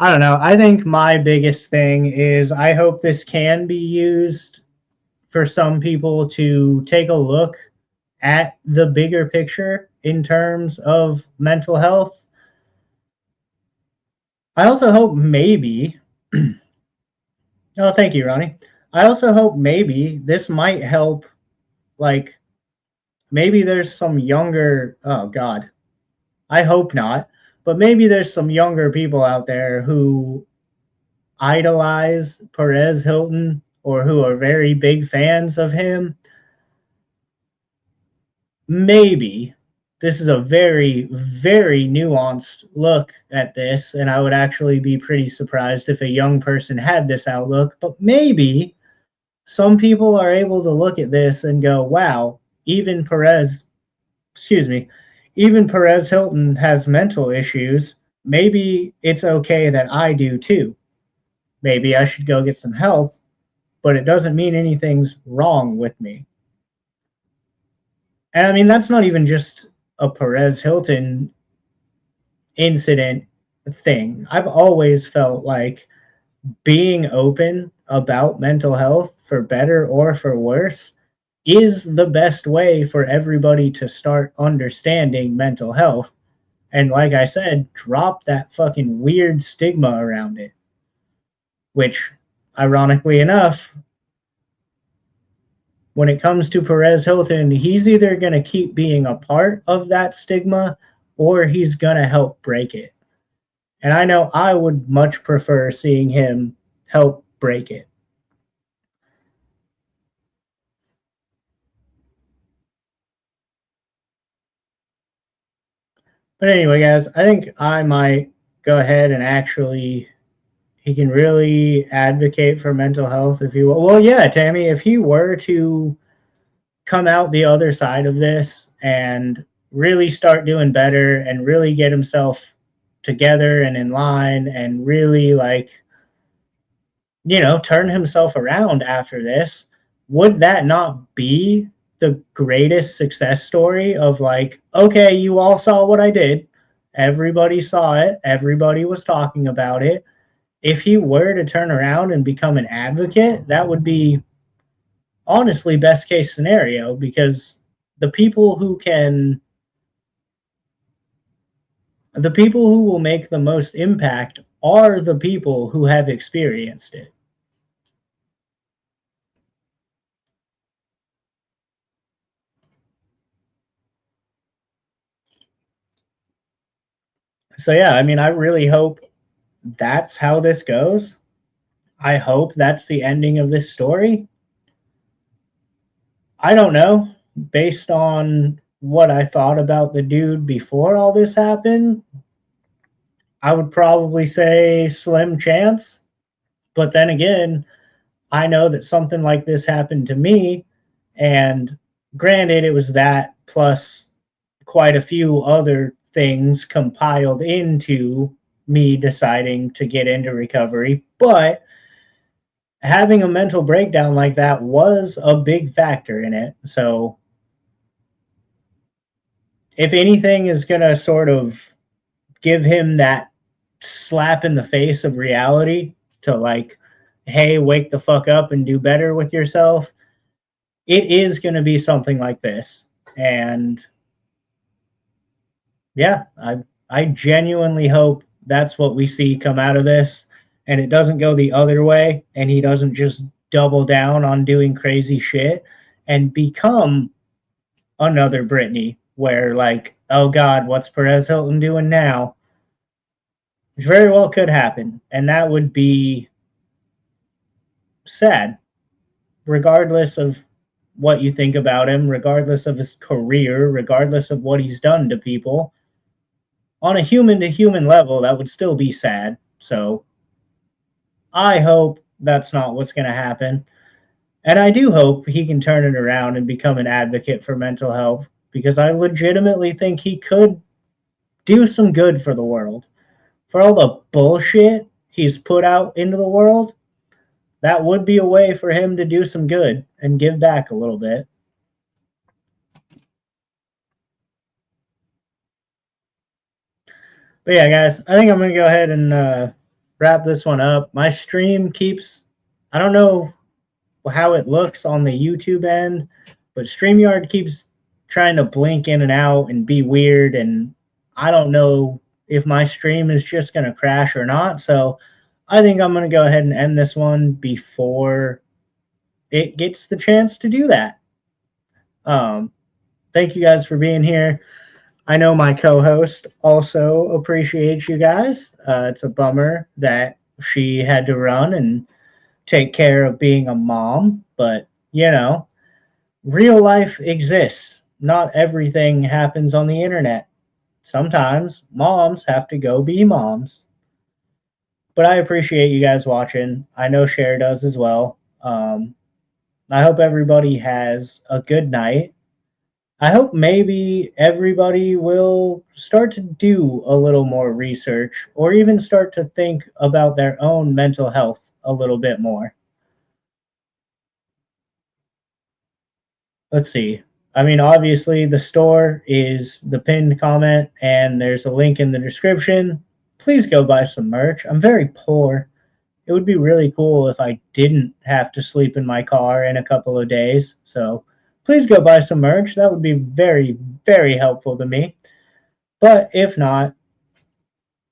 I don't know. I think my biggest thing is I hope this can be used for some people to take a look at the bigger picture in terms of mental health. I also hope maybe, oh, thank you, Ronnie. I also hope maybe this might help, like, maybe there's some younger, oh, God, I hope not, but maybe there's some younger people out there who idolize Perez Hilton or who are very big fans of him. Maybe this is a very, very nuanced look at this, and I would actually be pretty surprised if a young person had this outlook. But maybe some people are able to look at this and go, wow, even Perez Hilton has mental issues. Maybe it's okay that I do too. Maybe I should go get some help, but it doesn't mean anything's wrong with me. And I mean, that's not even just a Perez Hilton incident thing. I've always felt like being open about mental health, for better or for worse, is the best way for everybody to start understanding mental health. And like I said, drop that fucking weird stigma around it. Which, ironically enough, when it comes to Perez Hilton, he's either going to keep being a part of that stigma or he's going to help break it. And I know I would much prefer seeing him help break it. But anyway, guys, I think I might go ahead and actually, he can really advocate for mental health if he will. Well, yeah, Tammy, if he were to come out the other side of this and really start doing better and really get himself together and in line and really, like, you know, turn himself around after this, would that not be the greatest success story of, like, okay, you all saw what I did. Everybody saw it. Everybody was talking about it. If he were to turn around and become an advocate, that would be honestly best case scenario, because the people who will make the most impact are the people who have experienced it. So yeah, I mean, I really hope that's how this goes. I hope that's the ending of this story. I don't know. Based on what I thought about the dude before all this happened, I would probably say slim chance. But then again, I know that something like this happened to me, and granted, it was that plus quite a few other things compiled into me deciding to get into recovery. But having a mental breakdown like that was a big factor in it. So if anything is going to sort of give him that slap in the face of reality to, like, hey, wake the fuck up and do better with yourself, it is going to be something like this. And yeah, I genuinely hope that's what we see come out of this, and it doesn't go the other way, and he doesn't just double down on doing crazy shit and become another Britney, where, like, oh God, what's Perez Hilton doing now? Which very well could happen, and that would be sad, regardless of what you think about him, regardless of his career, regardless of what he's done to people. On a human to human level, that would still be sad. So I hope that's not what's going to happen. And I do hope he can turn it around and become an advocate for mental health, because I legitimately think he could do some good for the world. For all the bullshit he's put out into the world, that would be a way for him to do some good and give back a little bit. But yeah, guys, I think I'm going to go ahead and wrap this one up. My stream keeps, I don't know how it looks on the YouTube end, but StreamYard keeps trying to blink in and out and be weird, and I don't know if my stream is just going to crash or not. So I think I'm going to go ahead and end this one before it gets the chance to do that. Thank you guys for being here. I know my co-host also appreciates you guys. It's a bummer that she had to run and take care of being a mom, but you know, real life exists. Not everything happens on the internet. Sometimes moms have to go be moms. But I appreciate you guys watching. I know Cher does as well. I hope everybody has a good night. I hope maybe everybody will start to do a little more research or even start to think about their own mental health a little bit more. Let's see. I mean, obviously, the store is the pinned comment, and there's a link in the description. Please go buy some merch. I'm very poor. It would be really cool if I didn't have to sleep in my car in a couple of days. So please go buy some merch. That would be very, very helpful to me. But if not,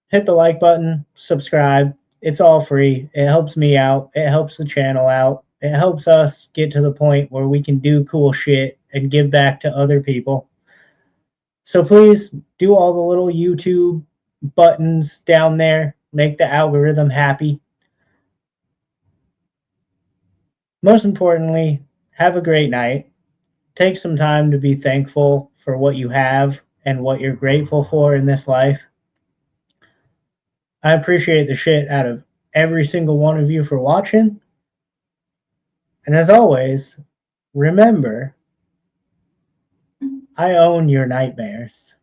hit the like button, subscribe. It's all free. It helps me out. It helps the channel out. It helps us get to the point where we can do cool shit and give back to other people. So please do all the little YouTube buttons down there. Make the algorithm happy. Most importantly, have a great night. Take some time to be thankful for what you have and what you're grateful for in this life. I appreciate the shit out of every single one of you for watching. And as always, remember, I own your nightmares.